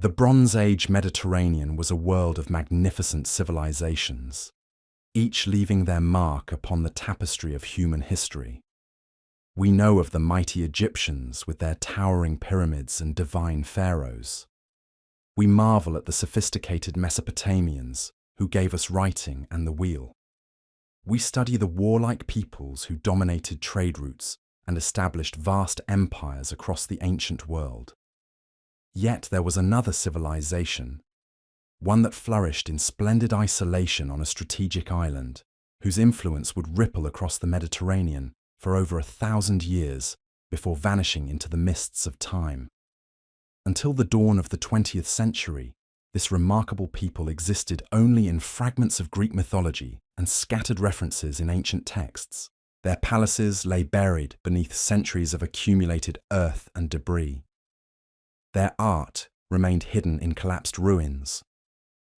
The Bronze Age Mediterranean was a world of magnificent civilizations, each leaving their mark upon the tapestry of human history. We know of the mighty Egyptians with their towering pyramids and divine pharaohs. We marvel at the sophisticated Mesopotamians who gave us writing and the wheel. We study the warlike peoples who dominated trade routes and established vast empires across the ancient world. Yet there was another civilization, one that flourished in splendid isolation on a strategic island, whose influence would ripple across the Mediterranean for over 1,000 years before vanishing into the mists of time. Until the dawn of the 20th century, this remarkable people existed only in fragments of Greek mythology and scattered references in ancient texts. Their palaces lay buried beneath centuries of accumulated earth and debris. Their art remained hidden in collapsed ruins.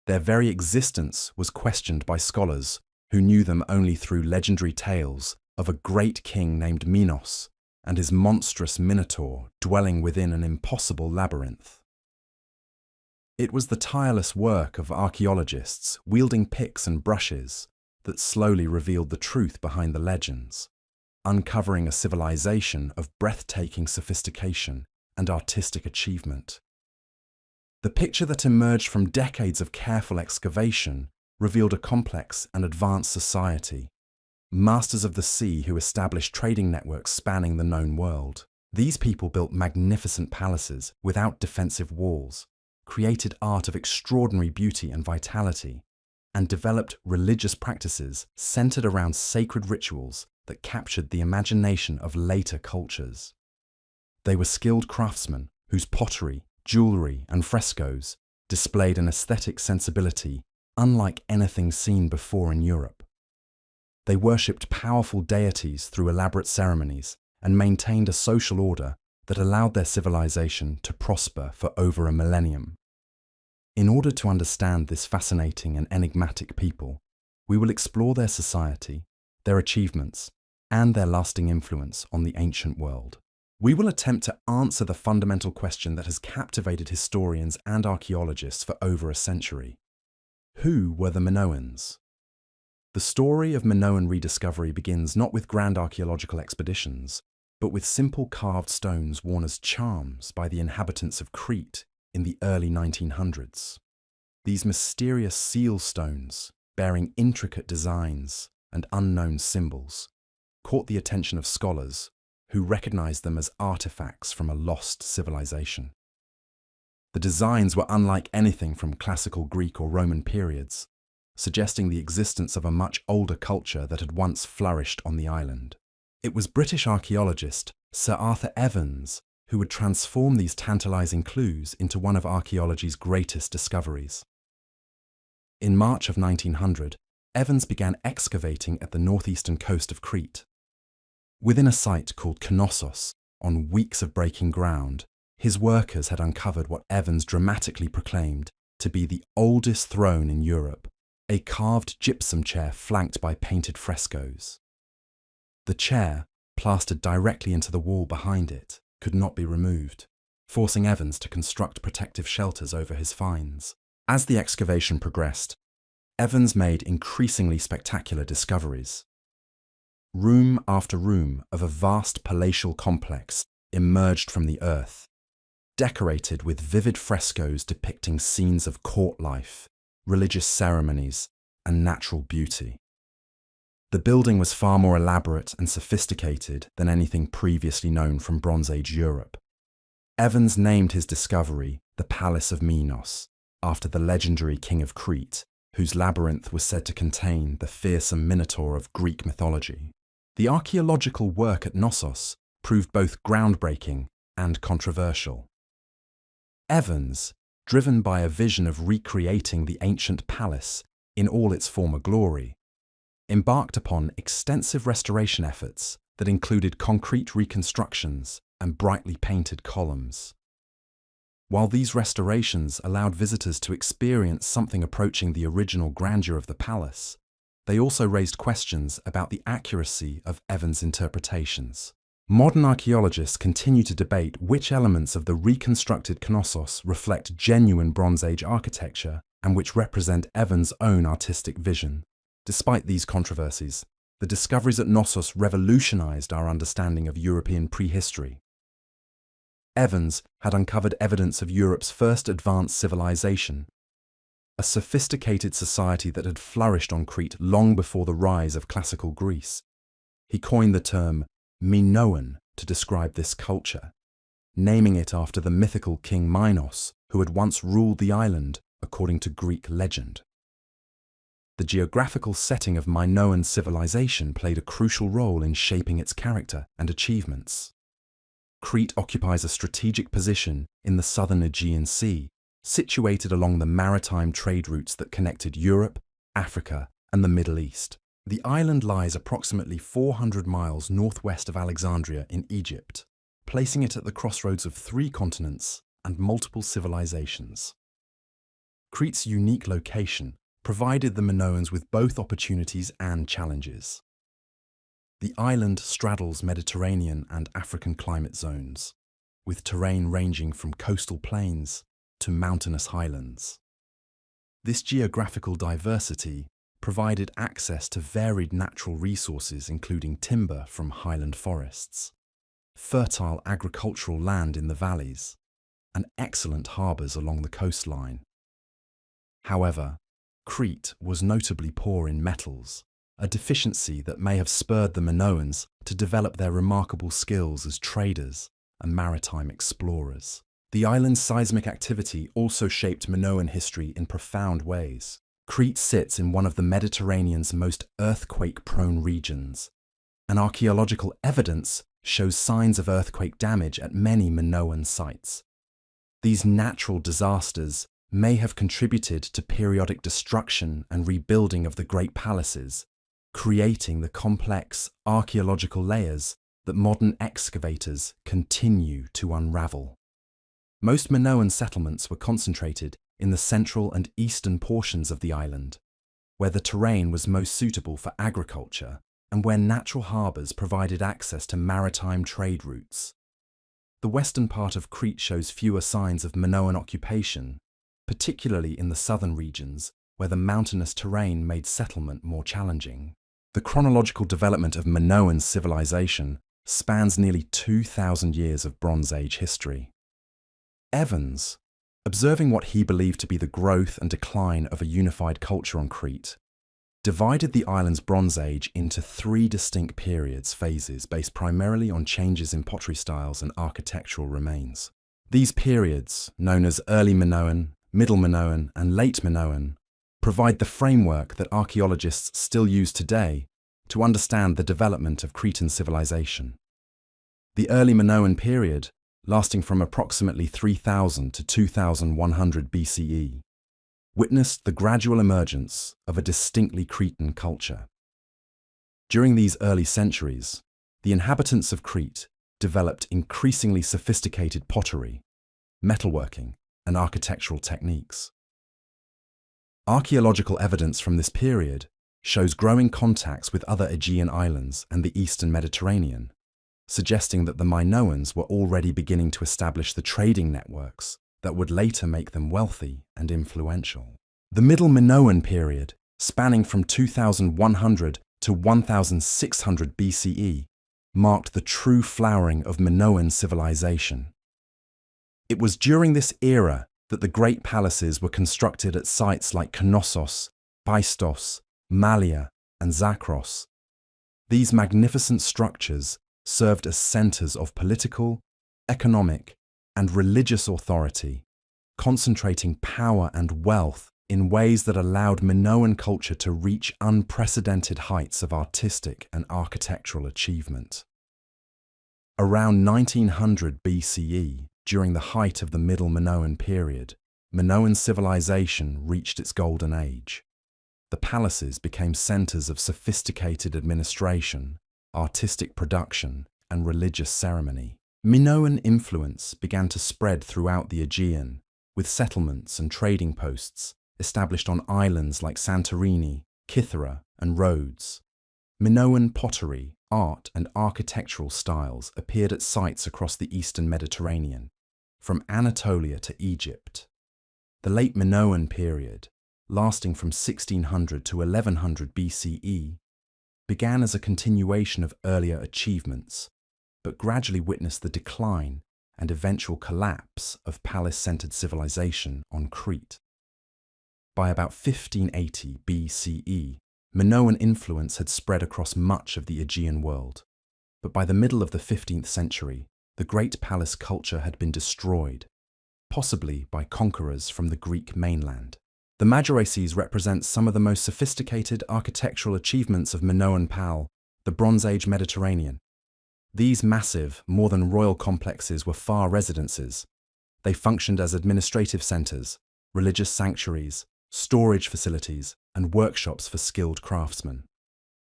Their very existence was questioned by scholars who knew them only through legendary tales of a great king named Minos and his monstrous minotaur dwelling within an impossible labyrinth. It was the tireless work of archaeologists wielding picks and brushes that slowly revealed the truth behind the legends, uncovering a civilization of breathtaking sophistication and artistic achievement. The picture that emerged from decades of careful excavation revealed a complex and advanced society, masters of the sea who established trading networks spanning the known world. These people built magnificent palaces without defensive walls, created art of extraordinary beauty and vitality, and developed religious practices centered around sacred rituals that captured the imagination of later cultures. They were skilled craftsmen whose pottery, jewelry, and frescoes displayed an aesthetic sensibility unlike anything seen before in Europe. They worshipped powerful deities through elaborate ceremonies and maintained a social order that allowed their civilization to prosper for over a millennium. In order to understand this fascinating and enigmatic people, we will explore their society, their achievements, and their lasting influence on the ancient world. We will attempt to answer the fundamental question that has captivated historians and archaeologists for over a century. Who were the Minoans? The story of Minoan rediscovery begins not with grand archaeological expeditions, but with simple carved stones worn as charms by the inhabitants of Crete in the early 1900s. These mysterious seal stones, bearing intricate designs and unknown symbols, caught the attention of scholars who recognized them as artifacts from a lost civilization. The designs were unlike anything from classical Greek or Roman periods, suggesting the existence of a much older culture that had once flourished on the island. It was British archaeologist Sir Arthur Evans who would transform these tantalizing clues into one of archaeology's greatest discoveries. In March of 1900, Evans began excavating at the northeastern coast of Crete. Within a site called Knossos, on weeks of breaking ground, his workers had uncovered what Evans dramatically proclaimed to be the oldest throne in Europe, a carved gypsum chair flanked by painted frescoes. The chair, plastered directly into the wall behind it, could not be removed, forcing Evans to construct protective shelters over his finds. As the excavation progressed, Evans made increasingly spectacular discoveries. Room after room of a vast palatial complex emerged from the earth, decorated with vivid frescoes depicting scenes of court life, religious ceremonies, and natural beauty. The building was far more elaborate and sophisticated than anything previously known from Bronze Age Europe. Evans named his discovery the Palace of Minos, after the legendary king of Crete, whose labyrinth was said to contain the fearsome minotaur of Greek mythology. The archaeological work at Knossos proved both groundbreaking and controversial. Evans, driven by a vision of recreating the ancient palace in all its former glory, embarked upon extensive restoration efforts that included concrete reconstructions and brightly painted columns. While these restorations allowed visitors to experience something approaching the original grandeur of the palace, they also raised questions about the accuracy of Evans' interpretations. Modern archaeologists continue to debate which elements of the reconstructed Knossos reflect genuine Bronze Age architecture and which represent Evans' own artistic vision. Despite these controversies, the discoveries at Knossos revolutionized our understanding of European prehistory. Evans had uncovered evidence of Europe's first advanced civilization, a sophisticated society that had flourished on Crete long before the rise of classical Greece. He coined the term Minoan to describe this culture, naming it after the mythical king Minos, who had once ruled the island according to Greek legend. The geographical setting of Minoan civilization played a crucial role in shaping its character and achievements. Crete occupies a strategic position in the southern Aegean Sea, situated along the maritime trade routes that connected Europe, Africa, and the Middle East. The island lies approximately 400 miles northwest of Alexandria in Egypt, placing it at the crossroads of 3 continents and multiple civilizations. Crete's unique location provided the Minoans with both opportunities and challenges. The island straddles Mediterranean and African climate zones, with terrain ranging from coastal plains to mountainous highlands. This geographical diversity provided access to varied natural resources including timber from highland forests, fertile agricultural land in the valleys, and excellent harbours along the coastline. However, Crete was notably poor in metals, a deficiency that may have spurred the Minoans to develop their remarkable skills as traders and maritime explorers. The island's seismic activity also shaped Minoan history in profound ways. Crete sits in one of the Mediterranean's most earthquake-prone regions, and archaeological evidence shows signs of earthquake damage at many Minoan sites. These natural disasters may have contributed to periodic destruction and rebuilding of the great palaces, creating the complex archaeological layers that modern excavators continue to unravel. Most Minoan settlements were concentrated in the central and eastern portions of the island, where the terrain was most suitable for agriculture and where natural harbours provided access to maritime trade routes. The western part of Crete shows fewer signs of Minoan occupation, particularly in the southern regions where the mountainous terrain made settlement more challenging. The chronological development of Minoan civilization spans nearly 2,000 years of Bronze Age history. Evans, observing what he believed to be the growth and decline of a unified culture on Crete, divided the island's Bronze Age into 3 distinct phases based primarily on changes in pottery styles and architectural remains. These periods, known as Early Minoan, Middle Minoan, and Late Minoan, provide the framework that archaeologists still use today to understand the development of Cretan civilization. The Early Minoan period, lasting from approximately 3000 to 2100 BCE, witnessed the gradual emergence of a distinctly Cretan culture. During these early centuries, the inhabitants of Crete developed increasingly sophisticated pottery, metalworking, and architectural techniques. Archaeological evidence from this period shows growing contacts with other Aegean islands and the eastern Mediterranean, suggesting that the Minoans were already beginning to establish the trading networks that would later make them wealthy and influential. The Middle Minoan period, spanning from 2100 to 1600 BCE, marked the true flowering of Minoan civilization. It was during this era that the great palaces were constructed at sites like Knossos, Paistos, Malia, and Zakros. These magnificent structures served as centers of political, economic, and religious authority, concentrating power and wealth in ways that allowed Minoan culture to reach unprecedented heights of artistic and architectural achievement. Around 1900 BCE, during the height of the Middle Minoan period, Minoan civilization reached its golden age. The palaces became centers of sophisticated administration, artistic production, and religious ceremony. Minoan influence began to spread throughout the Aegean, with settlements and trading posts established on islands like Santorini, Kythera, and Rhodes. Minoan pottery, art and architectural styles appeared at sites across the eastern Mediterranean, from Anatolia to Egypt. The late Minoan period, lasting from 1600 to 1100 BCE, began as a continuation of earlier achievements, but gradually witnessed the decline and eventual collapse of palace-centered civilization on Crete. By about 1580 BCE, Minoan influence had spread across much of the Aegean world, but by the middle of the 15th century, the great palace culture had been destroyed, possibly by conquerors from the Greek mainland. The majoracies represent some of the most sophisticated architectural achievements of Minoan Pal, the Bronze Age Mediterranean. These massive, more than royal complexes were far residences. They functioned as administrative centers, religious sanctuaries, storage facilities, and workshops for skilled craftsmen.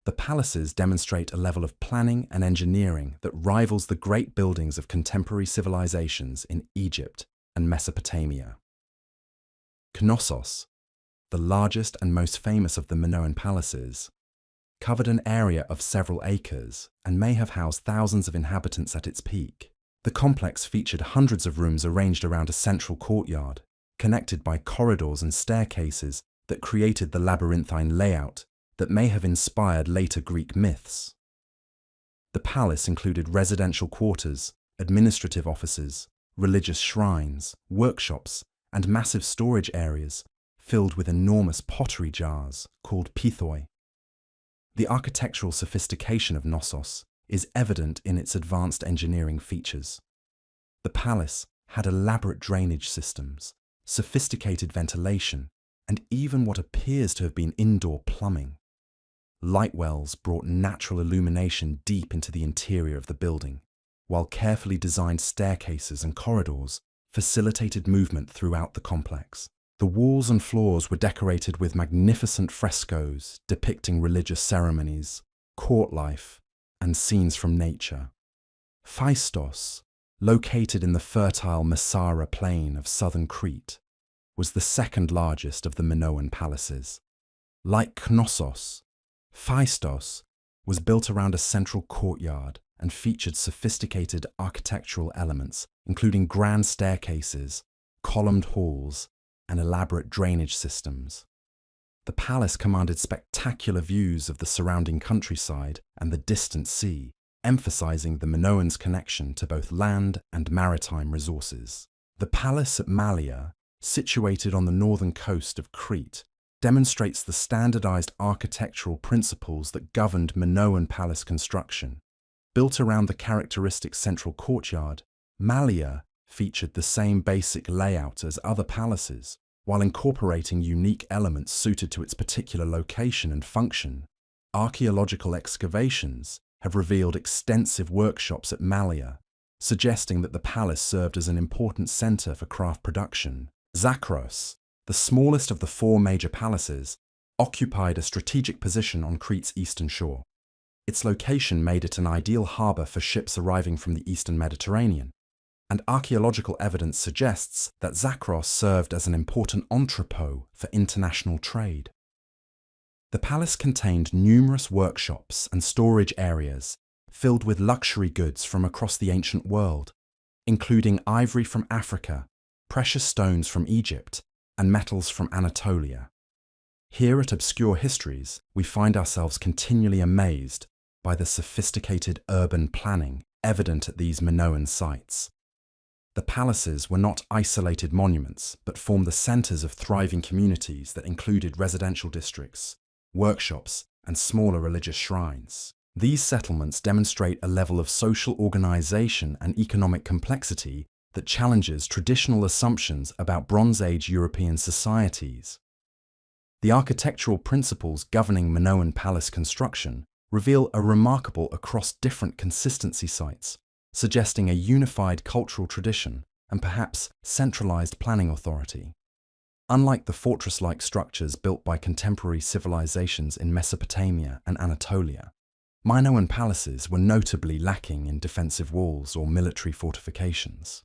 The palaces demonstrate a level of planning and engineering that rivals the great buildings of contemporary civilizations in Egypt and Mesopotamia. Knossos, the largest and most famous of the Minoan palaces, covered an area of several acres and may have housed thousands of inhabitants at its peak. The complex featured hundreds of rooms arranged around a central courtyard, connected by corridors and staircases that created the labyrinthine layout that may have inspired later Greek myths. The palace included residential quarters, administrative offices, religious shrines, workshops, and massive storage areas filled with enormous pottery jars called pithoi. The architectural sophistication of Knossos is evident in its advanced engineering features. The palace had elaborate drainage systems, sophisticated ventilation, and even what appears to have been indoor plumbing. Light wells brought natural illumination deep into the interior of the building, while carefully designed staircases and corridors facilitated movement throughout the complex. The walls and floors were decorated with magnificent frescoes depicting religious ceremonies, court life, and scenes from nature. Phaistos, located in the fertile Messara plain of southern Crete, was the second largest of the Minoan palaces. Like Knossos, Phaistos was built around a central courtyard and featured sophisticated architectural elements, including grand staircases, columned halls, and elaborate drainage systems. The palace commanded spectacular views of the surrounding countryside and the distant sea, emphasizing the Minoans' connection to both land and maritime resources. The palace at Malea, situated on the northern coast of Crete, demonstrates the standardized architectural principles that governed Minoan palace construction. Built around the characteristic central courtyard, Malea featured the same basic layout as other palaces, while incorporating unique elements suited to its particular location and function. Archaeological excavations have revealed extensive workshops at Malea, suggesting that the palace served as an important center for craft production. Zakros, the smallest of the four major palaces, occupied a strategic position on Crete's eastern shore. Its location made it an ideal harbor for ships arriving from the eastern Mediterranean, and archaeological evidence suggests that Zakros served as an important entrepot for international trade. The palace contained numerous workshops and storage areas filled with luxury goods from across the ancient world, including ivory from Africa, precious stones from Egypt, and metals from Anatolia. Here at Obscure Histories, we find ourselves continually amazed by the sophisticated urban planning evident at these Minoan sites. The palaces were not isolated monuments, but formed the centers of thriving communities that included residential districts, workshops, and smaller religious shrines. These settlements demonstrate a level of social organization and economic complexity that challenges traditional assumptions about Bronze Age European societies. The architectural principles governing Minoan palace construction reveal a remarkable across different consistency sites, suggesting a unified cultural tradition and perhaps centralized planning authority. Unlike the fortress-like structures built by contemporary civilizations in Mesopotamia and Anatolia, Minoan palaces were notably lacking in defensive walls or military fortifications.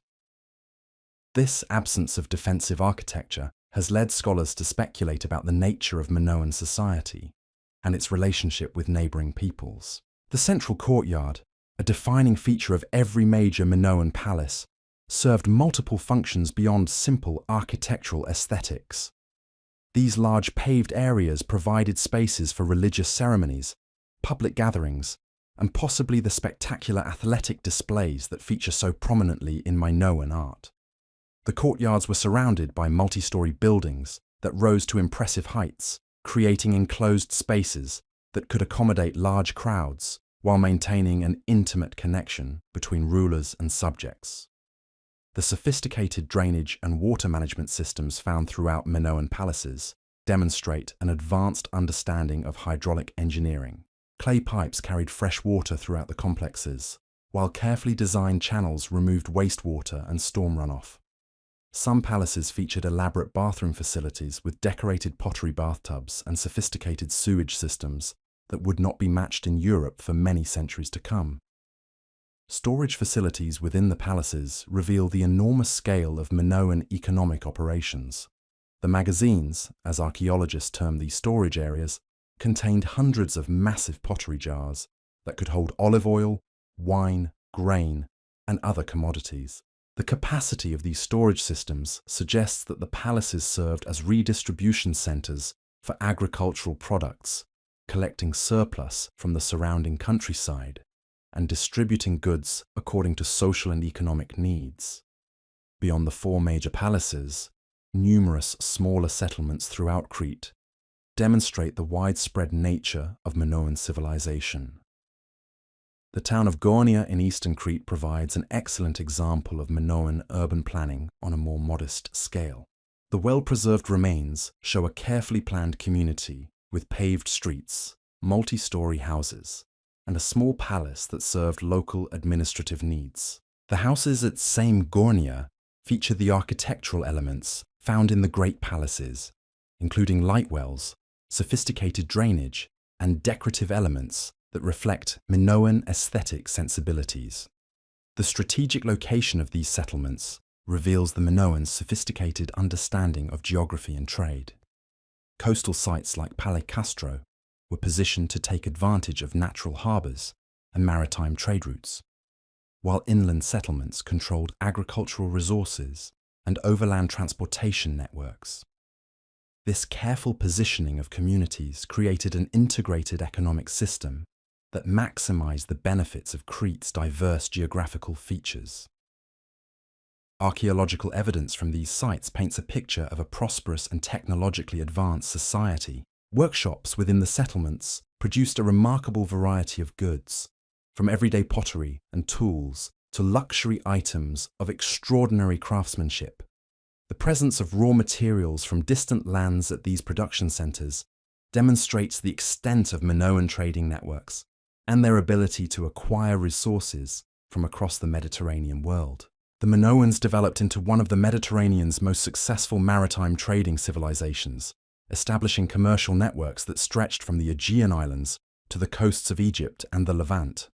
This absence of defensive architecture has led scholars to speculate about the nature of Minoan society and its relationship with neighboring peoples. The central courtyard, a defining feature of every major Minoan palace, served multiple functions beyond simple architectural aesthetics. These large paved areas provided spaces for religious ceremonies, public gatherings, and possibly the spectacular athletic displays that feature so prominently in Minoan art. The courtyards were surrounded by multi-story buildings that rose to impressive heights, creating enclosed spaces that could accommodate large crowds while maintaining an intimate connection between rulers and subjects. The sophisticated drainage and water management systems found throughout Minoan palaces demonstrate an advanced understanding of hydraulic engineering. Clay pipes carried fresh water throughout the complexes, while carefully designed channels removed wastewater and storm runoff. Some palaces featured elaborate bathroom facilities with decorated pottery bathtubs and sophisticated sewage systems that would not be matched in Europe for many centuries to come. Storage facilities within the palaces reveal the enormous scale of Minoan economic operations. The magazines, as archaeologists term these storage areas, contained hundreds of massive pottery jars that could hold olive oil, wine, grain, and other commodities. The capacity of these storage systems suggests that the palaces served as redistribution centers for agricultural products, collecting surplus from the surrounding countryside and distributing goods according to social and economic needs. Beyond the four major palaces, numerous smaller settlements throughout Crete demonstrate the widespread nature of Minoan civilization. The town of Gornia in eastern Crete provides an excellent example of Minoan urban planning on a more modest scale. The well-preserved remains show a carefully planned community with paved streets, multi-story houses, and a small palace that served local administrative needs. The houses at Same Gornia feature the architectural elements found in the great palaces, including light wells, sophisticated drainage, and decorative elements that reflect Minoan aesthetic sensibilities. The strategic location of these settlements reveals the Minoans' sophisticated understanding of geography and trade. Coastal sites like Castro were positioned to take advantage of natural harbours and maritime trade routes, while inland settlements controlled agricultural resources and overland transportation networks. This careful positioning of communities created an integrated economic system that maximized the benefits of Crete's diverse geographical features. Archaeological evidence from these sites paints a picture of a prosperous and technologically advanced society. Workshops within the settlements produced a remarkable variety of goods, from everyday pottery and tools to luxury items of extraordinary craftsmanship. The presence of raw materials from distant lands at these production centers demonstrates the extent of Minoan trading networks and their ability to acquire resources from across the Mediterranean world. The Minoans developed into one of the Mediterranean's most successful maritime trading civilizations, establishing commercial networks that stretched from the Aegean islands to the coasts of Egypt and the Levant.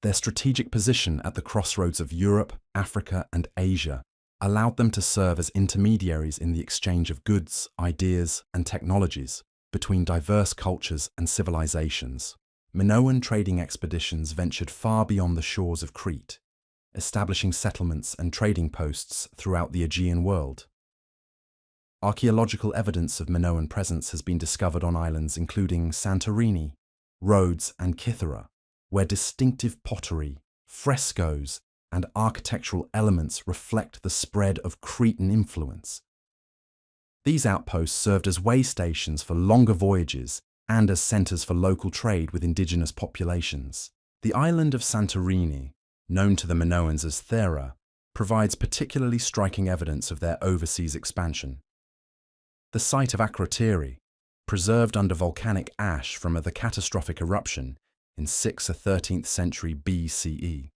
Their strategic position at the crossroads of Europe, Africa, and Asia allowed them to serve as intermediaries in the exchange of goods, ideas, and technologies between diverse cultures and civilizations. Minoan trading expeditions ventured far beyond the shores of Crete, establishing settlements and trading posts throughout the Aegean world. Archaeological evidence of Minoan presence has been discovered on islands including Santorini, Rhodes, and Kythera, where distinctive pottery, frescoes, and architectural elements reflect the spread of Cretan influence. These outposts served as way stations for longer voyages and as centers for local trade with indigenous populations. The island of Santorini, known to the Minoans as Thera, provides particularly striking evidence of their overseas expansion. The site of Akrotiri, preserved under volcanic ash from the catastrophic eruption in 6th or 13th century BCE,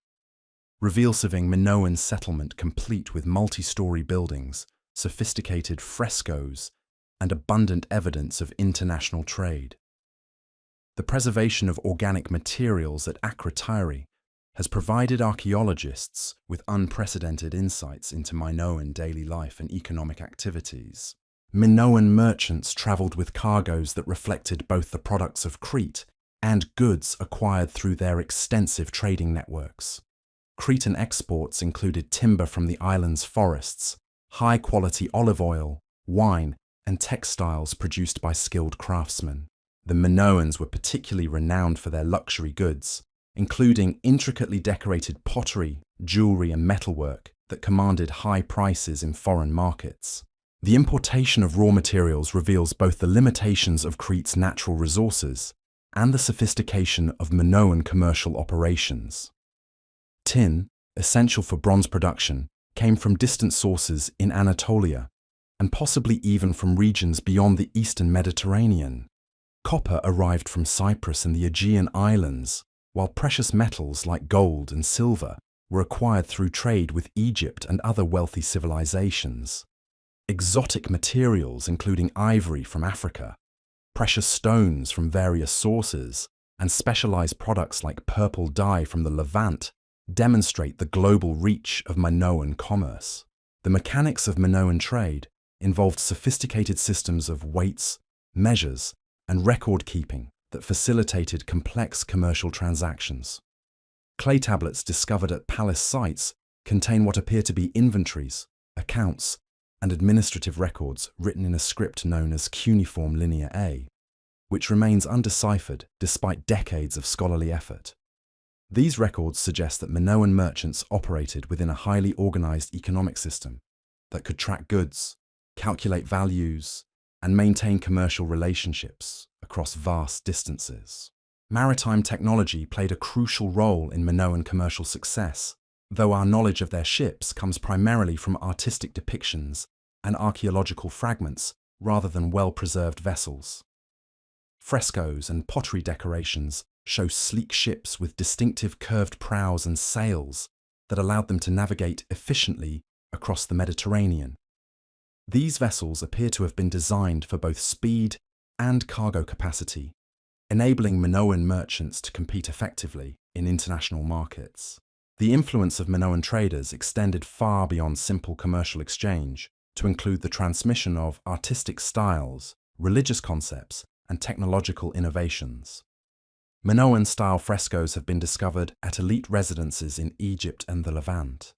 reveals a Minoan settlement complete with multi-story buildings, sophisticated frescoes, and abundant evidence of international trade. The preservation of organic materials at Akrotiri has provided archaeologists with unprecedented insights into Minoan daily life and economic activities. Minoan merchants travelled with cargoes that reflected both the products of Crete and goods acquired through their extensive trading networks. Cretan exports included timber from the island's forests, high-quality olive oil, wine, and textiles produced by skilled craftsmen. The Minoans were particularly renowned for their luxury goods, including intricately decorated pottery, jewelry, and metalwork that commanded high prices in foreign markets. The importation of raw materials reveals both the limitations of Crete's natural resources and the sophistication of Minoan commercial operations. Tin, essential for bronze production, came from distant sources in Anatolia, and possibly even from regions beyond the eastern Mediterranean. Copper arrived from Cyprus and the Aegean islands, while precious metals like gold and silver were acquired through trade with Egypt and other wealthy civilizations. Exotic materials, including ivory from Africa, precious stones from various sources, and specialized products like purple dye from the Levant, demonstrate the global reach of Minoan commerce. The mechanics of Minoan trade involved sophisticated systems of weights, measures, and record-keeping that facilitated complex commercial transactions. Clay tablets discovered at palace sites contain what appear to be inventories, accounts, and administrative records written in a script known as cuneiform Linear A, which remains undeciphered despite decades of scholarly effort. These records suggest that Minoan merchants operated within a highly organized economic system that could track goods, calculate values, and maintain commercial relationships across vast distances. Maritime technology played a crucial role in Minoan commercial success, though our knowledge of their ships comes primarily from artistic depictions and archaeological fragments rather than well-preserved vessels. Frescoes and pottery decorations show sleek ships with distinctive curved prows and sails that allowed them to navigate efficiently across the Mediterranean. These vessels appear to have been designed for both speed and cargo capacity, enabling Minoan merchants to compete effectively in international markets. The influence of Minoan traders extended far beyond simple commercial exchange to include the transmission of artistic styles, religious concepts, and technological innovations. Minoan-style frescoes have been discovered at elite residences in Egypt and the Levant,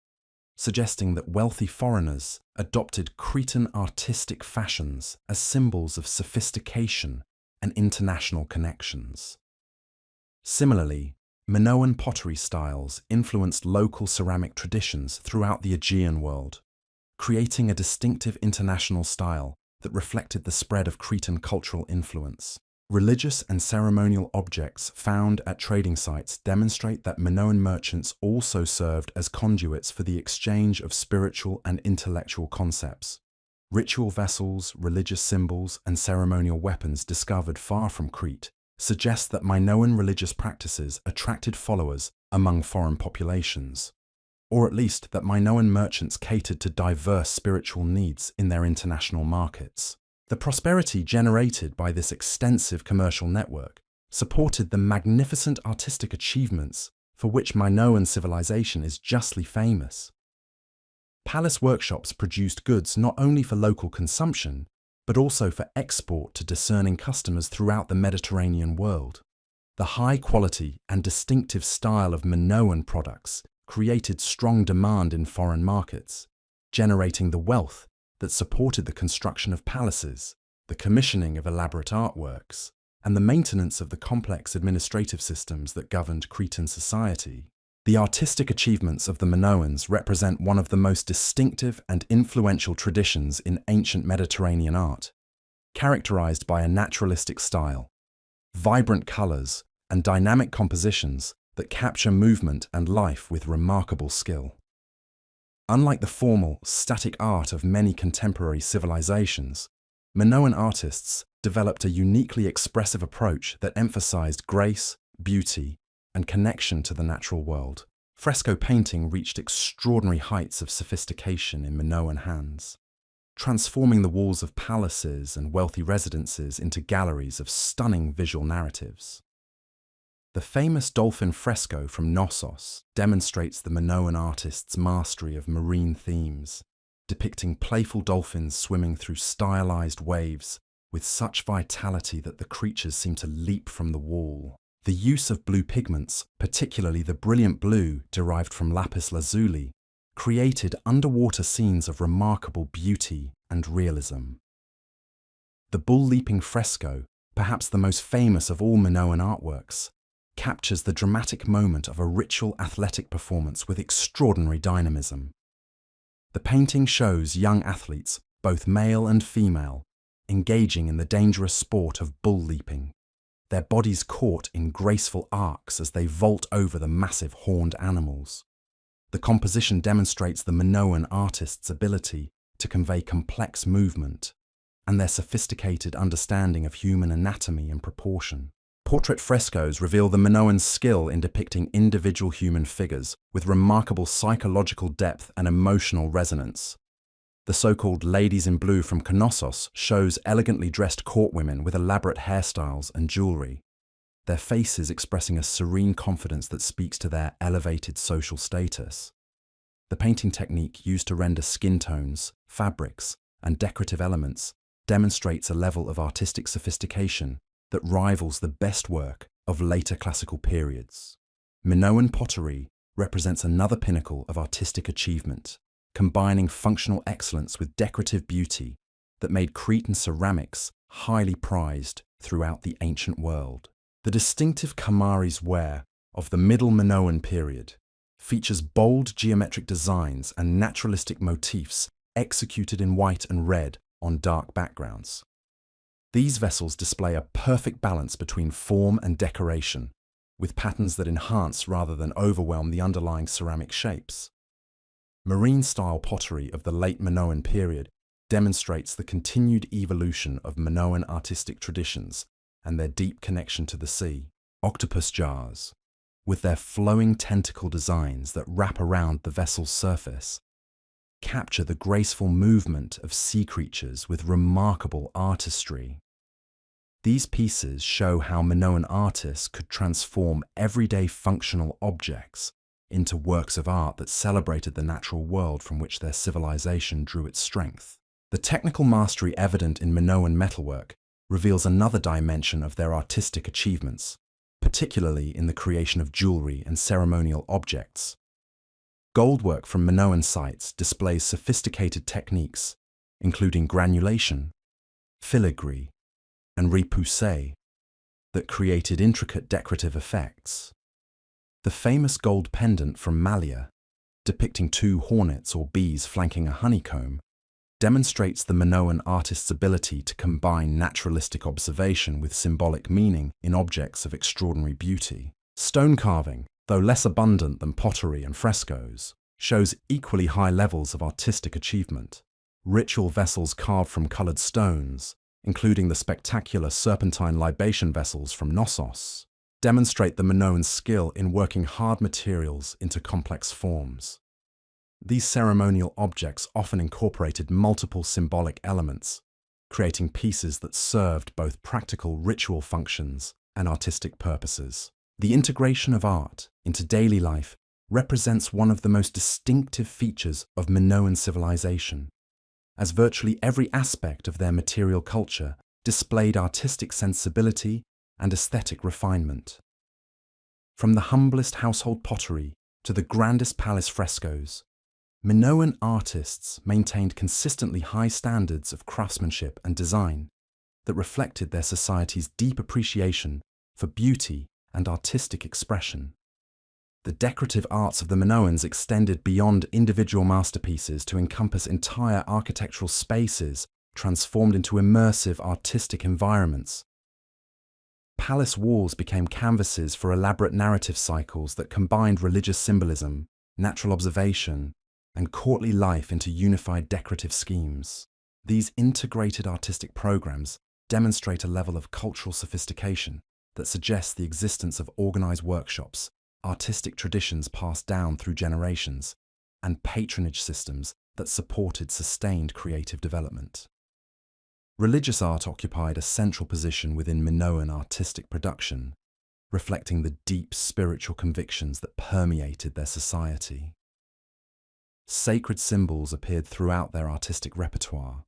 suggesting that wealthy foreigners adopted Cretan artistic fashions as symbols of sophistication and international connections. Similarly, Minoan pottery styles influenced local ceramic traditions throughout the Aegean world, creating a distinctive international style that reflected the spread of Cretan cultural influence. Religious and ceremonial objects found at trading sites demonstrate that Minoan merchants also served as conduits for the exchange of spiritual and intellectual concepts. Ritual vessels, religious symbols, and ceremonial weapons discovered far from Crete suggest that Minoan religious practices attracted followers among foreign populations, or at least that Minoan merchants catered to diverse spiritual needs in their international markets. The prosperity generated by this extensive commercial network supported the magnificent artistic achievements for which Minoan civilization is justly famous. Palace workshops produced goods not only for local consumption, but also for export to discerning customers throughout the Mediterranean world. The high quality and distinctive style of Minoan products created strong demand in foreign markets, generating the wealth that supported the construction of palaces, the commissioning of elaborate artworks, and the maintenance of the complex administrative systems that governed Cretan society. The artistic achievements of the Minoans represent one of the most distinctive and influential traditions in ancient Mediterranean art, characterized by a naturalistic style, vibrant colors, and dynamic compositions that capture movement and life with remarkable skill. Unlike the formal, static art of many contemporary civilizations, Minoan artists developed a uniquely expressive approach that emphasized grace, beauty, and connection to the natural world. Fresco painting reached extraordinary heights of sophistication in Minoan hands, transforming the walls of palaces and wealthy residences into galleries of stunning visual narratives. The famous dolphin fresco from Knossos demonstrates the Minoan artist's mastery of marine themes, depicting playful dolphins swimming through stylized waves with such vitality that the creatures seem to leap from the wall. The use of blue pigments, particularly the brilliant blue derived from lapis lazuli, created underwater scenes of remarkable beauty and realism. The bull-leaping fresco, perhaps the most famous of all Minoan artworks, captures the dramatic moment of a ritual athletic performance with extraordinary dynamism. The painting shows young athletes, both male and female, engaging in the dangerous sport of bull-leaping, their bodies caught in graceful arcs as they vault over the massive horned animals. The composition demonstrates the Minoan artists' ability to convey complex movement and their sophisticated understanding of human anatomy and proportion. Portrait frescoes reveal the Minoans' skill in depicting individual human figures with remarkable psychological depth and emotional resonance. The so-called Ladies in Blue from Knossos shows elegantly dressed court women with elaborate hairstyles and jewelry, their faces expressing a serene confidence that speaks to their elevated social status. The painting technique used to render skin tones, fabrics, and decorative elements demonstrates a level of artistic sophistication that rivals the best work of later classical periods. Minoan pottery represents another pinnacle of artistic achievement, combining functional excellence with decorative beauty that made Cretan ceramics highly prized throughout the ancient world. The distinctive kamaris ware of the Middle Minoan period features bold geometric designs and naturalistic motifs executed in white and red on dark backgrounds. These vessels display a perfect balance between form and decoration, with patterns that enhance rather than overwhelm the underlying ceramic shapes. Marine-style pottery of the late Minoan period demonstrates the continued evolution of Minoan artistic traditions and their deep connection to the sea. Octopus jars, with their flowing tentacle designs that wrap around the vessel's surface, capture the graceful movement of sea creatures with remarkable artistry. These pieces show how Minoan artists could transform everyday functional objects into works of art that celebrated the natural world from which their civilization drew its strength. The technical mastery evident in Minoan metalwork reveals another dimension of their artistic achievements, particularly in the creation of jewelry and ceremonial objects. Goldwork from Minoan sites displays sophisticated techniques, including granulation, filigree, and repoussé, that created intricate decorative effects. The famous gold pendant from Mallia, depicting two hornets or bees flanking a honeycomb, demonstrates the Minoan artist's ability to combine naturalistic observation with symbolic meaning in objects of extraordinary beauty. Stone carving, though less abundant than pottery and frescoes, shows equally high levels of artistic achievement. Ritual vessels carved from coloured stones, including the spectacular serpentine libation vessels from Knossos, demonstrate the Minoan skill in working hard materials into complex forms. These ceremonial objects often incorporated multiple symbolic elements, creating pieces that served both practical ritual functions and artistic purposes. The integration of art into daily life represents one of the most distinctive features of Minoan civilization, as virtually every aspect of their material culture displayed artistic sensibility and aesthetic refinement. From the humblest household pottery to the grandest palace frescoes, Minoan artists maintained consistently high standards of craftsmanship and design that reflected their society's deep appreciation for beauty and artistic expression. The decorative arts of the Minoans extended beyond individual masterpieces to encompass entire architectural spaces transformed into immersive artistic environments. Palace walls became canvases for elaborate narrative cycles that combined religious symbolism, natural observation, and courtly life into unified decorative schemes. These integrated artistic programs demonstrate a level of cultural sophistication that suggests the existence of organized workshops, artistic traditions passed down through generations, and patronage systems that supported sustained creative development. Religious art occupied a central position within Minoan artistic production, reflecting the deep spiritual convictions that permeated their society. Sacred symbols appeared throughout their artistic repertoire,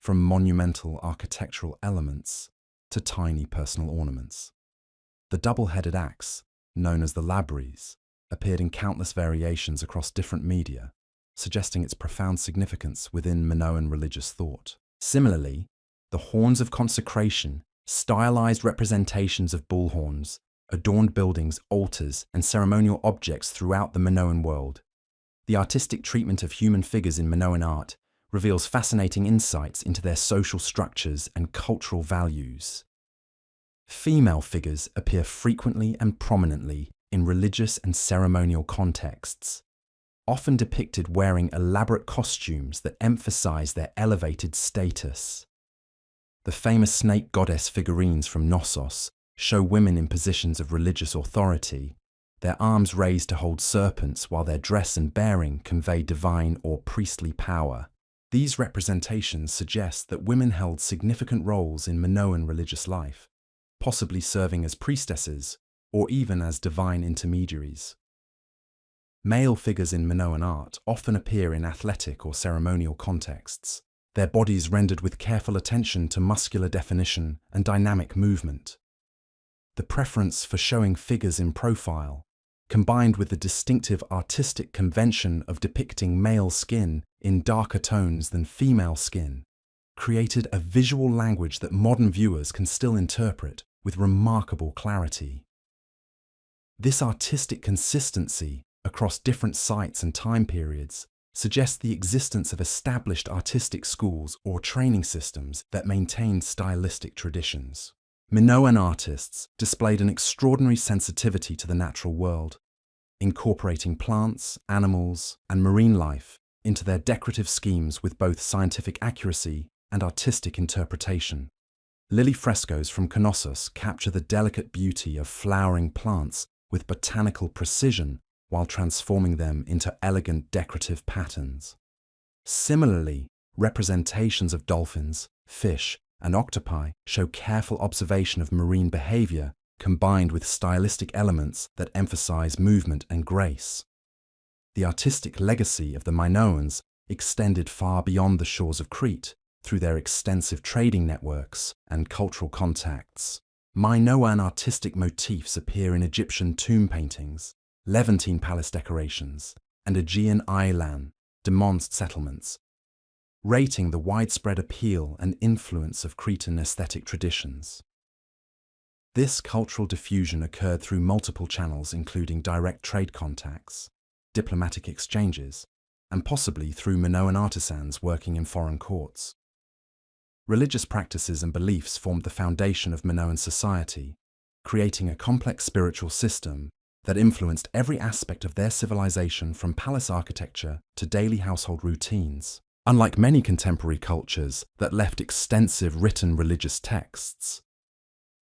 from monumental architectural elements to tiny personal ornaments. The double-headed axe, known as the labries, appeared in countless variations across different media, suggesting its profound significance within Minoan religious thought. Similarly, the horns of consecration, stylized representations of bullhorns, adorned buildings, altars, and ceremonial objects throughout the Minoan world. The artistic treatment of human figures in Minoan art reveals fascinating insights into their social structures and cultural values. Female figures appear frequently and prominently in religious and ceremonial contexts, often depicted wearing elaborate costumes that emphasize their elevated status. The famous snake goddess figurines from Knossos show women in positions of religious authority, their arms raised to hold serpents while their dress and bearing convey divine or priestly power. These representations suggest that women held significant roles in Minoan religious life, possibly serving as priestesses or even as divine intermediaries. Male figures in Minoan art often appear in athletic or ceremonial contexts, their bodies rendered with careful attention to muscular definition and dynamic movement. The preference for showing figures in profile, combined with the distinctive artistic convention of depicting male skin in darker tones than female skin, created a visual language that modern viewers can still interpret with remarkable clarity. This artistic consistency across different sites and time periods suggests the existence of established artistic schools or training systems that maintained stylistic traditions. Minoan artists displayed an extraordinary sensitivity to the natural world, incorporating plants, animals, and marine life into their decorative schemes with both scientific accuracy and artistic interpretation. Lily frescoes from Knossos capture the delicate beauty of flowering plants with botanical precision while transforming them into elegant decorative patterns. Similarly, representations of dolphins, fish, and octopi show careful observation of marine behavior combined with stylistic elements that emphasize movement and grace. The artistic legacy of the Minoans extended far beyond the shores of Crete through their extensive trading networks and cultural contacts. Minoan artistic motifs appear in Egyptian tomb paintings, Levantine palace decorations, and Aegean island demonst settlements, rating the widespread appeal and influence of Cretan aesthetic traditions. This cultural diffusion occurred through multiple channels, including direct trade contacts, diplomatic exchanges, and possibly through Minoan artisans working in foreign courts. Religious practices and beliefs formed the foundation of Minoan society, creating a complex spiritual system that influenced every aspect of their civilization from palace architecture to daily household routines. Unlike many contemporary cultures that left extensive written religious texts,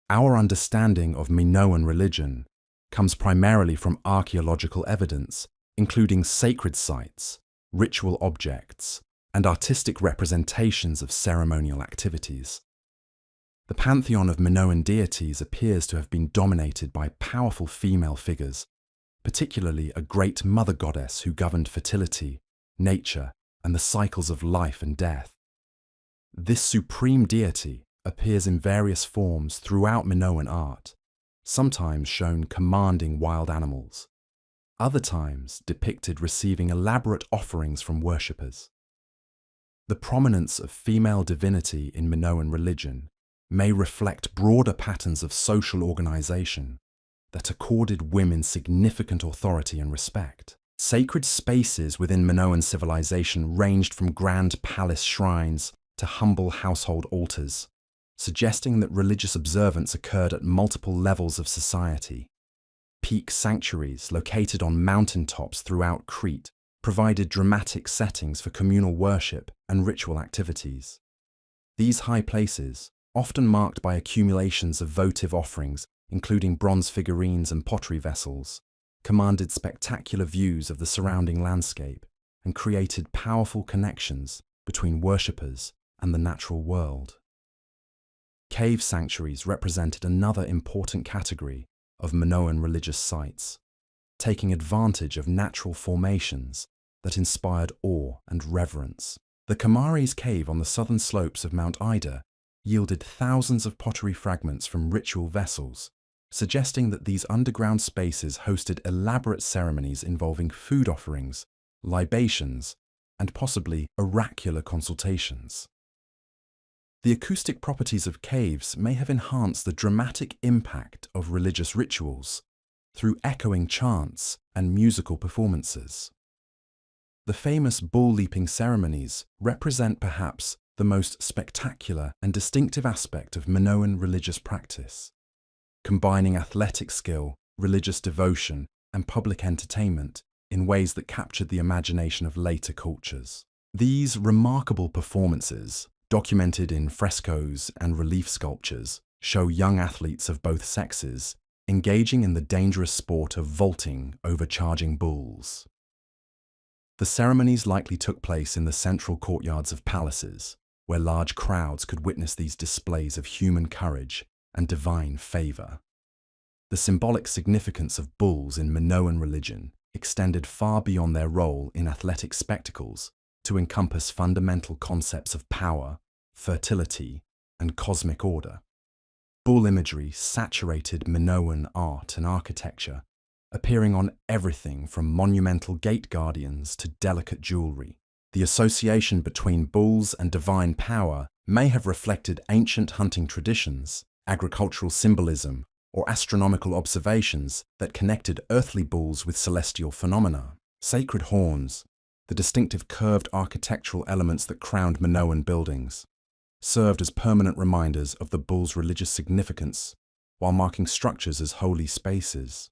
our understanding of Minoan religion comes primarily from archaeological evidence, including sacred sites, ritual objects, and artistic representations of ceremonial activities. The pantheon of Minoan deities appears to have been dominated by powerful female figures, particularly a great mother goddess who governed fertility, nature, and the cycles of life and death. This supreme deity appears in various forms throughout Minoan art, sometimes shown commanding wild animals, other times depicted receiving elaborate offerings from worshippers. The prominence of female divinity in Minoan religion may reflect broader patterns of social organization that accorded women significant authority and respect. Sacred spaces within Minoan civilization ranged from grand palace shrines to humble household altars, suggesting that religious observance occurred at multiple levels of society. Peak sanctuaries located on mountaintops throughout Crete provided dramatic settings for communal worship and ritual activities. These high places, often marked by accumulations of votive offerings, including bronze figurines and pottery vessels, commanded spectacular views of the surrounding landscape and created powerful connections between worshippers and the natural world. Cave sanctuaries represented another important category of Minoan religious sites, taking advantage of natural formations that inspired awe and reverence. The Kamares cave on the southern slopes of Mount Ida yielded thousands of pottery fragments from ritual vessels, suggesting that these underground spaces hosted elaborate ceremonies involving food offerings, libations, and possibly oracular consultations. The acoustic properties of caves may have enhanced the dramatic impact of religious rituals through echoing chants and musical performances. The famous bull-leaping ceremonies represent perhaps the most spectacular and distinctive aspect of Minoan religious practice, combining athletic skill, religious devotion, and public entertainment in ways that captured the imagination of later cultures. These remarkable performances, documented in frescoes and relief sculptures, show young athletes of both sexes engaging in the dangerous sport of vaulting over charging bulls. The ceremonies likely took place in the central courtyards of palaces, where large crowds could witness these displays of human courage and divine favor. The symbolic significance of bulls in Minoan religion extended far beyond their role in athletic spectacles to encompass fundamental concepts of power, fertility, and cosmic order. Bull imagery saturated Minoan art and architecture, appearing on everything from monumental gate guardians to delicate jewelry. The association between bulls and divine power may have reflected ancient hunting traditions, agricultural symbolism, or astronomical observations that connected earthly bulls with celestial phenomena. Sacred horns, the distinctive curved architectural elements that crowned Minoan buildings, served as permanent reminders of the bull's religious significance while marking structures as holy spaces.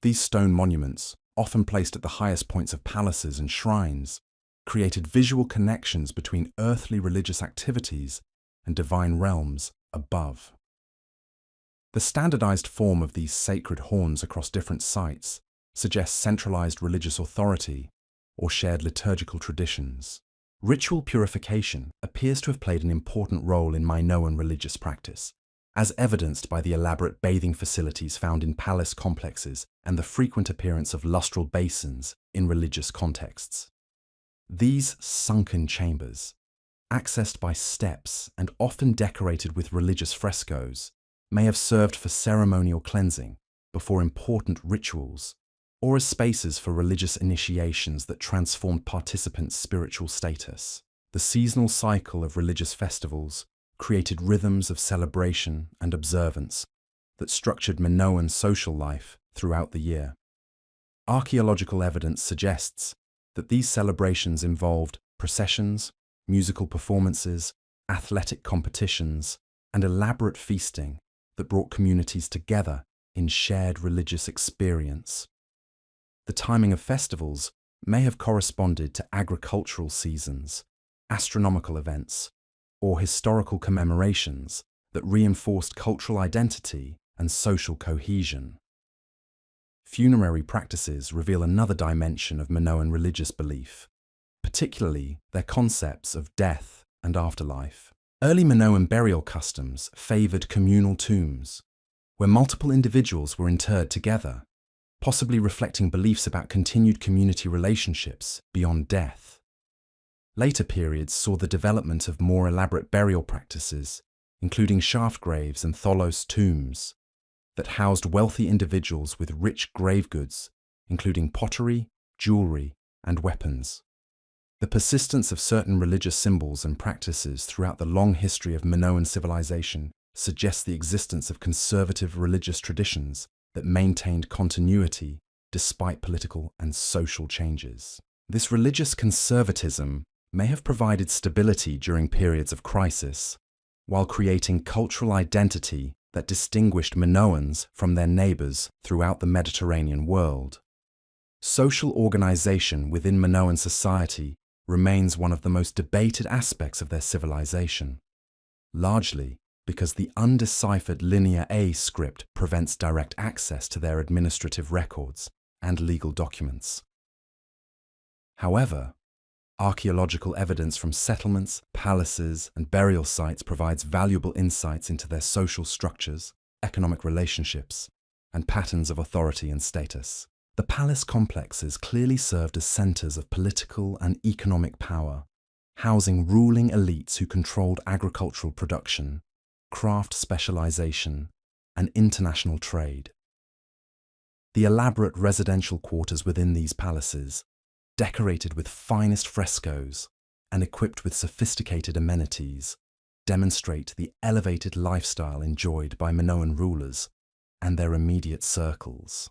These stone monuments, often placed at the highest points of palaces and shrines, created visual connections between earthly religious activities and divine realms above. The standardized form of these sacred horns across different sites suggests centralized religious authority or shared liturgical traditions. Ritual purification appears to have played an important role in Minoan religious practice, as evidenced by the elaborate bathing facilities found in palace complexes and the frequent appearance of lustral basins in religious contexts. These sunken chambers, accessed by steps and often decorated with religious frescoes, may have served for ceremonial cleansing before important rituals, or as spaces for religious initiations that transformed participants' spiritual status. The seasonal cycle of religious festivals created rhythms of celebration and observance that structured Minoan social life throughout the year. Archaeological evidence suggests that these celebrations involved processions, musical performances, athletic competitions, and elaborate feasting that brought communities together in shared religious experience. The timing of festivals may have corresponded to agricultural seasons, astronomical events, or historical commemorations that reinforced cultural identity and social cohesion. Funerary practices reveal another dimension of Minoan religious belief, particularly their concepts of death and afterlife. Early Minoan burial customs favored communal tombs, where multiple individuals were interred together, possibly reflecting beliefs about continued community relationships beyond death. Later periods saw the development of more elaborate burial practices, including shaft graves and tholos tombs, that housed wealthy individuals with rich grave goods, including pottery, jewelry, and weapons. The persistence of certain religious symbols and practices throughout the long history of Minoan civilization suggests the existence of conservative religious traditions that maintained continuity despite political and social changes. This religious conservatism may have provided stability during periods of crisis, while creating cultural identity that distinguished Minoans from their neighbors throughout the Mediterranean world. Social organization within Minoan society remains one of the most debated aspects of their civilization, largely because the undeciphered Linear A script prevents direct access to their administrative records and legal documents. However, archaeological evidence from settlements, palaces, and burial sites provides valuable insights into their social structures, economic relationships, and patterns of authority and status. The palace complexes clearly served as centers of political and economic power, housing ruling elites who controlled agricultural production, craft specialization, and international trade. The elaborate residential quarters within these palaces, decorated with finest frescoes and equipped with sophisticated amenities, demonstrate the elevated lifestyle enjoyed by Minoan rulers and their immediate circles.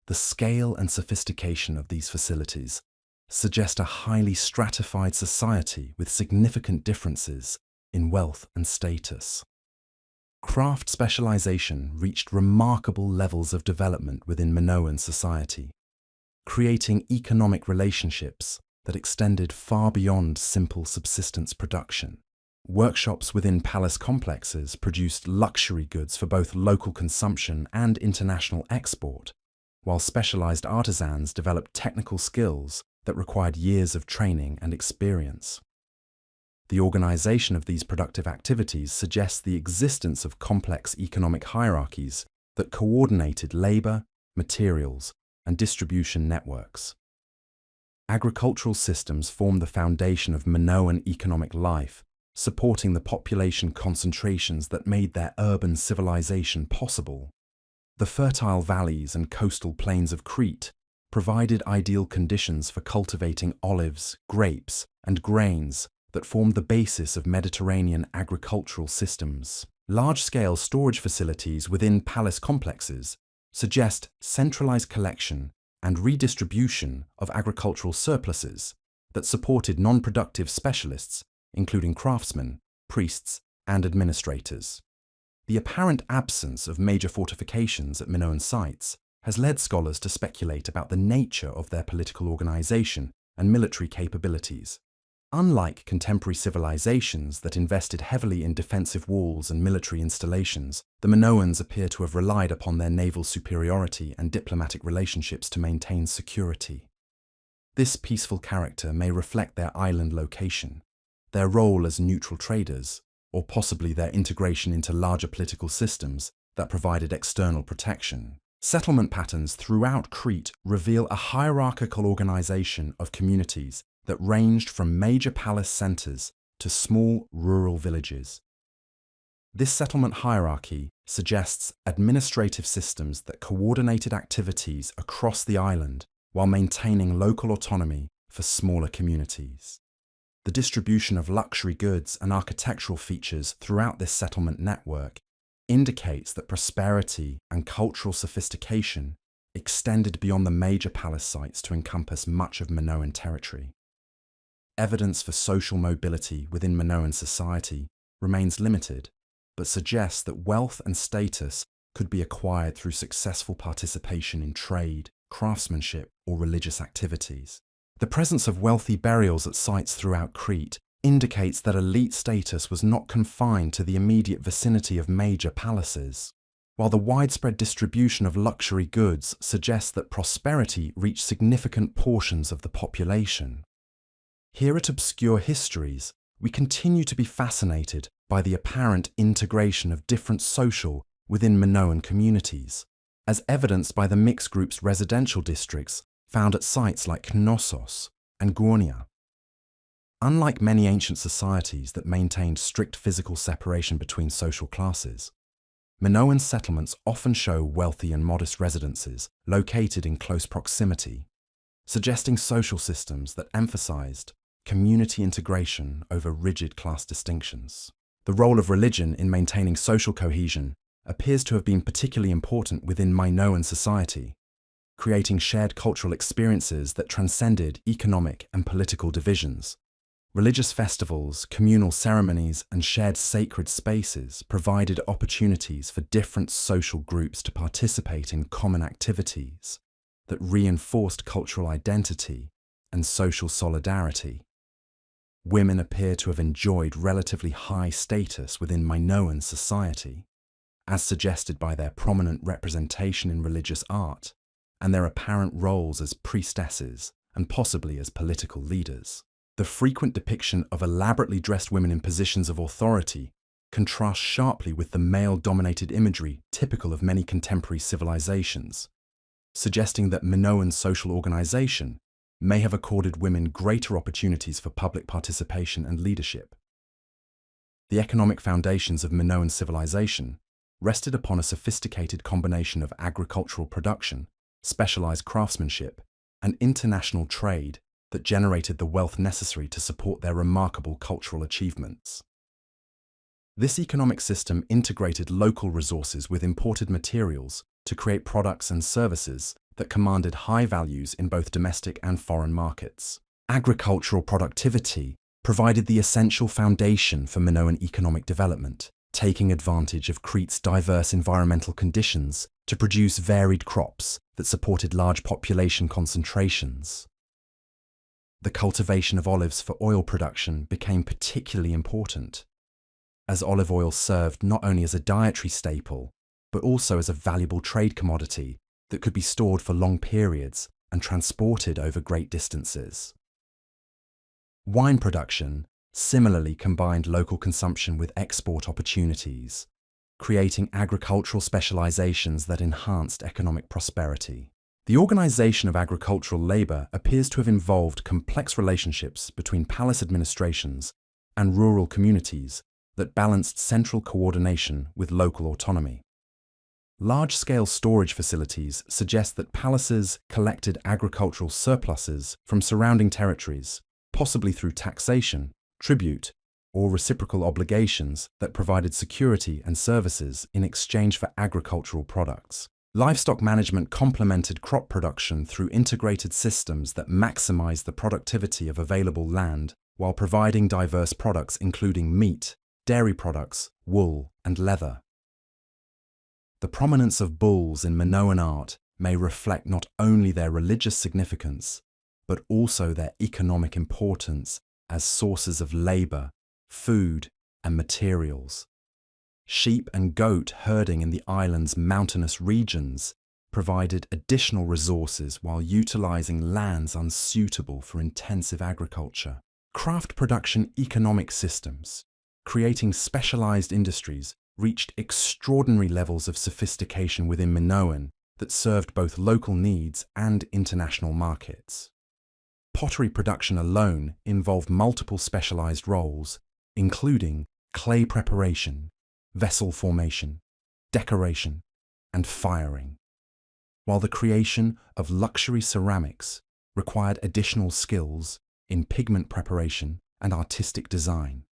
The scale and sophistication of these facilities suggest a highly stratified society with significant differences in wealth and status. Craft specialization reached remarkable levels of development within Minoan society, creating economic relationships that extended far beyond simple subsistence production. Workshops within palace complexes produced luxury goods for both local consumption and international export, while specialized artisans developed technical skills that required years of training and experience. The organization of these productive activities suggests the existence of complex economic hierarchies that coordinated labor, materials, and distribution networks. Agricultural systems formed the foundation of Minoan economic life, supporting the population concentrations that made their urban civilization possible. The fertile valleys and coastal plains of Crete provided ideal conditions for cultivating olives, grapes, and grains that formed the basis of Mediterranean agricultural systems. Large-scale storage facilities within palace complexes suggest centralized collection and redistribution of agricultural surpluses that supported non-productive specialists, including craftsmen, priests, and administrators. The apparent absence of major fortifications at Minoan sites has led scholars to speculate about the nature of their political organization and military capabilities. Unlike contemporary civilizations that invested heavily in defensive walls and military installations, the Minoans appear to have relied upon their naval superiority and diplomatic relationships to maintain security. This peaceful character may reflect their island location, their role as neutral traders, or possibly their integration into larger political systems that provided external protection. Settlement patterns throughout Crete reveal a hierarchical organization of communities that ranged from major palace centers to small rural villages. This settlement hierarchy suggests administrative systems that coordinated activities across the island while maintaining local autonomy for smaller communities. The distribution of luxury goods and architectural features throughout this settlement network indicates that prosperity and cultural sophistication extended beyond the major palace sites to encompass much of Minoan territory. Evidence for social mobility within Minoan society remains limited, but suggests that wealth and status could be acquired through successful participation in trade, craftsmanship, or religious activities. The presence of wealthy burials at sites throughout Crete indicates that elite status was not confined to the immediate vicinity of major palaces, while the widespread distribution of luxury goods suggests that prosperity reached significant portions of the population. Here at Obscure Histories, we continue to be fascinated by the apparent integration of different social within Minoan communities, as evidenced by the mixed group's residential districts found at sites like Knossos and Gornia. Unlike many ancient societies that maintained strict physical separation between social classes, Minoan settlements often show wealthy and modest residences located in close proximity, suggesting social systems that emphasized community integration over rigid class distinctions. The role of religion in maintaining social cohesion appears to have been particularly important within Minoan society, creating shared cultural experiences that transcended economic and political divisions. Religious festivals, communal ceremonies, and shared sacred spaces provided opportunities for different social groups to participate in common activities that reinforced cultural identity and social solidarity. Women appear to have enjoyed relatively high status within Minoan society, as suggested by their prominent representation in religious art and their apparent roles as priestesses and possibly as political leaders. The frequent depiction of elaborately dressed women in positions of authority contrasts sharply with the male-dominated imagery typical of many contemporary civilizations, suggesting that Minoan social organization may have accorded women greater opportunities for public participation and leadership. The economic foundations of Minoan civilization rested upon a sophisticated combination of agricultural production, specialized craftsmanship, and international trade that generated the wealth necessary to support their remarkable cultural achievements. This economic system integrated local resources with imported materials to create products and services that commanded high values in both domestic and foreign markets. Agricultural productivity provided the essential foundation for Minoan economic development, taking advantage of Crete's diverse environmental conditions to produce varied crops that supported large population concentrations. The cultivation of olives for oil production became particularly important, as olive oil served not only as a dietary staple, but also as a valuable trade commodity that could be stored for long periods and transported over great distances. Wine production similarly combined local consumption with export opportunities, creating agricultural specializations that enhanced economic prosperity. The organization of agricultural labor appears to have involved complex relationships between palace administrations and rural communities that balanced central coordination with local autonomy. Large-scale storage facilities suggest that palaces collected agricultural surpluses from surrounding territories, possibly through taxation, tribute, or reciprocal obligations that provided security and services in exchange for agricultural products. Livestock management complemented crop production through integrated systems that maximized the productivity of available land while providing diverse products including meat, dairy products, wool, and leather. The prominence of bulls in Minoan art may reflect not only their religious significance, but also their economic importance as sources of labor, food, and materials. Sheep and goat herding in the island's mountainous regions provided additional resources while utilizing lands unsuitable for intensive agriculture. Craft production economic systems, creating specialized industries, reached extraordinary levels of sophistication within Minoan that served both local needs and international markets. Pottery production alone involved multiple specialized roles, including clay preparation, vessel formation, decoration, and firing, while the creation of luxury ceramics required additional skills in pigment preparation and artistic design.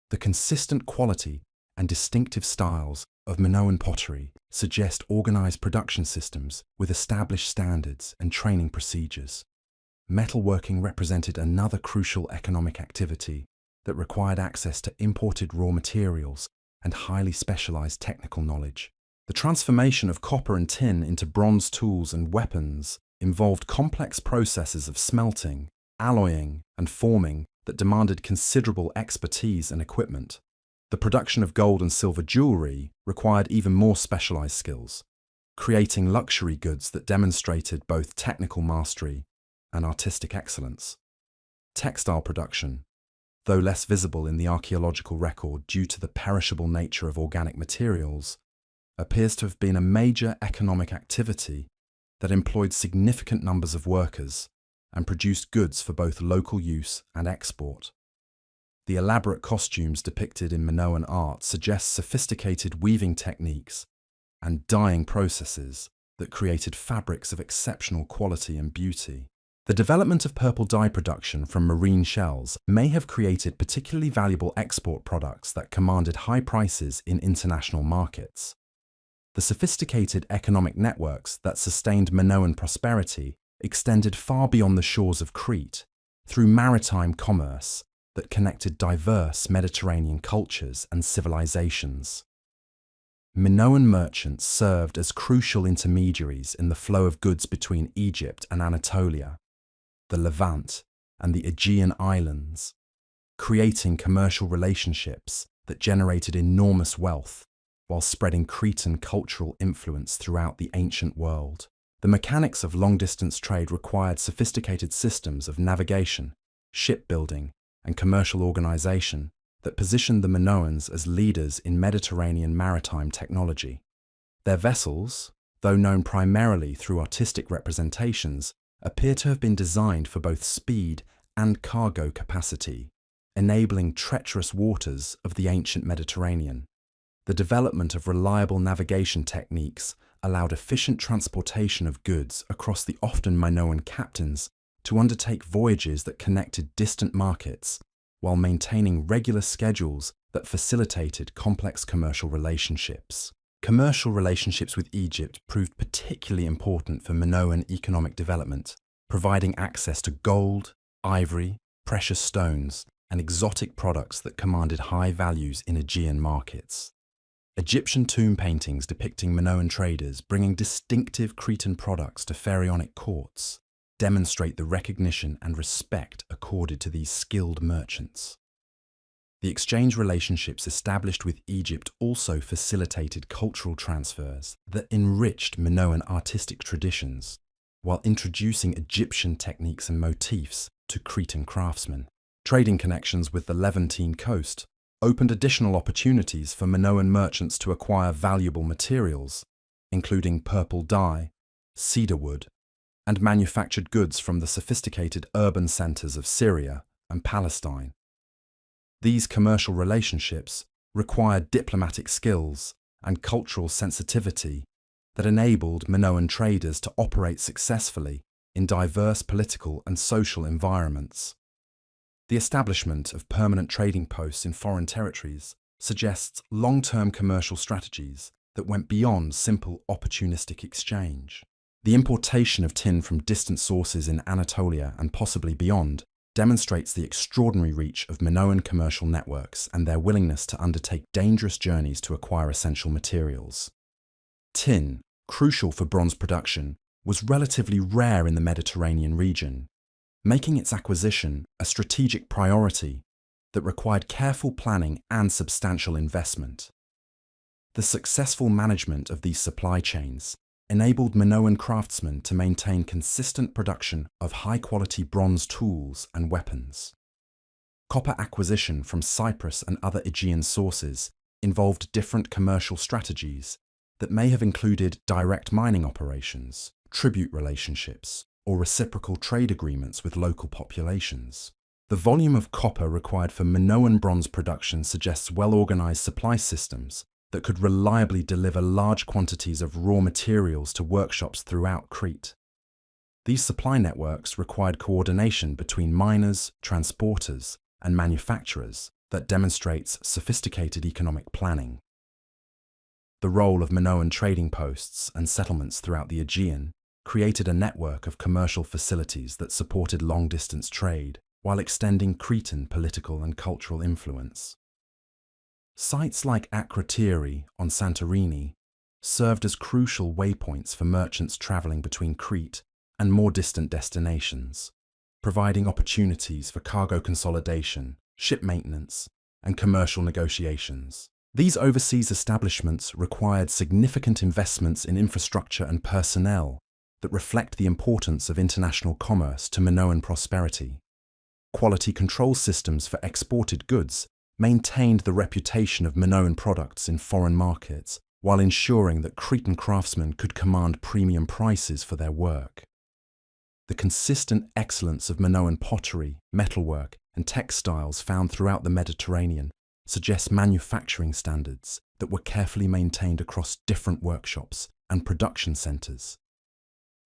The consistent quality and distinctive styles of Minoan pottery suggest organized production systems with established standards and training procedures. Metalworking represented another crucial economic activity that required access to imported raw materials and highly specialized technical knowledge. The transformation of copper and tin into bronze tools and weapons involved complex processes of smelting, alloying, and forming that demanded considerable expertise and equipment. The production of gold and silver jewelry required even more specialized skills, creating luxury goods that demonstrated both technical mastery and artistic excellence. Textile production, though less visible in the archaeological record due to the perishable nature of organic materials, appears to have been a major economic activity that employed significant numbers of workers and produced goods for both local use and export. The elaborate costumes depicted in Minoan art suggest sophisticated weaving techniques and dyeing processes that created fabrics of exceptional quality and beauty. The development of purple dye production from marine shells may have created particularly valuable export products that commanded high prices in international markets. The sophisticated economic networks that sustained Minoan prosperity extended far beyond the shores of Crete through maritime commerce that connected diverse Mediterranean cultures and civilizations. Minoan merchants served as crucial intermediaries in the flow of goods between Egypt and Anatolia, the Levant, and the Aegean islands, creating commercial relationships that generated enormous wealth while spreading Cretan cultural influence throughout the ancient world. The mechanics of long-distance trade required sophisticated systems of navigation, shipbuilding, and commercial organization that positioned the Minoans as leaders in Mediterranean maritime technology. Their vessels, though known primarily through artistic representations, appear to have been designed for both speed and cargo capacity, enabling treacherous waters of the ancient Mediterranean. The development of reliable navigation techniques allowed efficient transportation of goods across the often Minoan captains to undertake voyages that connected distant markets while maintaining regular schedules that facilitated complex commercial relationships. Commercial relationships with Egypt proved particularly important for Minoan economic development, providing access to gold, ivory, precious stones, and exotic products that commanded high values in Aegean markets. Egyptian tomb paintings depicting Minoan traders bringing distinctive Cretan products to pharaonic courts demonstrate the recognition and respect accorded to these skilled merchants. The exchange relationships established with Egypt also facilitated cultural transfers that enriched Minoan artistic traditions, while introducing Egyptian techniques and motifs to Cretan craftsmen. Trading connections with the Levantine coast opened additional opportunities for Minoan merchants to acquire valuable materials, including purple dye, cedar wood, and manufactured goods from the sophisticated urban centers of Syria and Palestine. These commercial relationships required diplomatic skills and cultural sensitivity that enabled Minoan traders to operate successfully in diverse political and social environments. The establishment of permanent trading posts in foreign territories suggests long-term commercial strategies that went beyond simple opportunistic exchange. The importation of tin from distant sources in Anatolia and possibly beyond demonstrates the extraordinary reach of Minoan commercial networks and their willingness to undertake dangerous journeys to acquire essential materials. Tin, crucial for bronze production, was relatively rare in the Mediterranean region, making its acquisition a strategic priority that required careful planning and substantial investment. The successful management of these supply chains enabled Minoan craftsmen to maintain consistent production of high-quality bronze tools and weapons. Copper acquisition from Cyprus and other Aegean sources involved different commercial strategies that may have included direct mining operations, tribute relationships, or reciprocal trade agreements with local populations. The volume of copper required for Minoan bronze production suggests well-organized supply systems that could reliably deliver large quantities of raw materials to workshops throughout Crete. These supply networks required coordination between miners, transporters, and manufacturers that demonstrates sophisticated economic planning. The role of Minoan trading posts and settlements throughout the Aegean created a network of commercial facilities that supported long-distance trade while extending Cretan political and cultural influence. Sites like Akrotiri on Santorini served as crucial waypoints for merchants traveling between Crete and more distant destinations, providing opportunities for cargo consolidation, ship maintenance, and commercial negotiations. These overseas establishments required significant investments in infrastructure and personnel that reflect the importance of international commerce to Minoan prosperity. Quality control systems for exported goods maintained the reputation of Minoan products in foreign markets while ensuring that Cretan craftsmen could command premium prices for their work. The consistent excellence of Minoan pottery, metalwork, and textiles found throughout the Mediterranean suggests manufacturing standards that were carefully maintained across different workshops and production centers.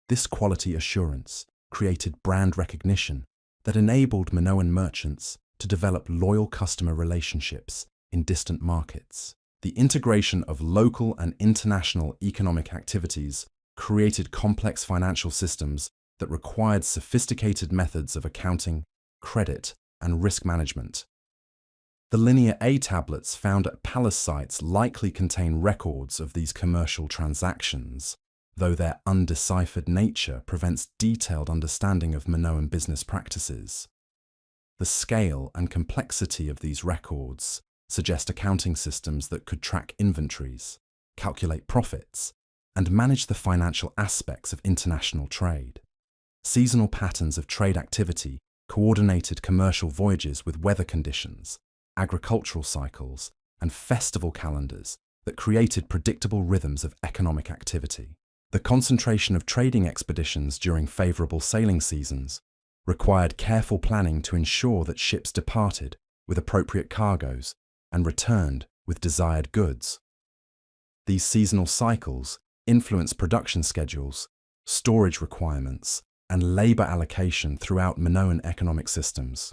This quality assurance created brand recognition that enabled Minoan merchants to develop loyal customer relationships in distant markets. The integration of local and international economic activities created complex financial systems that required sophisticated methods of accounting, credit, and risk management. The Linear A tablets found at palace sites likely contain records of these commercial transactions, though their undeciphered nature prevents detailed understanding of Minoan business practices. The scale and complexity of these records suggest accounting systems that could track inventories, calculate profits, and manage the financial aspects of international trade. Seasonal patterns of trade activity coordinated commercial voyages with weather conditions, agricultural cycles, and festival calendars that created predictable rhythms of economic activity. The concentration of trading expeditions during favorable sailing seasons required careful planning to ensure that ships departed with appropriate cargoes and returned with desired goods. These seasonal cycles influence production schedules, storage requirements, and labor allocation throughout Minoan economic systems.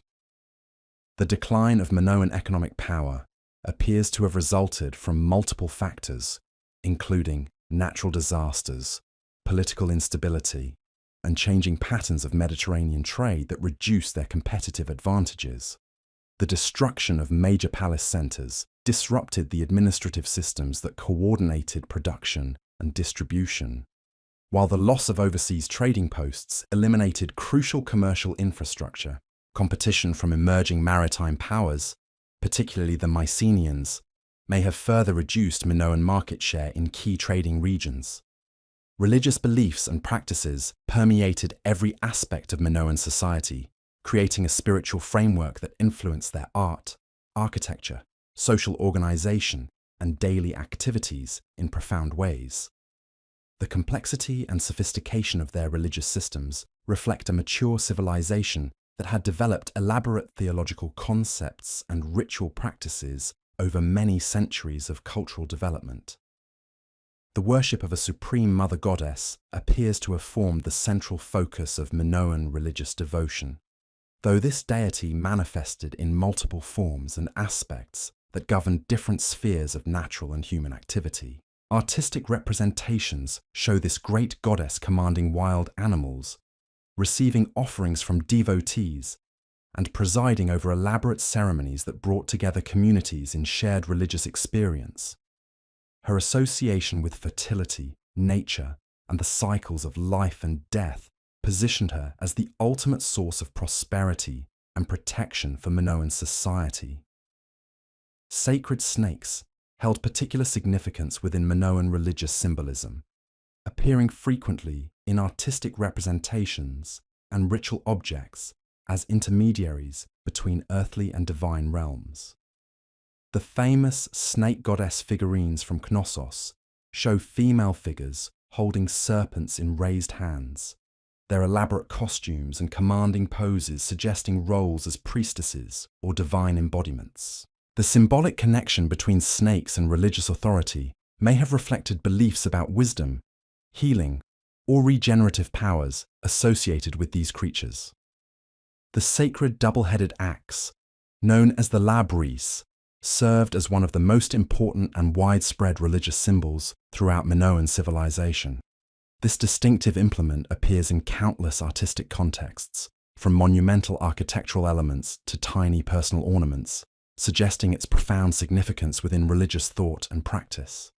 The decline of Minoan economic power appears to have resulted from multiple factors, including natural disasters, political instability, and changing patterns of Mediterranean trade that reduce their competitive advantages. The destruction of major palace centers disrupted the administrative systems that coordinated production and distribution, while the loss of overseas trading posts eliminated crucial commercial infrastructure. Competition from emerging maritime powers, particularly the Mycenaeans, may have further reduced Minoan market share in key trading regions. Religious beliefs and practices permeated every aspect of Minoan society, creating a spiritual framework that influenced their art, architecture, social organization, and daily activities in profound ways. The complexity and sophistication of their religious systems reflect a mature civilization that had developed elaborate theological concepts and ritual practices over many centuries of cultural development. The worship of a supreme mother goddess appears to have formed the central focus of Minoan religious devotion, though this deity manifested in multiple forms and aspects that governed different spheres of natural and human activity. Artistic representations show this great goddess commanding wild animals, receiving offerings from devotees, and presiding over elaborate ceremonies that brought together communities in shared religious experience. Her association with fertility, nature, and the cycles of life and death positioned her as the ultimate source of prosperity and protection for Minoan society. Sacred snakes held particular significance within Minoan religious symbolism, appearing frequently in artistic representations and ritual objects as intermediaries between earthly and divine realms. The famous snake goddess figurines from Knossos show female figures holding serpents in raised hands, their elaborate costumes and commanding poses suggesting roles as priestesses or divine embodiments. The symbolic connection between snakes and religious authority may have reflected beliefs about wisdom, healing, or regenerative powers associated with these creatures. The sacred double-headed axe, known as the labris, served as one of the most important and widespread religious symbols throughout Minoan civilization. This distinctive implement appears in countless artistic contexts, from monumental architectural elements to tiny personal ornaments, suggesting its profound significance within religious thought and practice.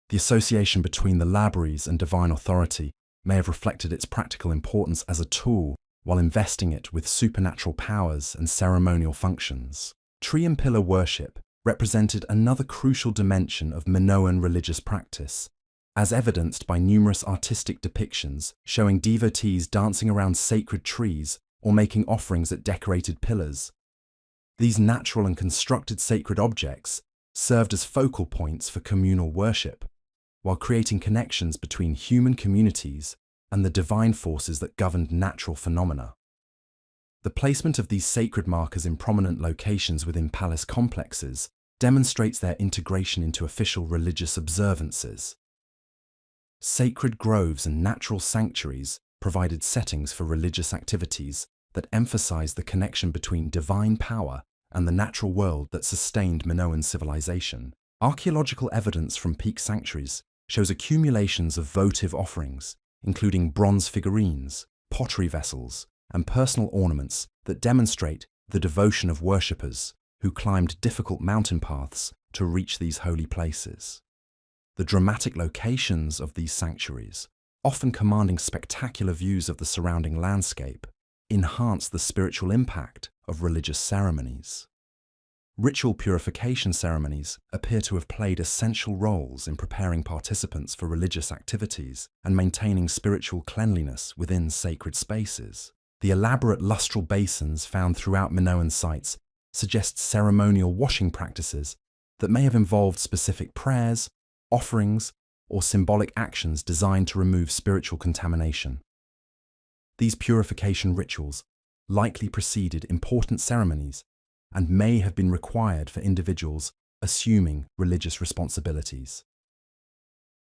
The association between the labris and divine authority may have reflected its practical importance as a tool while investing it with supernatural powers and ceremonial functions. Tree and pillar worship represented another crucial dimension of Minoan religious practice, as evidenced by numerous artistic depictions showing devotees dancing around sacred trees or making offerings at decorated pillars. These natural and constructed sacred objects served as focal points for communal worship, while creating connections between human communities and the divine forces that governed natural phenomena. The placement of these sacred markers in prominent locations within palace complexes demonstrates their integration into official religious observances. Sacred groves and natural sanctuaries provided settings for religious activities that emphasized the connection between divine power and the natural world that sustained Minoan civilization. Archaeological evidence from peak sanctuaries shows accumulations of votive offerings, including bronze figurines, pottery vessels, and personal ornaments that demonstrate the devotion of worshippers who climbed difficult mountain paths to reach these holy places. The dramatic locations of these sanctuaries, often commanding spectacular views of the surrounding landscape, enhance the spiritual impact of religious ceremonies. Ritual purification ceremonies appear to have played essential roles in preparing participants for religious activities and maintaining spiritual cleanliness within sacred spaces. The elaborate lustral basins found throughout Minoan sites suggest ceremonial washing practices that may have involved specific prayers, offerings, or symbolic actions designed to remove spiritual contamination. These purification rituals likely preceded important ceremonies and may have been required for individuals assuming religious responsibilities.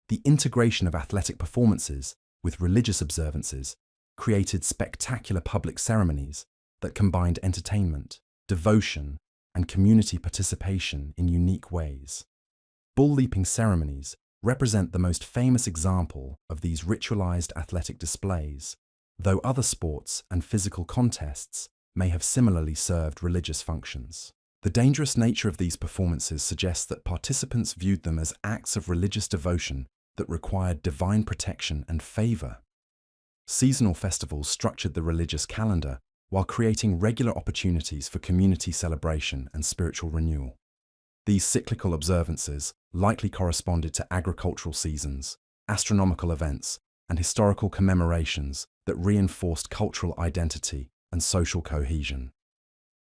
The integration of athletic performances with religious observances created spectacular public ceremonies that combined entertainment, devotion, and community participation in unique ways. Bull leaping ceremonies represent the most famous example of these ritualized athletic displays, though other sports and physical contests may have similarly served religious functions. The dangerous nature of these performances suggests that participants viewed them as acts of religious devotion that required divine protection and favor. Seasonal festivals structured the religious calendar while creating regular opportunities for community celebration and spiritual renewal. These cyclical observances likely corresponded to agricultural seasons, astronomical events, and historical commemorations that reinforced cultural identity and social cohesion.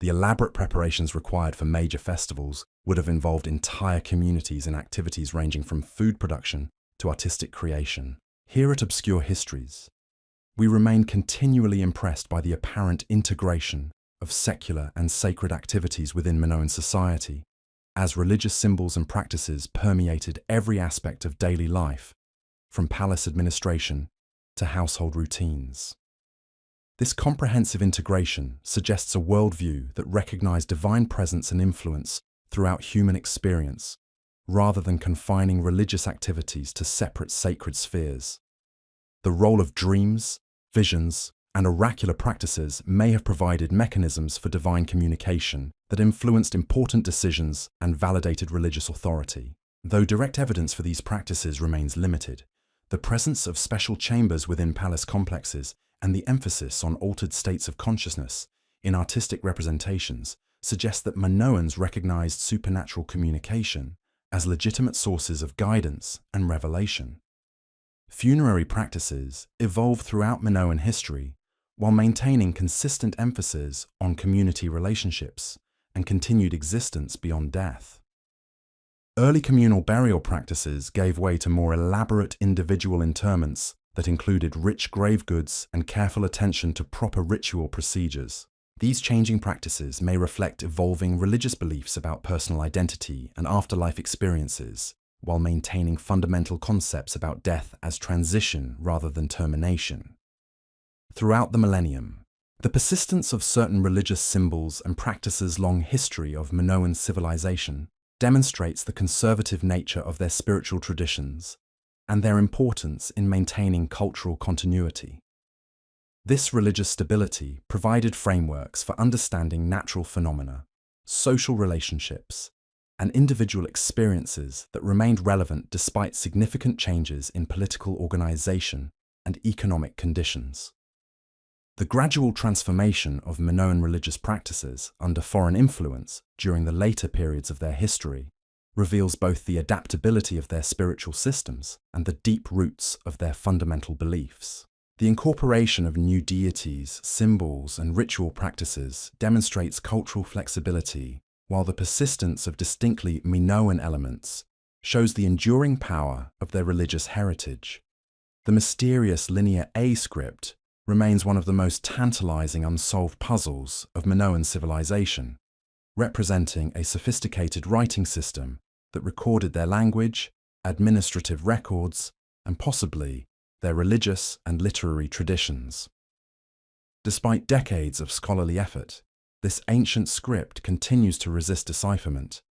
The elaborate preparations required for major festivals would have involved entire communities in activities ranging from food production to artistic creation. Here at Obscure Histories, we remain continually impressed by the apparent integration of secular and sacred activities within Minoan society, as religious symbols and practices permeated every aspect of daily life, from palace administration to household routines. This comprehensive integration suggests a worldview that recognized divine presence and influence throughout human experience, rather than confining religious activities to separate sacred spheres. The role of dreams, visions, and oracular practices may have provided mechanisms for divine communication that influenced important decisions and validated religious authority. Though direct evidence for these practices remains limited, the presence of special chambers within palace complexes and the emphasis on altered states of consciousness in artistic representations suggest that Minoans recognized supernatural communication as legitimate sources of guidance and revelation. Funerary practices evolved throughout Minoan history while maintaining consistent emphasis on community relationships and continued existence beyond death. Early communal burial practices gave way to more elaborate individual interments that included rich grave goods and careful attention to proper ritual procedures. These changing practices may reflect evolving religious beliefs about personal identity and afterlife experiences, while maintaining fundamental concepts about death as transition rather than termination. Throughout the millennium, the persistence of certain religious symbols and practices' long history of Minoan civilization demonstrates the conservative nature of their spiritual traditions and their importance in maintaining cultural continuity. This religious stability provided frameworks for understanding natural phenomena, social relationships, and individual experiences that remained relevant despite significant changes in political organization and economic conditions. The gradual transformation of Minoan religious practices under foreign influence during the later periods of their history reveals both the adaptability of their spiritual systems and the deep roots of their fundamental beliefs. The incorporation of new deities, symbols, and ritual practices demonstrates cultural flexibility, while the persistence of distinctly Minoan elements shows the enduring power of their religious heritage. The mysterious Linear A script remains one of the most tantalizing unsolved puzzles of Minoan civilization, representing a sophisticated writing system that recorded their language, administrative records, and possibly their religious and literary traditions. Despite decades of scholarly effort, this ancient script continues to resist decipherment,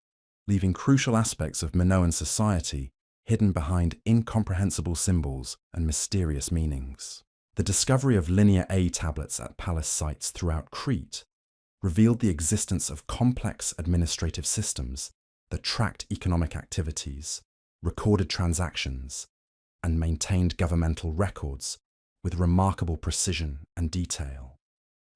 leaving crucial aspects of Minoan society hidden behind incomprehensible symbols and mysterious meanings. The discovery of Linear A tablets at palace sites throughout Crete revealed the existence of complex administrative systems that tracked economic activities, recorded transactions, and maintained governmental records with remarkable precision and detail.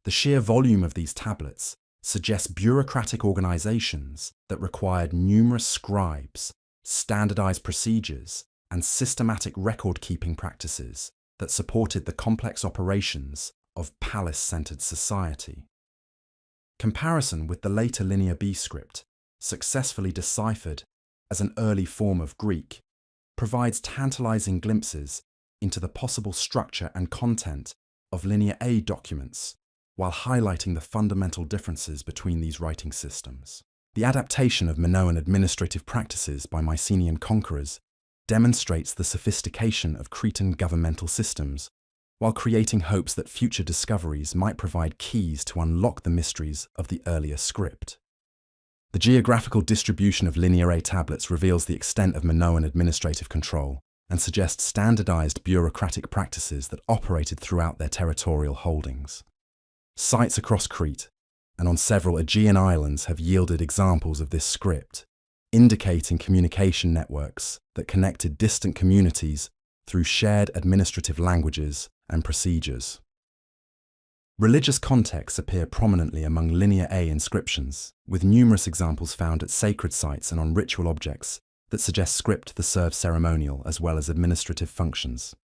The sheer volume of these tablets suggests bureaucratic organizations that required numerous scribes, standardized procedures, and systematic record-keeping practices that supported the complex operations of palace-centered society. Comparison with the later Linear B script, successfully deciphered as an early form of Greek, provides tantalizing glimpses into the possible structure and content of Linear A documents, while highlighting the fundamental differences between these writing systems. The adaptation of Minoan administrative practices by Mycenaean conquerors demonstrates the sophistication of Cretan governmental systems, while creating hopes that future discoveries might provide keys to unlock the mysteries of the earlier script. The geographical distribution of Linear A tablets reveals the extent of Minoan administrative control and suggests standardized bureaucratic practices that operated throughout their territorial holdings. Sites across Crete and on several Aegean islands have yielded examples of this script, indicating communication networks that connected distant communities through shared administrative languages and procedures. Religious contexts appear prominently among Linear A inscriptions, with numerous examples found at sacred sites and on ritual objects that suggest script that serves ceremonial as well as administrative functions.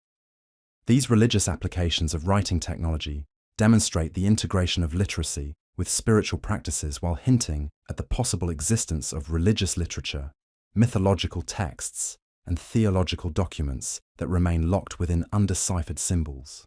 These religious applications of writing technology demonstrate the integration of literacy with spiritual practices while hinting at the possible existence of religious literature, mythological texts, and theological documents that remain locked within undeciphered symbols.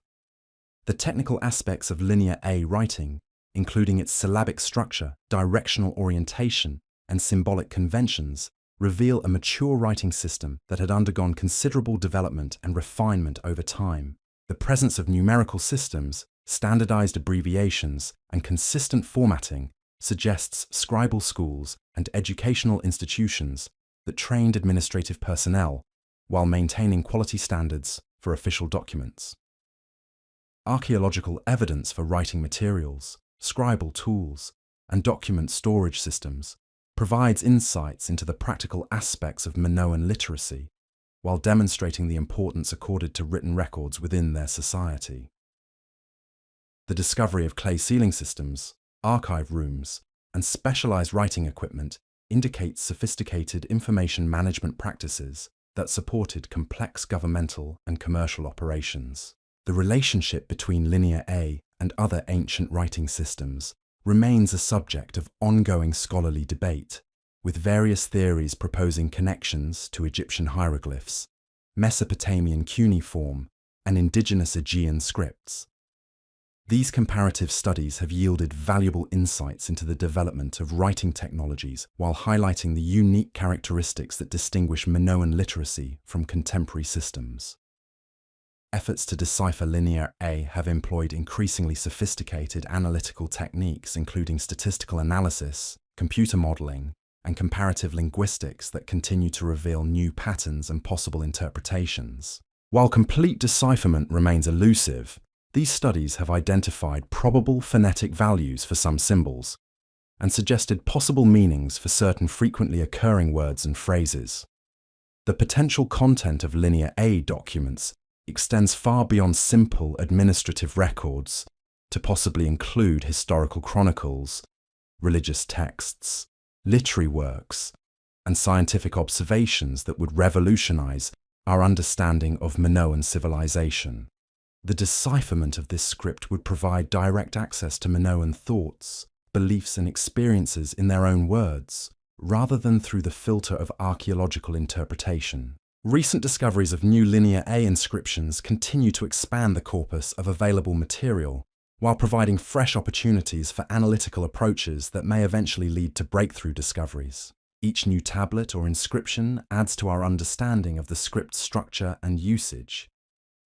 The technical aspects of Linear A writing, including its syllabic structure, directional orientation, and symbolic conventions, reveal a mature writing system that had undergone considerable development and refinement over time. The presence of numerical systems, standardized abbreviations, and consistent formatting suggests scribal schools and educational institutions that trained administrative personnel while maintaining quality standards for official documents. Archaeological evidence for writing materials, scribal tools, and document storage systems provides insights into the practical aspects of Minoan literacy, while demonstrating the importance accorded to written records within their society. The discovery of clay sealing systems, archive rooms, and specialized writing equipment indicates sophisticated information management practices that supported complex governmental and commercial operations. The relationship between Linear A and other ancient writing systems remains a subject of ongoing scholarly debate, with various theories proposing connections to Egyptian hieroglyphs, Mesopotamian cuneiform, and indigenous Aegean scripts. These comparative studies have yielded valuable insights into the development of writing technologies while highlighting the unique characteristics that distinguish Minoan literacy from contemporary systems. Efforts to decipher Linear A have employed increasingly sophisticated analytical techniques including statistical analysis, computer modeling, and comparative linguistics that continue to reveal new patterns and possible interpretations. While complete decipherment remains elusive, these studies have identified probable phonetic values for some symbols and suggested possible meanings for certain frequently occurring words and phrases. The potential content of Linear A documents extends far beyond simple administrative records to possibly include historical chronicles, religious texts, literary works, and scientific observations that would revolutionize our understanding of Minoan civilization. The decipherment of this script would provide direct access to Minoan thoughts, beliefs, and experiences in their own words, rather than through the filter of archaeological interpretation. Recent discoveries of new Linear A inscriptions continue to expand the corpus of available material, while providing fresh opportunities for analytical approaches that may eventually lead to breakthrough discoveries. Each new tablet or inscription adds to our understanding of the script's structure and usage,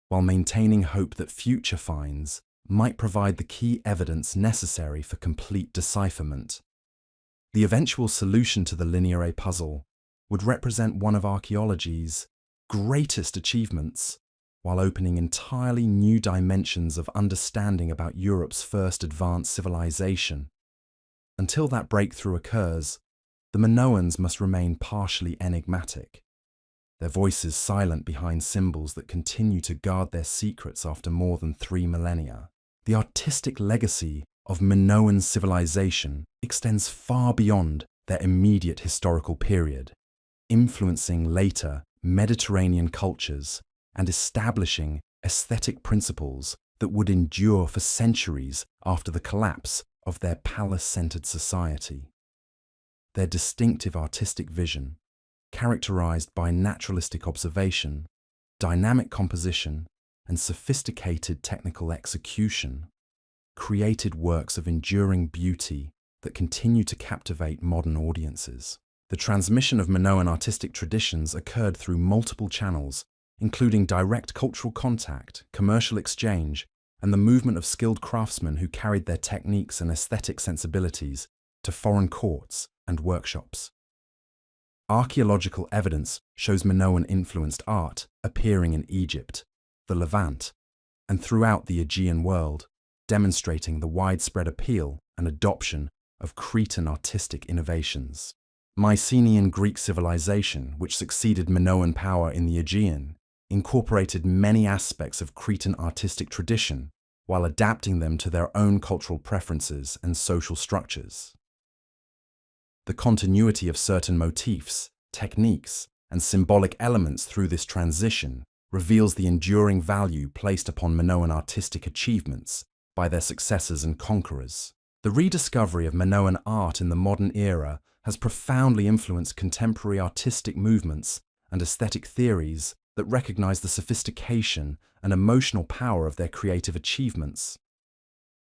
while maintaining hope that future finds might provide the key evidence necessary for complete decipherment. The eventual solution to the Linear A puzzle would represent one of archaeology's greatest achievements, while opening entirely new dimensions of understanding about Europe's first advanced civilization. Until that breakthrough occurs, the Minoans must remain partially enigmatic, their voices silent behind symbols that continue to guard their secrets after more than 3 millennia. The artistic legacy of Minoan civilization extends far beyond their immediate historical period, influencing later Mediterranean cultures and establishing aesthetic principles that would endure for centuries after the collapse of their palace-centered society. Their distinctive artistic vision, characterized by naturalistic observation, dynamic composition, and sophisticated technical execution, created works of enduring beauty that continue to captivate modern audiences. The transmission of Minoan artistic traditions occurred through multiple channels, including direct cultural contact, commercial exchange, and the movement of skilled craftsmen who carried their techniques and aesthetic sensibilities to foreign courts and workshops. Archaeological evidence shows Minoan-influenced art appearing in Egypt, the Levant, and throughout the Aegean world, demonstrating the widespread appeal and adoption of Cretan artistic innovations. Mycenaean Greek civilization, which succeeded Minoan power in the Aegean, incorporated many aspects of Cretan artistic tradition while adapting them to their own cultural preferences and social structures. The continuity of certain motifs, techniques, and symbolic elements through this transition reveals the enduring value placed upon Minoan artistic achievements by their successors and conquerors. The rediscovery of Minoan art in the modern era has profoundly influenced contemporary artistic movements and aesthetic theories that recognize the sophistication and emotional power of their creative achievements.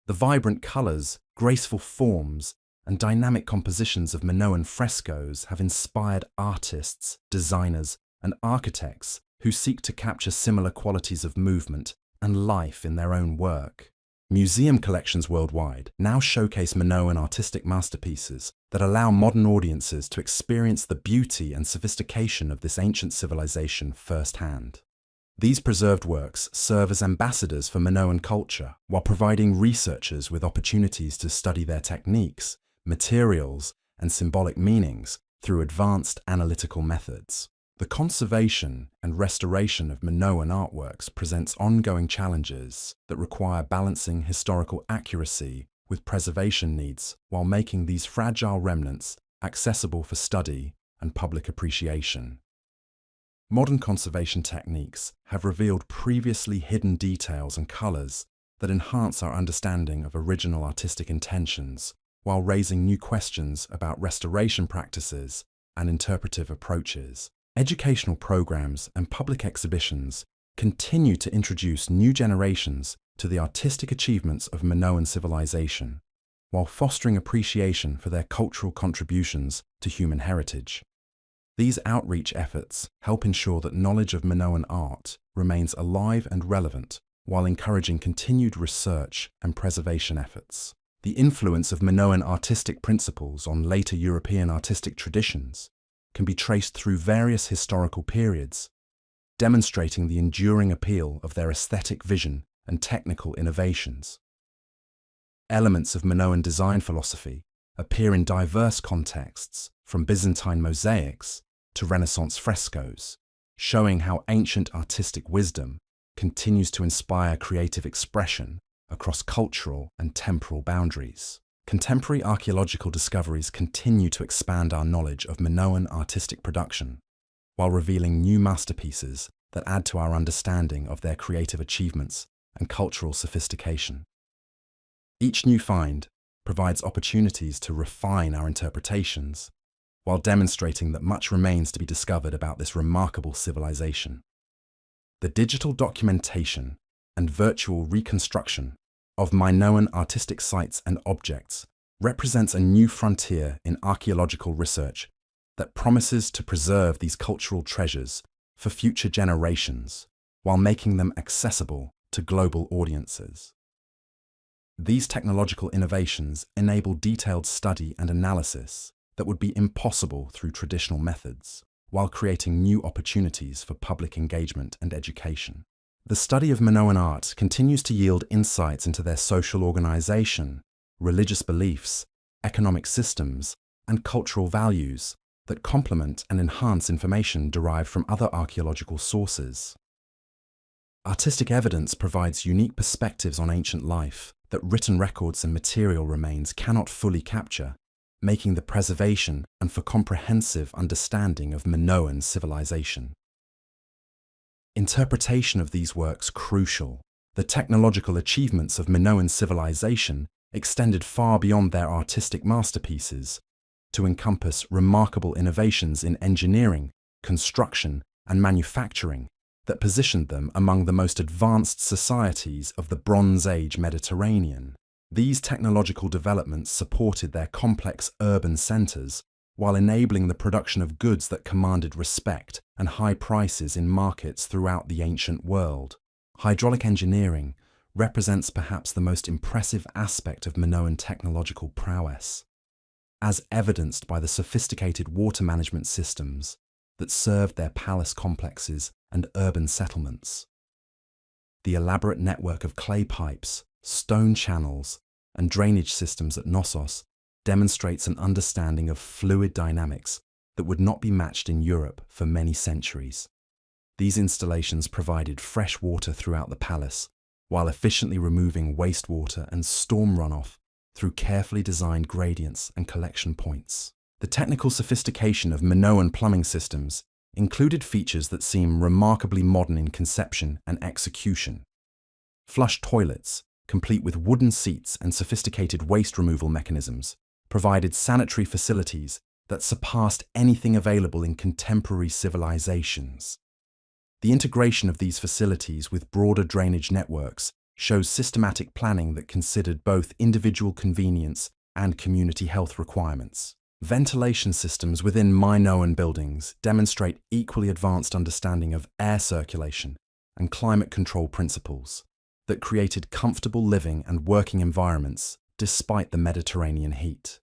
The vibrant colors, graceful forms, and dynamic compositions of Minoan frescoes have inspired artists, designers, and architects who seek to capture similar qualities of movement and life in their own work. Museum collections worldwide now showcase Minoan artistic masterpieces that allow modern audiences to experience the beauty and sophistication of this ancient civilization firsthand. These preserved works serve as ambassadors for Minoan culture while providing researchers with opportunities to study their techniques, materials, and symbolic meanings through advanced analytical methods. The conservation and restoration of Minoan artworks presents ongoing challenges that require balancing historical accuracy with preservation needs while making these fragile remnants accessible for study and public appreciation. Modern conservation techniques have revealed previously hidden details and colors that enhance our understanding of original artistic intentions while raising new questions about restoration practices and interpretive approaches. Educational programs and public exhibitions continue to introduce new generations to the artistic achievements of Minoan civilization, while fostering appreciation for their cultural contributions to human heritage. These outreach efforts help ensure that knowledge of Minoan art remains alive and relevant, while encouraging continued research and preservation efforts. The influence of Minoan artistic principles on later European artistic traditions can be traced through various historical periods, demonstrating the enduring appeal of their aesthetic vision and technical innovations. Elements of Minoan design philosophy appear in diverse contexts, from Byzantine mosaics to Renaissance frescoes, showing how ancient artistic wisdom continues to inspire creative expression across cultural and temporal boundaries. Contemporary archaeological discoveries continue to expand our knowledge of Minoan artistic production, while revealing new masterpieces that add to our understanding of their creative achievements and cultural sophistication. Each new find provides opportunities to refine our interpretations, while demonstrating that much remains to be discovered about this remarkable civilization. The digital documentation and virtual reconstruction of Minoan artistic sites and objects represents a new frontier in archaeological research that promises to preserve these cultural treasures for future generations while making them accessible to global audiences. These technological innovations enable detailed study and analysis that would be impossible through traditional methods, while creating new opportunities for public engagement and education. The study of Minoan art continues to yield insights into their social organization, religious beliefs, economic systems, and cultural values that complement and enhance information derived from other archaeological sources. Artistic evidence provides unique perspectives on ancient life that written records and material remains cannot fully capture, making the preservation and for comprehensive understanding of Minoan civilization. Interpretation of these works crucial. The technological achievements of Minoan civilization extended far beyond their artistic masterpieces to encompass remarkable innovations in engineering, construction, and manufacturing that positioned them among the most advanced societies of the Bronze Age Mediterranean. These technological developments supported their complex urban centers while enabling the production of goods that commanded respect and high prices in markets throughout the ancient world. Hydraulic engineering represents perhaps the most impressive aspect of Minoan technological prowess, as evidenced by the sophisticated water management systems that served their palace complexes and urban settlements. The elaborate network of clay pipes, stone channels, and drainage systems at Knossos demonstrates an understanding of fluid dynamics that would not be matched in Europe for many centuries. These installations provided fresh water throughout the palace, while efficiently removing wastewater and storm runoff through carefully designed gradients and collection points. The technical sophistication of Minoan plumbing systems included features that seem remarkably modern in conception and execution. Flush toilets, complete with wooden seats and sophisticated waste removal mechanisms, provided sanitary facilities that surpassed anything available in contemporary civilizations. The integration of these facilities with broader drainage networks shows systematic planning that considered both individual convenience and community health requirements. Ventilation systems within Minoan buildings demonstrate equally advanced understanding of air circulation and climate control principles that created comfortable living and working environments despite the Mediterranean heat.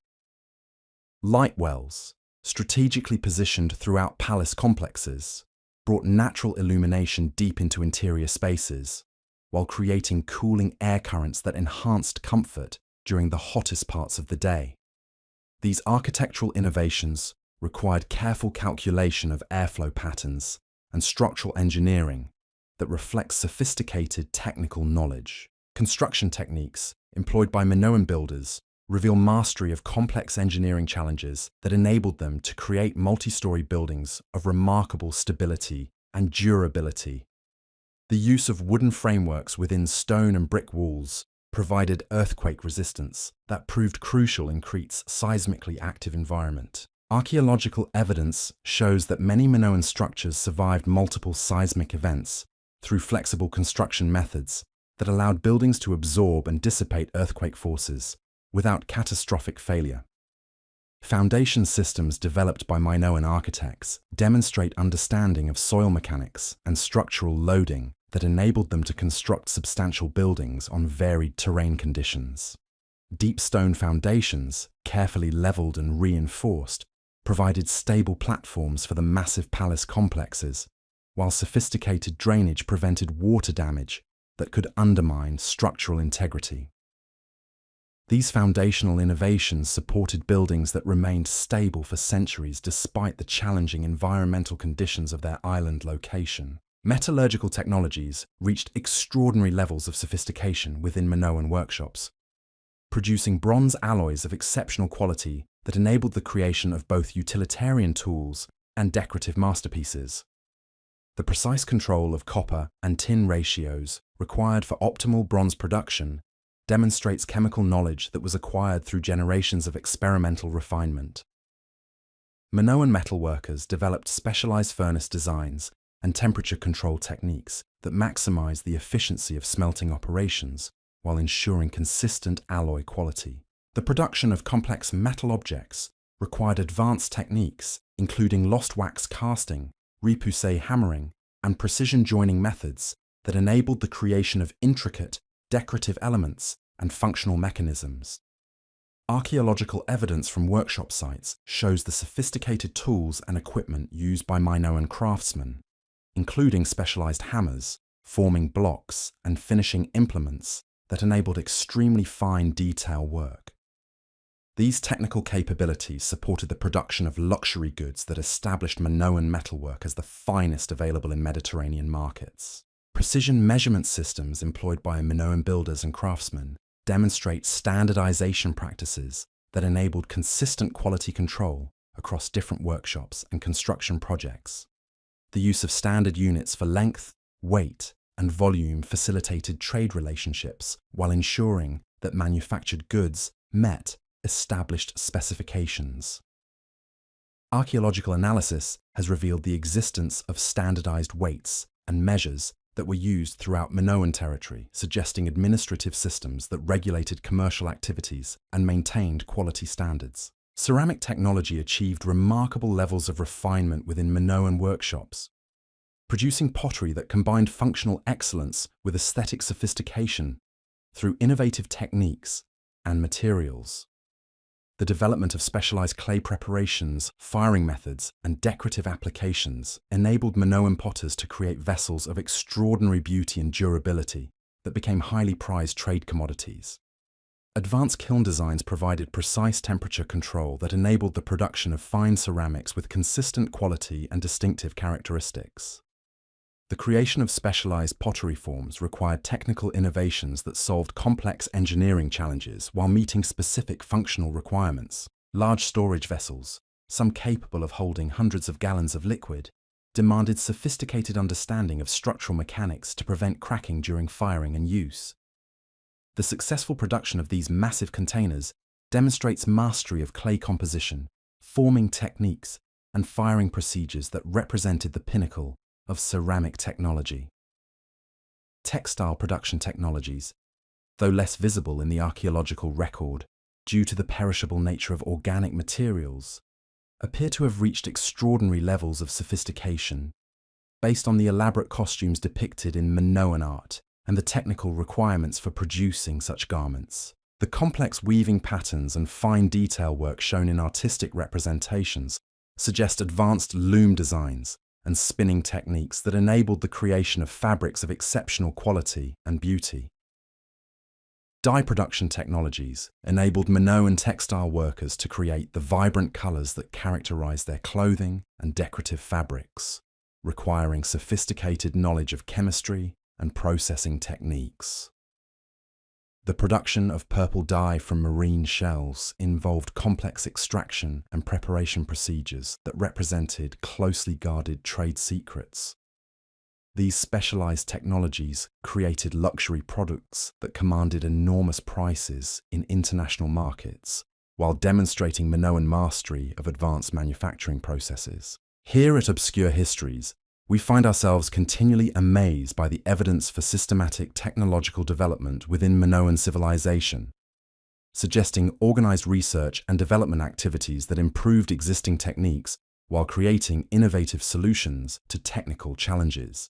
Light wells, strategically positioned throughout palace complexes, brought natural illumination deep into interior spaces, while creating cooling air currents that enhanced comfort during the hottest parts of the day. These architectural innovations required careful calculation of airflow patterns and structural engineering that reflects sophisticated technical knowledge. Construction techniques employed by Minoan builders reveal mastery of complex engineering challenges that enabled them to create multi-story buildings of remarkable stability and durability. The use of wooden frameworks within stone and brick walls provided earthquake resistance that proved crucial in Crete's seismically active environment. Archaeological evidence shows that many Minoan structures survived multiple seismic events through flexible construction methods that allowed buildings to absorb and dissipate earthquake forces without catastrophic failure. Foundation systems developed by Minoan architects demonstrate understanding of soil mechanics and structural loading that enabled them to construct substantial buildings on varied terrain conditions. Deep stone foundations, carefully leveled and reinforced, provided stable platforms for the massive palace complexes, while sophisticated drainage prevented water damage that could undermine structural integrity. These foundational innovations supported buildings that remained stable for centuries despite the challenging environmental conditions of their island location. Metallurgical technologies reached extraordinary levels of sophistication within Minoan workshops, producing bronze alloys of exceptional quality that enabled the creation of both utilitarian tools and decorative masterpieces. The precise control of copper and tin ratios required for optimal bronze production demonstrates chemical knowledge that was acquired through generations of experimental refinement. Minoan metalworkers developed specialized furnace designs and temperature control techniques that maximize the efficiency of smelting operations while ensuring consistent alloy quality. The production of complex metal objects required advanced techniques, including lost wax casting, repoussé hammering, and precision joining methods that enabled the creation of intricate, decorative elements and functional mechanisms. Archaeological evidence from workshop sites shows the sophisticated tools and equipment used by Minoan craftsmen, including specialized hammers, forming blocks, and finishing implements that enabled extremely fine detail work. These technical capabilities supported the production of luxury goods that established Minoan metalwork as the finest available in Mediterranean markets. Precision measurement systems employed by Minoan builders and craftsmen demonstrate standardization practices that enabled consistent quality control across different workshops and construction projects. The use of standard units for length, weight, and volume facilitated trade relationships while ensuring that manufactured goods met established specifications. Archaeological analysis has revealed the existence of standardized weights and measures that were used throughout Minoan territory, suggesting administrative systems that regulated commercial activities and maintained quality standards. Ceramic technology achieved remarkable levels of refinement within Minoan workshops, producing pottery that combined functional excellence with aesthetic sophistication through innovative techniques and materials. The development of specialized clay preparations, firing methods, and decorative applications enabled Minoan potters to create vessels of extraordinary beauty and durability that became highly prized trade commodities. Advanced kiln designs provided precise temperature control that enabled the production of fine ceramics with consistent quality and distinctive characteristics. The creation of specialized pottery forms required technical innovations that solved complex engineering challenges while meeting specific functional requirements. Large storage vessels, some capable of holding hundreds of gallons of liquid, demanded sophisticated understanding of structural mechanics to prevent cracking during firing and use. The successful production of these massive containers demonstrates mastery of clay composition, forming techniques, and firing procedures that represented the pinnacle of ceramic technology. Textile production technologies, though less visible in the archaeological record due to the perishable nature of organic materials, appear to have reached extraordinary levels of sophistication based on the elaborate costumes depicted in Minoan art and the technical requirements for producing such garments. The complex weaving patterns and fine detail work shown in artistic representations suggest advanced loom designs and spinning techniques that enabled the creation of fabrics of exceptional quality and beauty. Dye production technologies enabled Minoan textile workers to create the vibrant colors that characterize their clothing and decorative fabrics, requiring sophisticated knowledge of chemistry and processing techniques. The production of purple dye from marine shells involved complex extraction and preparation procedures that represented closely guarded trade secrets. These specialized technologies created luxury products that commanded enormous prices in international markets, while demonstrating Minoan mastery of advanced manufacturing processes. Here at Obscure Histories, we find ourselves continually amazed by the evidence for systematic technological development within Minoan civilization, suggesting organized research and development activities that improved existing techniques while creating innovative solutions to technical challenges.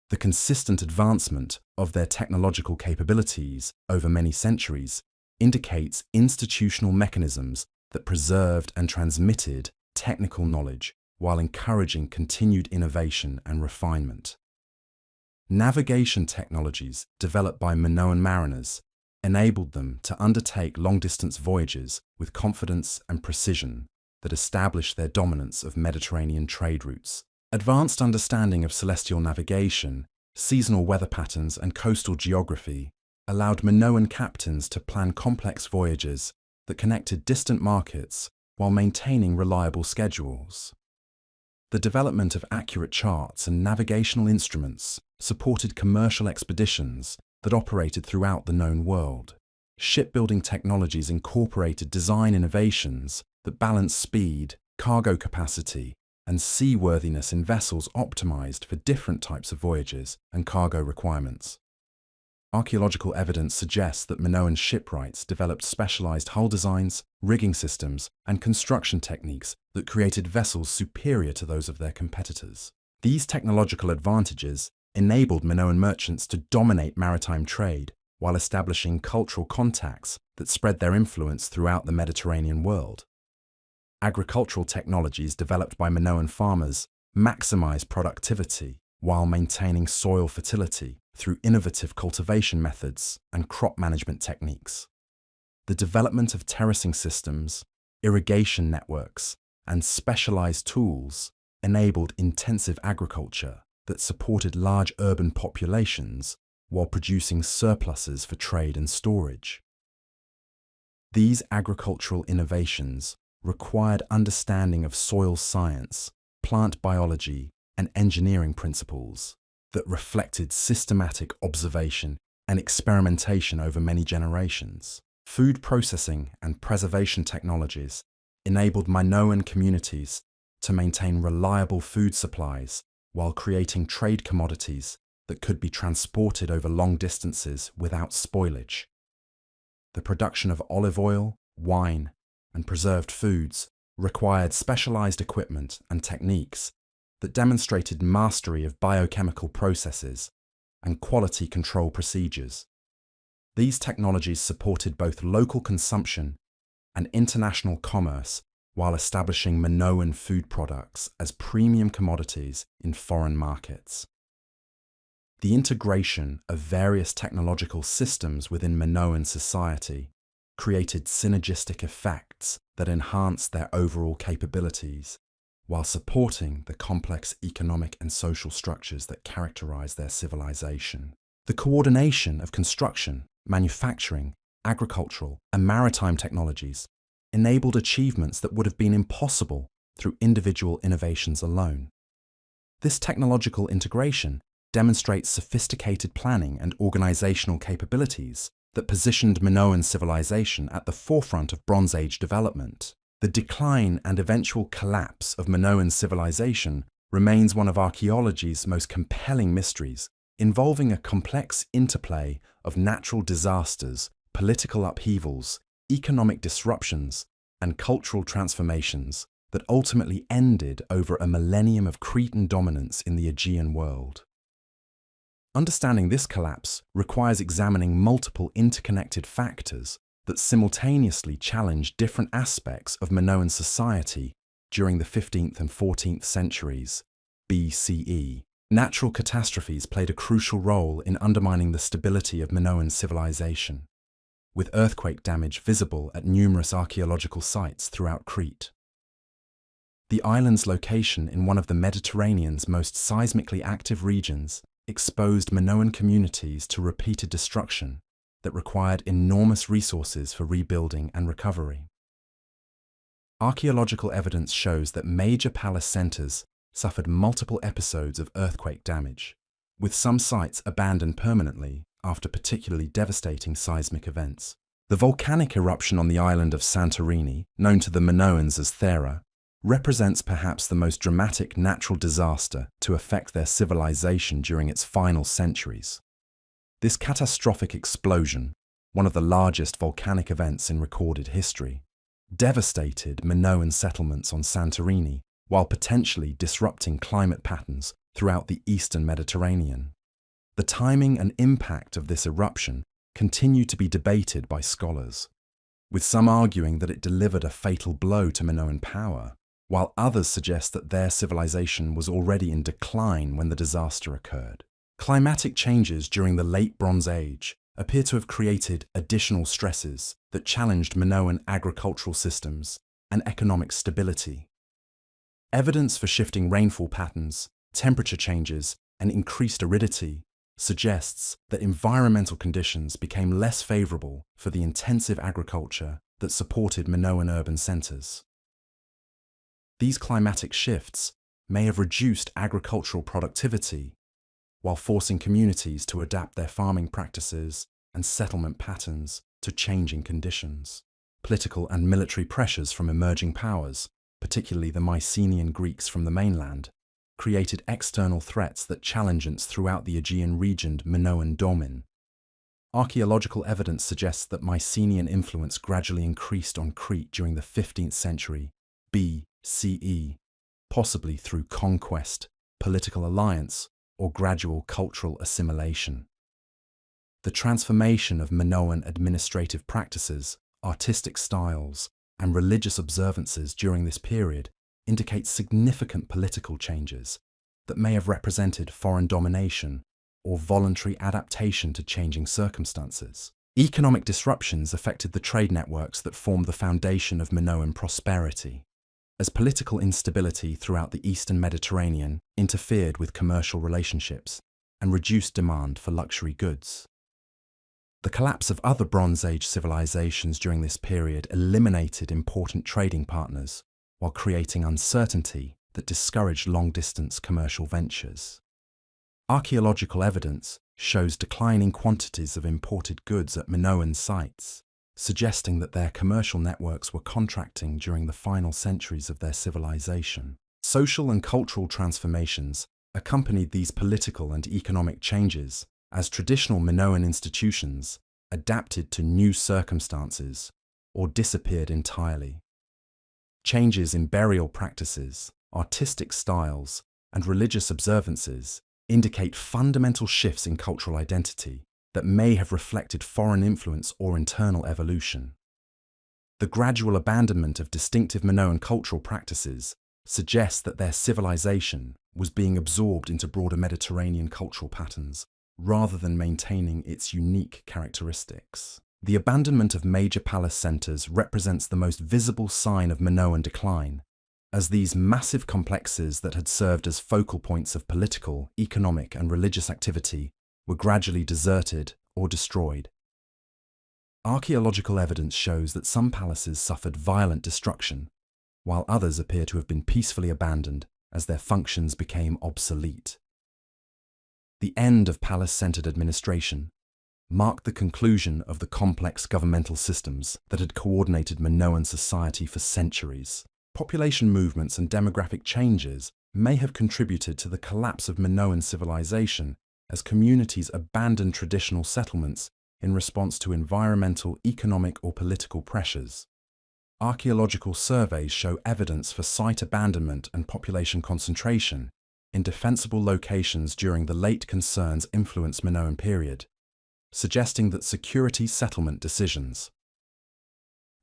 The consistent advancement of their technological capabilities over many centuries indicates institutional mechanisms that preserved and transmitted technical knowledge while encouraging continued innovation and refinement. Navigation technologies developed by Minoan mariners enabled them to undertake long-distance voyages with confidence and precision that established their dominance of Mediterranean trade routes. Advanced understanding of celestial navigation, seasonal weather patterns, and coastal geography allowed Minoan captains to plan complex voyages that connected distant markets while maintaining reliable schedules. The development of accurate charts and navigational instruments supported commercial expeditions that operated throughout the known world. Shipbuilding technologies incorporated design innovations that balanced speed, cargo capacity, and seaworthiness in vessels optimized for different types of voyages and cargo requirements. Archaeological evidence suggests that Minoan shipwrights developed specialized hull designs, rigging systems, and construction techniques that created vessels superior to those of their competitors. These technological advantages enabled Minoan merchants to dominate maritime trade while establishing cultural contacts that spread their influence throughout the Mediterranean world. Agricultural technologies developed by Minoan farmers maximized productivity while maintaining soil fertility through innovative cultivation methods and crop management techniques. The development of terracing systems, irrigation networks, and specialized tools enabled intensive agriculture that supported large urban populations while producing surpluses for trade and storage. These agricultural innovations required understanding of soil science, plant biology, and engineering principles that reflected systematic observation and experimentation over many generations. Food processing and preservation technologies enabled Minoan communities to maintain reliable food supplies while creating trade commodities that could be transported over long distances without spoilage. The production of olive oil, wine, and preserved foods required specialized equipment and techniques that demonstrated mastery of biochemical processes and quality control procedures. These technologies supported both local consumption and international commerce while establishing Minoan food products as premium commodities in foreign markets. The integration of various technological systems within Minoan society created synergistic effects that enhanced their overall capabilities while supporting the complex economic and social structures that characterize their civilization. The coordination of construction, manufacturing, agricultural, and maritime technologies enabled achievements that would have been impossible through individual innovations alone. This technological integration demonstrates sophisticated planning and organizational capabilities that positioned Minoan civilization at the forefront of Bronze Age development. The decline and eventual collapse of Minoan civilization remains one of archaeology's most compelling mysteries, involving a complex interplay of natural disasters, political upheavals, economic disruptions, and cultural transformations that ultimately ended over a millennium of Cretan dominance in the Aegean world. Understanding this collapse requires examining multiple interconnected factors that simultaneously challenge different aspects of Minoan society during the 15th and 14th centuries BCE. Natural catastrophes played a crucial role in undermining the stability of Minoan civilization, with earthquake damage visible at numerous archaeological sites throughout Crete. The island's location in one of the Mediterranean's most seismically active regions exposed Minoan communities to repeated destruction that required enormous resources for rebuilding and recovery. Archaeological evidence shows that major palace centers suffered multiple episodes of earthquake damage, with some sites abandoned permanently after particularly devastating seismic events. The volcanic eruption on the island of Santorini, known to the Minoans as Thera, represents perhaps the most dramatic natural disaster to affect their civilization during its final centuries. This catastrophic explosion, one of the largest volcanic events in recorded history, devastated Minoan settlements on Santorini while potentially disrupting climate patterns throughout the eastern Mediterranean. The timing and impact of this eruption continue to be debated by scholars, with some arguing that it delivered a fatal blow to Minoan power, while others suggest that their civilization was already in decline when the disaster occurred. Climatic changes during the late Bronze Age appear to have created additional stresses that challenged Minoan agricultural systems and economic stability. Evidence for shifting rainfall patterns, temperature changes, and increased aridity suggests that environmental conditions became less favorable for the intensive agriculture that supported Minoan urban centers. These climatic shifts may have reduced agricultural productivity while forcing communities to adapt their farming practices and settlement patterns to changing conditions. Political and military pressures from emerging powers, particularly the Mycenaean Greeks from the mainland, created external threats that challenged throughout the Aegean region Minoan domin. Archaeological evidence suggests that Mycenaean influence gradually increased on Crete during the 15th century BCE, possibly through conquest, political alliance, or gradual cultural assimilation. The transformation of Minoan administrative practices, artistic styles, and religious observances during this period indicates significant political changes that may have represented foreign domination or voluntary adaptation to changing circumstances. Economic disruptions affected the trade networks that formed the foundation of Minoan prosperity, as political instability throughout the eastern Mediterranean interfered with commercial relationships and reduced demand for luxury goods. The collapse of other Bronze Age civilizations during this period eliminated important trading partners, while creating uncertainty that discouraged long-distance commercial ventures. Archaeological evidence shows declining quantities of imported goods at Minoan sites, suggesting that their commercial networks were contracting during the final centuries of their civilization. Social and cultural transformations accompanied these political and economic changes as traditional Minoan institutions adapted to new circumstances or disappeared entirely. Changes in burial practices, artistic styles, and religious observances indicate fundamental shifts in cultural identity that may have reflected foreign influence or internal evolution. The gradual abandonment of distinctive Minoan cultural practices suggests that their civilization was being absorbed into broader Mediterranean cultural patterns rather than maintaining its unique characteristics. The abandonment of major palace centers represents the most visible sign of Minoan decline, as these massive complexes that had served as focal points of political, economic, and religious activity were gradually deserted or destroyed. Archaeological evidence shows that some palaces suffered violent destruction, while others appear to have been peacefully abandoned as their functions became obsolete. The end of palace-centered administration marked the conclusion of the complex governmental systems that had coordinated Minoan society for centuries. Population movements and demographic changes may have contributed to the collapse of Minoan civilization as communities abandoned traditional settlements in response to environmental, economic, or political pressures. Archaeological surveys show evidence for site abandonment and population concentration in defensible locations during the late concerns influenced Minoan period, suggesting that security settlement decisions.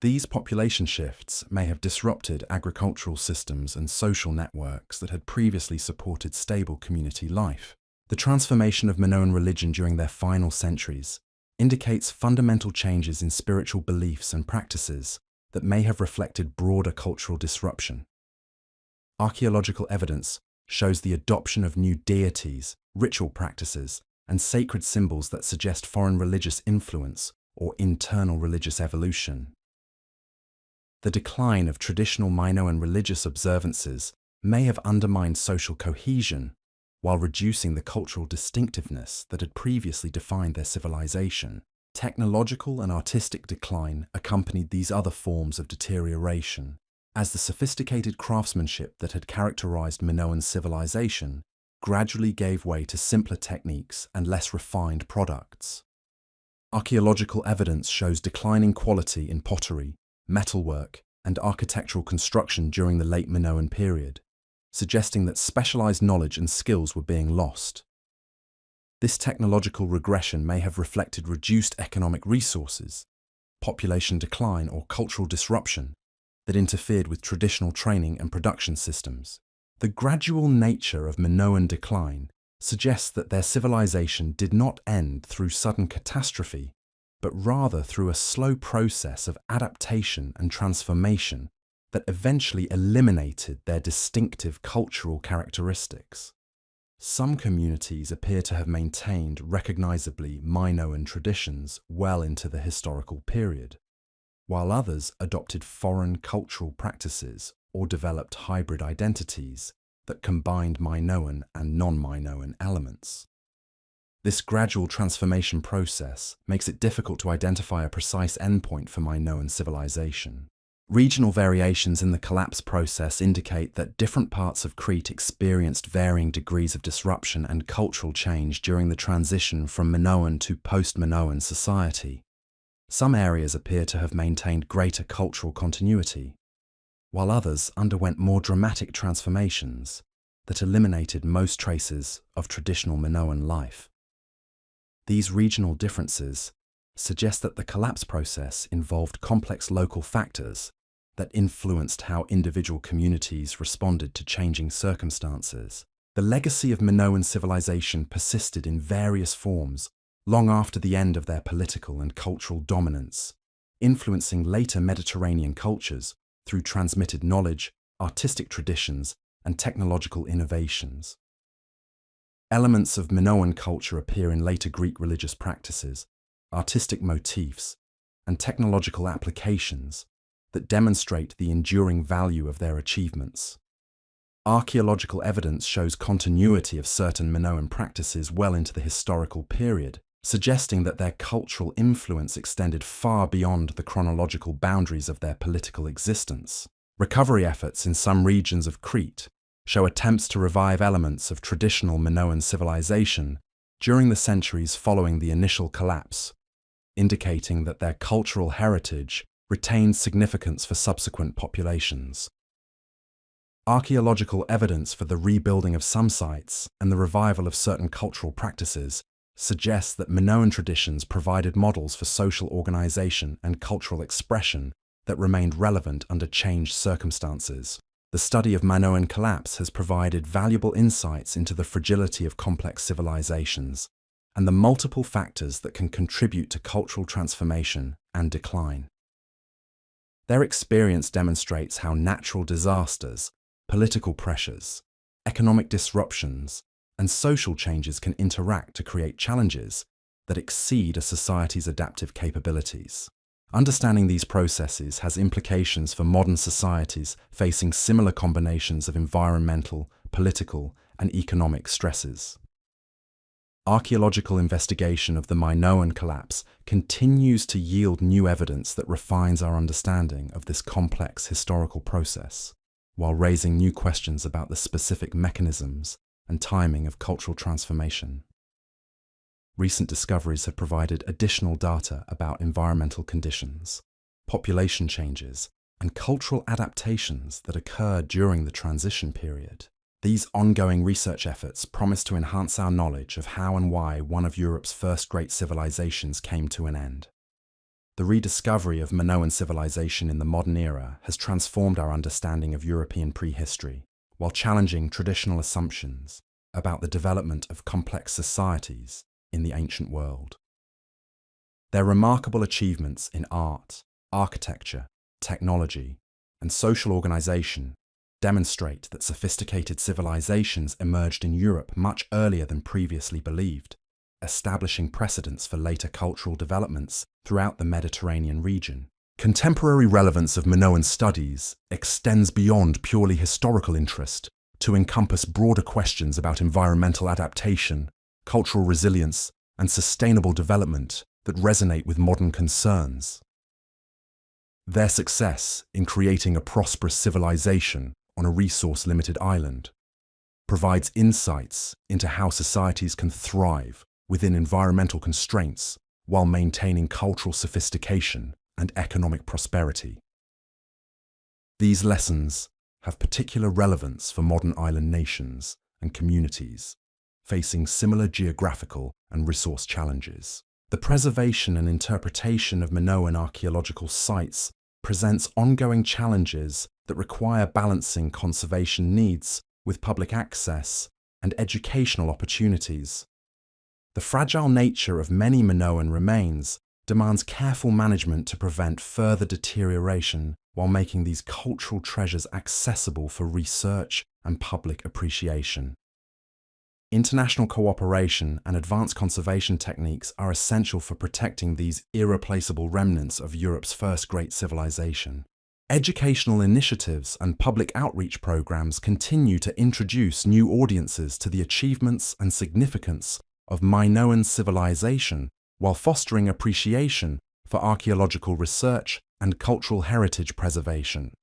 These population shifts may have disrupted agricultural systems and social networks that had previously supported stable community life. The transformation of Minoan religion during their final centuries indicates fundamental changes in spiritual beliefs and practices that may have reflected broader cultural disruption. Archaeological evidence shows the adoption of new deities, ritual practices, and sacred symbols that suggest foreign religious influence or internal religious evolution. The decline of traditional Minoan religious observances may have undermined social cohesion while reducing the cultural distinctiveness that had previously defined their civilization. Technological and artistic decline accompanied these other forms of deterioration, as the sophisticated craftsmanship that had characterized Minoan civilization gradually gave way to simpler techniques and less refined products. Archaeological evidence shows declining quality in pottery, metalwork, and architectural construction during the late Minoan period, suggesting that specialized knowledge and skills were being lost. This technological regression may have reflected reduced economic resources, population decline, or cultural disruption that interfered with traditional training and production systems. The gradual nature of Minoan decline suggests that their civilization did not end through sudden catastrophe, but rather through a slow process of adaptation and transformation that eventually eliminated their distinctive cultural characteristics. Some communities appear to have maintained recognizably Minoan traditions well into the historical period, while others adopted foreign cultural practices or developed hybrid identities that combined Minoan and non-Minoan elements. This gradual transformation process makes it difficult to identify a precise endpoint for Minoan civilization. Regional variations in the collapse process indicate that different parts of Crete experienced varying degrees of disruption and cultural change during the transition from Minoan to post-Minoan society. Some areas appear to have maintained greater cultural continuity, while others underwent more dramatic transformations that eliminated most traces of traditional Minoan life. These regional differences suggest that the collapse process involved complex local factors that influenced how individual communities responded to changing circumstances. The legacy of Minoan civilization persisted in various forms long after the end of their political and cultural dominance, influencing later Mediterranean cultures through transmitted knowledge, artistic traditions, and technological innovations. Elements of Minoan culture appear in later Greek religious practices, artistic motifs, and technological applications that demonstrate the enduring value of their achievements. Archaeological evidence shows continuity of certain Minoan practices well into the historical period, suggesting that their cultural influence extended far beyond the chronological boundaries of their political existence. Recovery efforts in some regions of Crete show attempts to revive elements of traditional Minoan civilization during the centuries following the initial collapse, indicating that their cultural heritage retained significance for subsequent populations. Archaeological evidence for the rebuilding of some sites and the revival of certain cultural practices suggests that Minoan traditions provided models for social organization and cultural expression that remained relevant under changed circumstances. The study of Minoan collapse has provided valuable insights into the fragility of complex civilizations and the multiple factors that can contribute to cultural transformation and decline. Their experience demonstrates how natural disasters, political pressures, economic disruptions, and social changes can interact to create challenges that exceed a society's adaptive capabilities. Understanding these processes has implications for modern societies facing similar combinations of environmental, political, and economic stresses. Archaeological investigation of the Minoan collapse continues to yield new evidence that refines our understanding of this complex historical process, while raising new questions about the specific mechanisms and timing of cultural transformation. Recent discoveries have provided additional data about environmental conditions, population changes, and cultural adaptations that occurred during the transition period. These ongoing research efforts promise to enhance our knowledge of how and why one of Europe's first great civilizations came to an end. The rediscovery of Minoan civilization in the modern era has transformed our understanding of European prehistory, while challenging traditional assumptions about the development of complex societies in the ancient world. Their remarkable achievements in art, architecture, technology, and social organization demonstrate that sophisticated civilizations emerged in Europe much earlier than previously believed, establishing precedents for later cultural developments throughout the Mediterranean region. Contemporary relevance of Minoan studies extends beyond purely historical interest to encompass broader questions about environmental adaptation, cultural resilience, and sustainable development that resonate with modern concerns. Their success in creating a prosperous civilization on a resource-limited island provides insights into how societies can thrive within environmental constraints while maintaining cultural sophistication and economic prosperity. These lessons have particular relevance for modern island nations and communities facing similar geographical and resource challenges. The preservation and interpretation of Minoan archaeological sites presents ongoing challenges that require balancing conservation needs with public access and educational opportunities. The fragile nature of many Minoan remains demands careful management to prevent further deterioration while making these cultural treasures accessible for research and public appreciation. International cooperation and advanced conservation techniques are essential for protecting these irreplaceable remnants of Europe's first great civilization. Educational initiatives and public outreach programs continue to introduce new audiences to the achievements and significance of Minoan civilization, while fostering appreciation for archaeological research and cultural heritage preservation.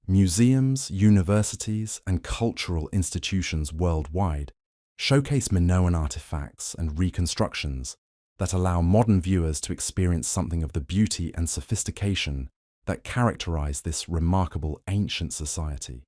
Museums, universities, and cultural institutions worldwide showcase Minoan artifacts and reconstructions that allow modern viewers to experience something of the beauty and sophistication that characterize this remarkable ancient society.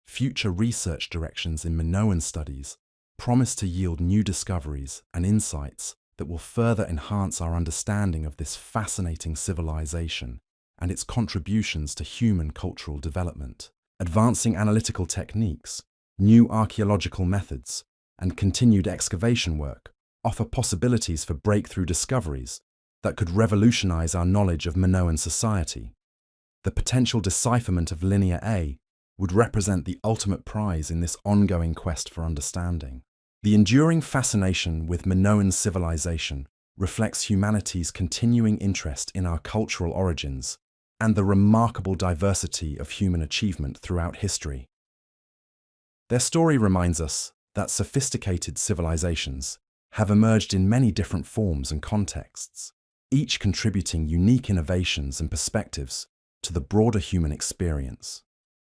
Future research directions in Minoan studies promise to yield new discoveries and insights that will further enhance our understanding of this fascinating civilization and its contributions to human cultural development. Advancing analytical techniques, new archaeological methods, and continued excavation work offer possibilities for breakthrough discoveries that could revolutionize our knowledge of Minoan society. The potential decipherment of Linear A would represent the ultimate prize in this ongoing quest for understanding. The enduring fascination with Minoan civilization reflects humanity's continuing interest in our cultural origins and the remarkable diversity of human achievement throughout history. Their story reminds us that sophisticated civilizations have emerged in many different forms and contexts, each contributing unique innovations and perspectives to the broader human experience.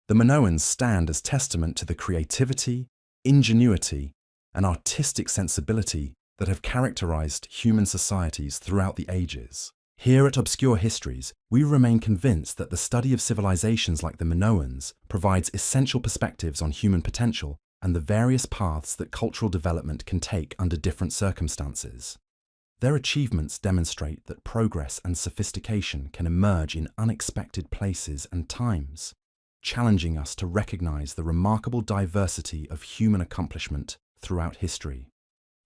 The Minoans stand as testament to the creativity, ingenuity, and artistic sensibility that have characterized human societies throughout the ages. Here at Obscure Histories, we remain convinced that the study of civilizations like the Minoans provides essential perspectives on human potential and the various paths that cultural development can take under different circumstances. Their achievements demonstrate that progress and sophistication can emerge in unexpected places and times, challenging us to recognize the remarkable diversity of human accomplishment throughout history.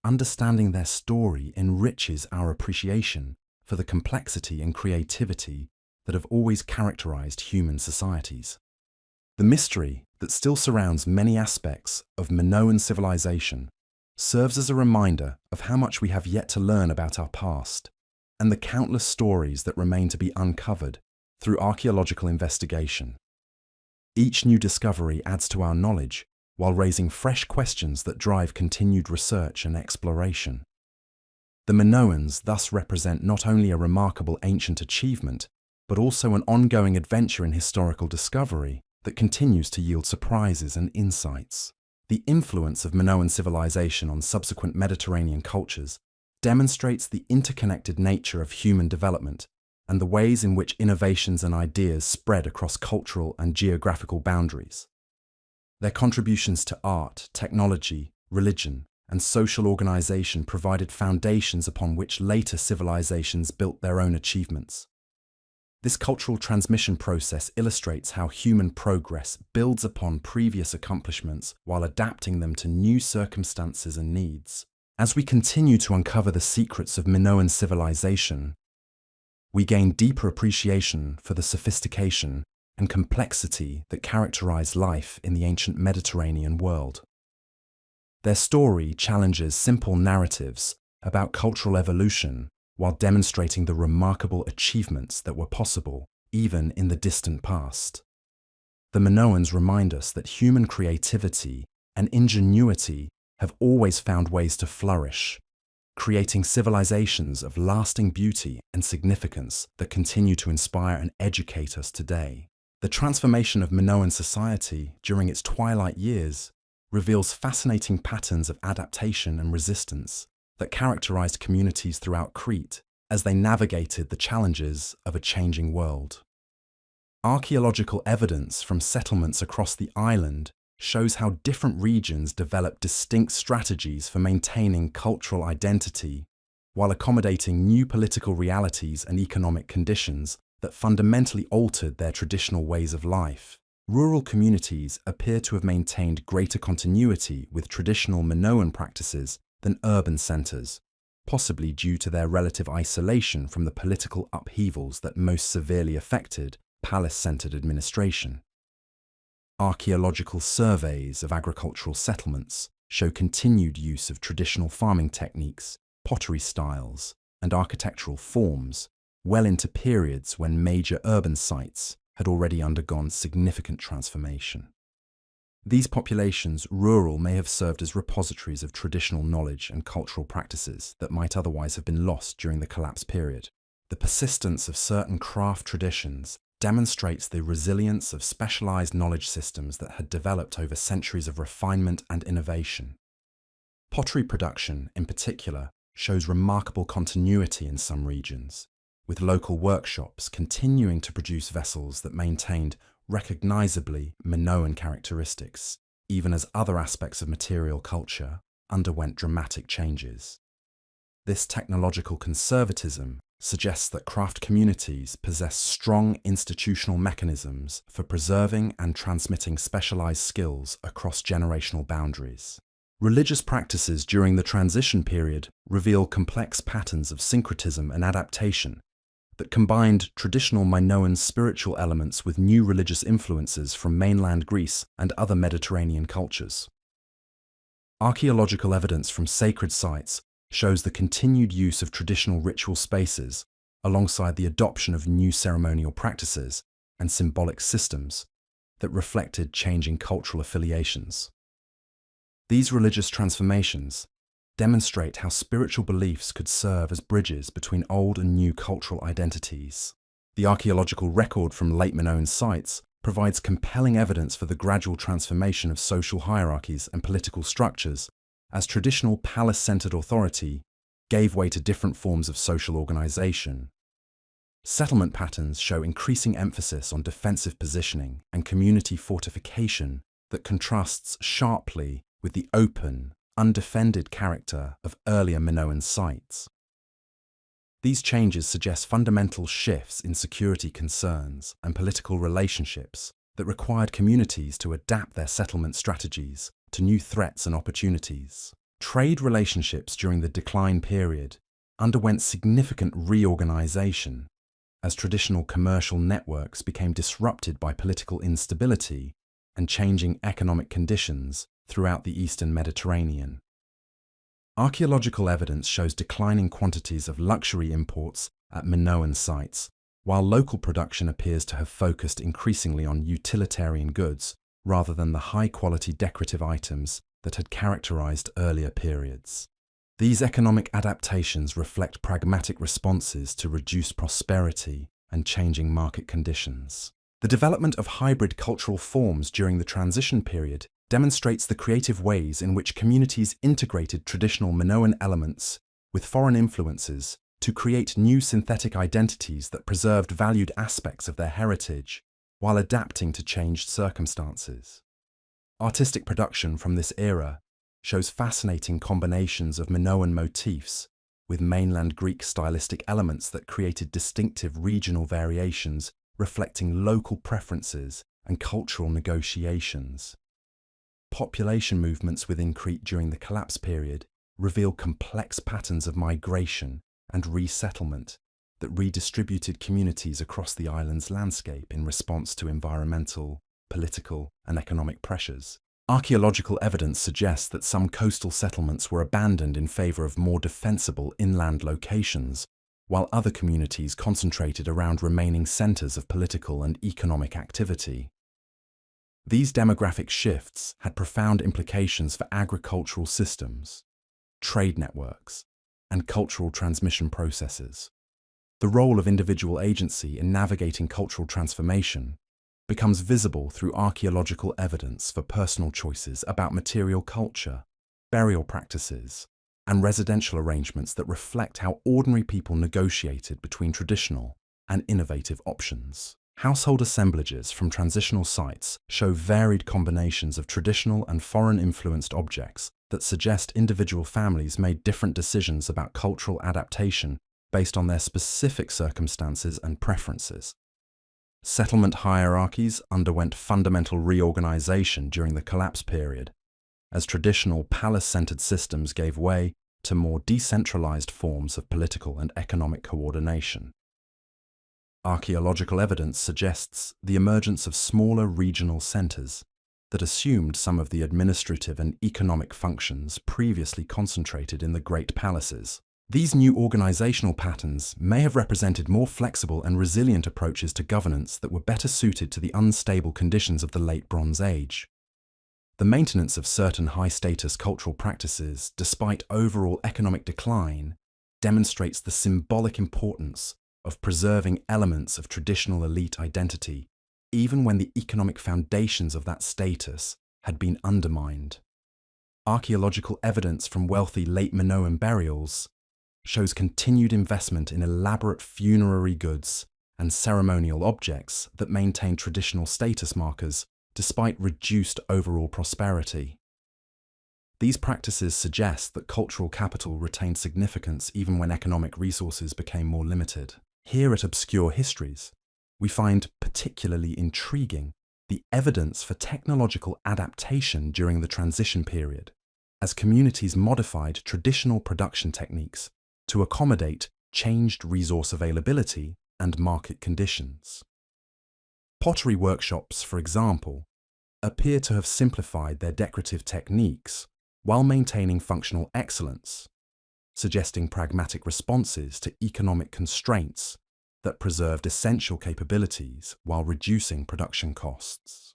Understanding their story enriches our appreciation for the complexity and creativity that have always characterized human societies. The mystery that still surrounds many aspects of Minoan civilization serves as a reminder of how much we have yet to learn about our past and the countless stories that remain to be uncovered through archaeological investigation. Each new discovery adds to our knowledge while raising fresh questions that drive continued research and exploration. The Minoans thus represent not only a remarkable ancient achievement, but also an ongoing adventure in historical discovery that continues to yield surprises and insights. The influence of Minoan civilization on subsequent Mediterranean cultures demonstrates the interconnected nature of human development and the ways in which innovations and ideas spread across cultural and geographical boundaries. Their contributions to art, technology, religion, and social organization provided foundations upon which later civilizations built their own achievements. This cultural transmission process illustrates how human progress builds upon previous accomplishments while adapting them to new circumstances and needs. As we continue to uncover the secrets of Minoan civilization, we gain deeper appreciation for the sophistication and complexity that characterized life in the ancient Mediterranean world. Their story challenges simple narratives about cultural evolution while demonstrating the remarkable achievements that were possible even in the distant past. The Minoans remind us that human creativity and ingenuity have always found ways to flourish, creating civilizations of lasting beauty and significance that continue to inspire and educate us today. The transformation of Minoan society during its twilight years reveals fascinating patterns of adaptation and resistance that characterized communities throughout Crete as they navigated the challenges of a changing world. Archaeological evidence from settlements across the island shows how different regions developed distinct strategies for maintaining cultural identity while accommodating new political realities and economic conditions that fundamentally altered their traditional ways of life. Rural communities appear to have maintained greater continuity with traditional Minoan practices than urban centers, possibly due to their relative isolation from the political upheavals that most severely affected palace-centered administration. Archaeological surveys of agricultural settlements show continued use of traditional farming techniques, pottery styles, and architectural forms well into periods when major urban sites had already undergone significant transformation. These populations, rural, may have served as repositories of traditional knowledge and cultural practices that might otherwise have been lost during the collapse period. The persistence of certain craft traditions demonstrates the resilience of specialized knowledge systems that had developed over centuries of refinement and innovation. Pottery production, in particular, shows remarkable continuity in some regions, with local workshops continuing to produce vessels that maintained recognizably Minoan characteristics, even as other aspects of material culture underwent dramatic changes. This technological conservatism suggests that craft communities possess strong institutional mechanisms for preserving and transmitting specialized skills across generational boundaries. Religious practices during the transition period reveal complex patterns of syncretism and adaptation that combined traditional Minoan spiritual elements with new religious influences from mainland Greece and other Mediterranean cultures. Archaeological evidence from sacred sites shows the continued use of traditional ritual spaces alongside the adoption of new ceremonial practices and symbolic systems that reflected changing cultural affiliations. These religious transformations demonstrate how spiritual beliefs could serve as bridges between old and new cultural identities. The archaeological record from late Minoan sites provides compelling evidence for the gradual transformation of social hierarchies and political structures as traditional palace-centered authority gave way to different forms of social organization. Settlement patterns show increasing emphasis on defensive positioning and community fortification that contrasts sharply with the open, undefended character of earlier Minoan sites. These changes suggest fundamental shifts in security concerns and political relationships that required communities to adapt their settlement strategies to new threats and opportunities. Trade relationships during the decline period underwent significant reorganization as traditional commercial networks became disrupted by political instability and changing economic conditions throughout the Eastern Mediterranean. Archaeological evidence shows declining quantities of luxury imports at Minoan sites, while local production appears to have focused increasingly on utilitarian goods rather than the high-quality decorative items that had characterized earlier periods. These economic adaptations reflect pragmatic responses to reduced prosperity and changing market conditions. The development of hybrid cultural forms during the transition period demonstrates the creative ways in which communities integrated traditional Minoan elements with foreign influences to create new synthetic identities that preserved valued aspects of their heritage while adapting to changed circumstances. Artistic production from this era shows fascinating combinations of Minoan motifs with mainland Greek stylistic elements that created distinctive regional variations reflecting local preferences and cultural negotiations. Population movements within Crete during the collapse period reveal complex patterns of migration and resettlement that redistributed communities across the island's landscape in response to environmental, political, and economic pressures. Archaeological evidence suggests that some coastal settlements were abandoned in favor of more defensible inland locations, while other communities concentrated around remaining centers of political and economic activity. These demographic shifts had profound implications for agricultural systems, trade networks, and cultural transmission processes. The role of individual agency in navigating cultural transformation becomes visible through archaeological evidence for personal choices about material culture, burial practices, and residential arrangements that reflect how ordinary people negotiated between traditional and innovative options. Household assemblages from transitional sites show varied combinations of traditional and foreign-influenced objects that suggest individual families made different decisions about cultural adaptation based on their specific circumstances and preferences. Settlement hierarchies underwent fundamental reorganization during the collapse period, as traditional palace-centered systems gave way to more decentralized forms of political and economic coordination. Archaeological evidence suggests the emergence of smaller regional centers that assumed some of the administrative and economic functions previously concentrated in the great palaces. These new organizational patterns may have represented more flexible and resilient approaches to governance that were better suited to the unstable conditions of the Late Bronze Age. The maintenance of certain high-status cultural practices, despite overall economic decline, demonstrates the symbolic importance of preserving elements of traditional elite identity, even when the economic foundations of that status had been undermined. Archaeological evidence from wealthy late Minoan burials shows continued investment in elaborate funerary goods and ceremonial objects that maintain traditional status markers despite reduced overall prosperity. These practices suggest that cultural capital retained significance even when economic resources became more limited. Here at Obscure Histories, we find particularly intriguing the evidence for technological adaptation during the transition period, as communities modified traditional production techniques to accommodate changed resource availability and market conditions. Pottery workshops, for example, appear to have simplified their decorative techniques while maintaining functional excellence, suggesting pragmatic responses to economic constraints that preserved essential capabilities while reducing production costs.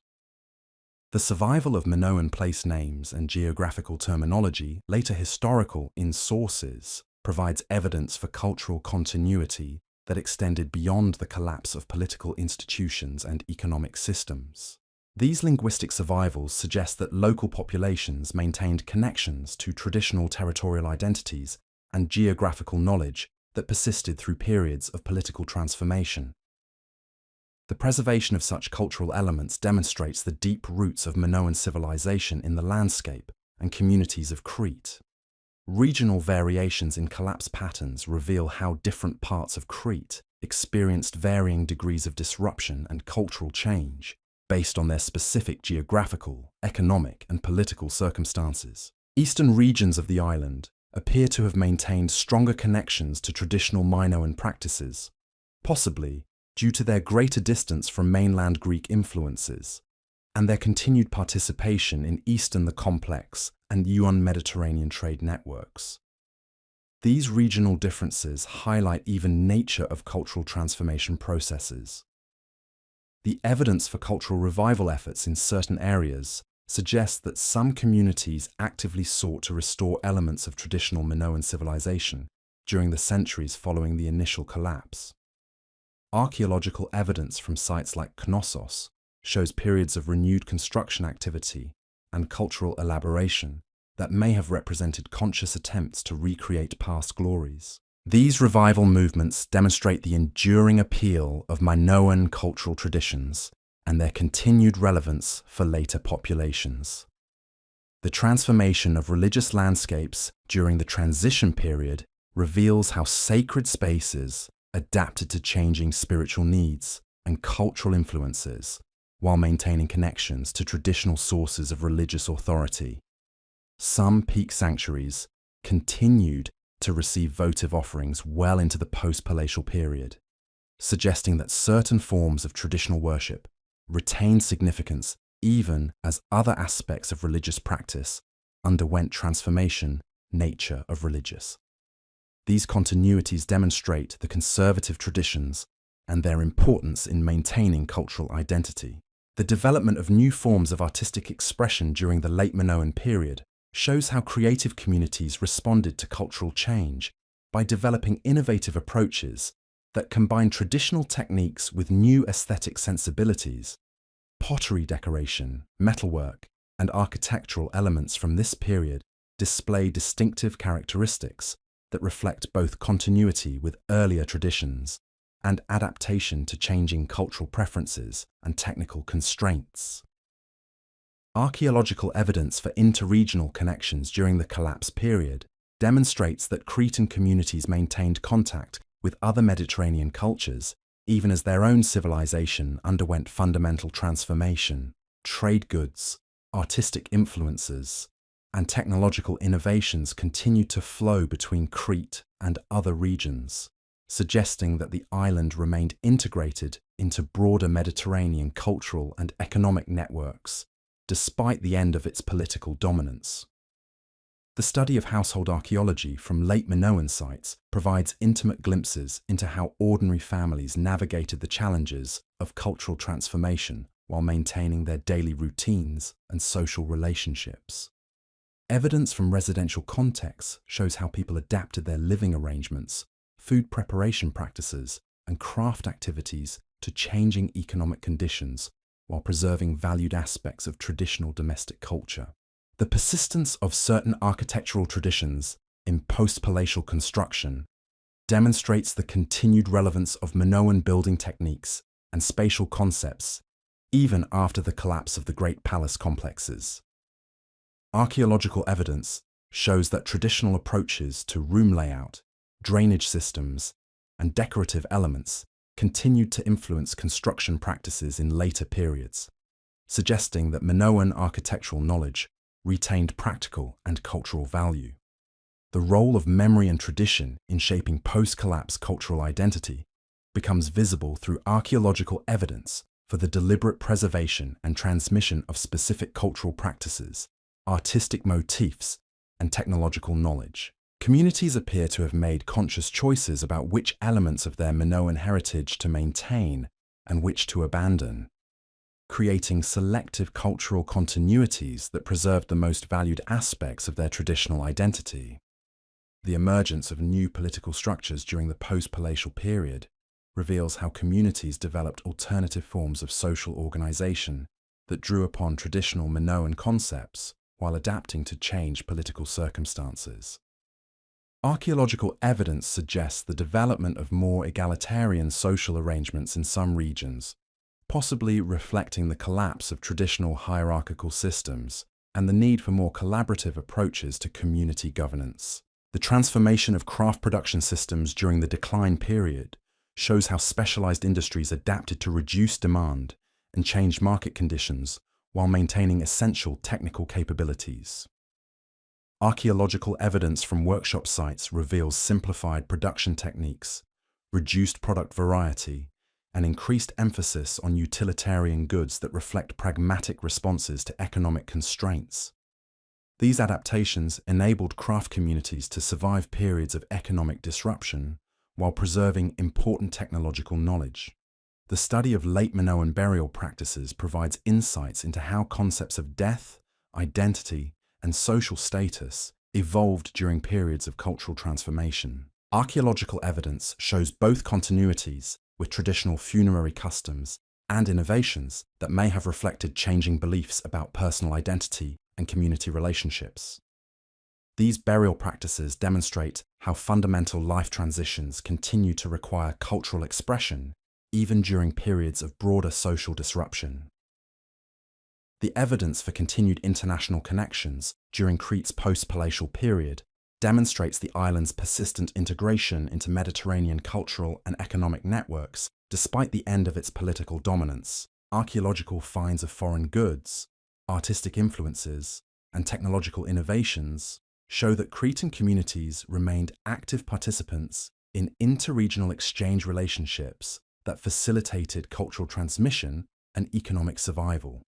The survival of Minoan place names and geographical terminology, later historical in sources, provides evidence for cultural continuity that extended beyond the collapse of political institutions and economic systems. These linguistic survivals suggest that local populations maintained connections to traditional territorial identities and geographical knowledge that persisted through periods of political transformation. The preservation of such cultural elements demonstrates the deep roots of Minoan civilization in the landscape and communities of Crete. Regional variations in collapse patterns reveal how different parts of Crete experienced varying degrees of disruption and cultural change based on their specific geographical, economic, and political circumstances. Eastern regions of the island appear to have maintained stronger connections to traditional Minoan practices, possibly due to their greater distance from mainland Greek influences and their continued participation in Eastern the Complex and Yuan Mediterranean trade networks. These regional differences highlight even nature of cultural transformation processes. The evidence for cultural revival efforts in certain areas suggests that some communities actively sought to restore elements of traditional Minoan civilization during the centuries following the initial collapse. Archaeological evidence from sites like Knossos shows periods of renewed construction activity and cultural elaboration that may have represented conscious attempts to recreate past glories. These revival movements demonstrate the enduring appeal of Minoan cultural traditions and their continued relevance for later populations. The transformation of religious landscapes during the transition period reveals how sacred spaces adapted to changing spiritual needs and cultural influences while maintaining connections to traditional sources of religious authority. Some peak sanctuaries continued to receive votive offerings well into the post-palatial period, suggesting that certain forms of traditional worship retained significance even as other aspects of religious practice underwent transformation nature of religious. These continuities demonstrate the conservative traditions and their importance in maintaining cultural identity. The development of new forms of artistic expression during the late Minoan period shows how creative communities responded to cultural change by developing innovative approaches that combine traditional techniques with new aesthetic sensibilities. Pottery decoration, metalwork, and architectural elements from this period display distinctive characteristics that reflect both continuity with earlier traditions and adaptation to changing cultural preferences and technical constraints. Archaeological evidence for interregional connections during the collapse period demonstrates that Cretan communities maintained contact with other Mediterranean cultures even as their own civilization underwent fundamental transformation. Trade goods, artistic influences, and technological innovations continued to flow between Crete and other regions, suggesting that the island remained integrated into broader Mediterranean cultural and economic networks, despite the end of its political dominance. The study of household archaeology from late Minoan sites provides intimate glimpses into how ordinary families navigated the challenges of cultural transformation while maintaining their daily routines and social relationships. Evidence from residential contexts shows how people adapted their living arrangements, food preparation practices, and craft activities to changing economic conditions while preserving valued aspects of traditional domestic culture. The persistence of certain architectural traditions in post-palatial construction demonstrates the continued relevance of Minoan building techniques and spatial concepts even after the collapse of the great palace complexes. Archaeological evidence shows that traditional approaches to room layout, drainage systems, and decorative elements continued to influence construction practices in later periods, suggesting that Minoan architectural knowledge retained practical and cultural value. The role of memory and tradition in shaping post-collapse cultural identity becomes visible through archaeological evidence for the deliberate preservation and transmission of specific cultural practices, artistic motifs, and technological knowledge. Communities appear to have made conscious choices about which elements of their Minoan heritage to maintain and which to abandon, creating selective cultural continuities that preserved the most valued aspects of their traditional identity. The emergence of new political structures during the post-palatial period reveals how communities developed alternative forms of social organization that drew upon traditional Minoan concepts while adapting to changed political circumstances. Archaeological evidence suggests the development of more egalitarian social arrangements in some regions, possibly reflecting the collapse of traditional hierarchical systems and the need for more collaborative approaches to community governance. The transformation of craft production systems during the decline period shows how specialized industries adapted to reduce demand and change market conditions while maintaining essential technical capabilities. Archaeological evidence from workshop sites reveals simplified production techniques, reduced product variety, and increased emphasis on utilitarian goods that reflect pragmatic responses to economic constraints. These adaptations enabled craft communities to survive periods of economic disruption while preserving important technological knowledge. The study of late Minoan burial practices provides insights into how concepts of death, identity, and social status evolved during periods of cultural transformation. Archaeological evidence shows both continuities with traditional funerary customs and innovations that may have reflected changing beliefs about personal identity and community relationships. These burial practices demonstrate how fundamental life transitions continue to require cultural expression even during periods of broader social disruption. The evidence for continued international connections during Crete's post-palatial period demonstrates the island's persistent integration into Mediterranean cultural and economic networks despite the end of its political dominance. Archaeological finds of foreign goods, artistic influences, and technological innovations show that Cretan communities remained active participants in interregional exchange relationships that facilitated cultural transmission and economic survival.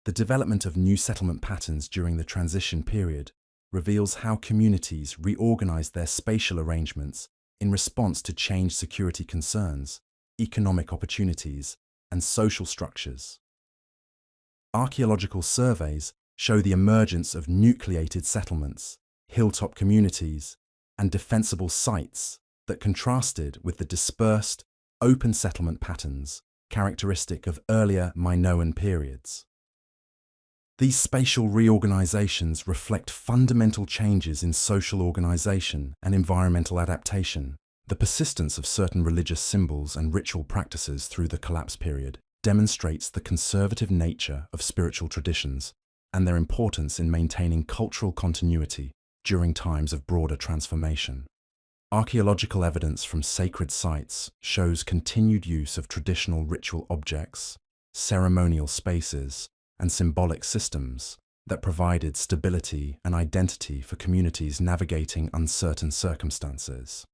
The development of new settlement patterns during the transition period reveals how communities reorganized their spatial arrangements in response to changed security concerns, economic opportunities, and social structures. Archaeological surveys show the emergence of nucleated settlements, hilltop communities, and defensible sites that contrasted with the dispersed, open settlement patterns characteristic of earlier Minoan periods. These spatial reorganizations reflect fundamental changes in social organization and environmental adaptation. The persistence of certain religious symbols and ritual practices through the collapse period demonstrates the conservative nature of spiritual traditions and their importance in maintaining cultural continuity during times of broader transformation. Archaeological evidence from sacred sites shows continued use of traditional ritual objects, ceremonial spaces, and symbolic systems that provided stability and identity for communities navigating uncertain circumstances.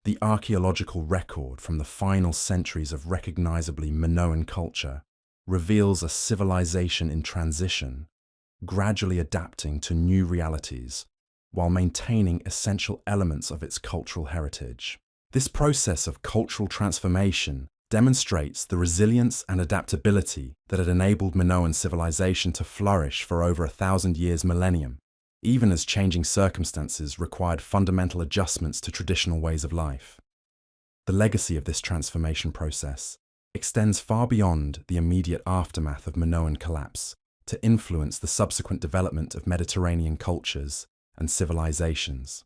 The archaeological record from the final centuries of recognizably Minoan culture reveals a civilization in transition, gradually adapting to new realities while maintaining essential elements of its cultural heritage. This process of cultural transformation demonstrates the resilience and adaptability that had enabled Minoan civilization to flourish for over 1,000 years millennium, even as changing circumstances required fundamental adjustments to traditional ways of life. The legacy of this transformation process extends far beyond the immediate aftermath of Minoan collapse to influence the subsequent development of Mediterranean cultures and civilizations.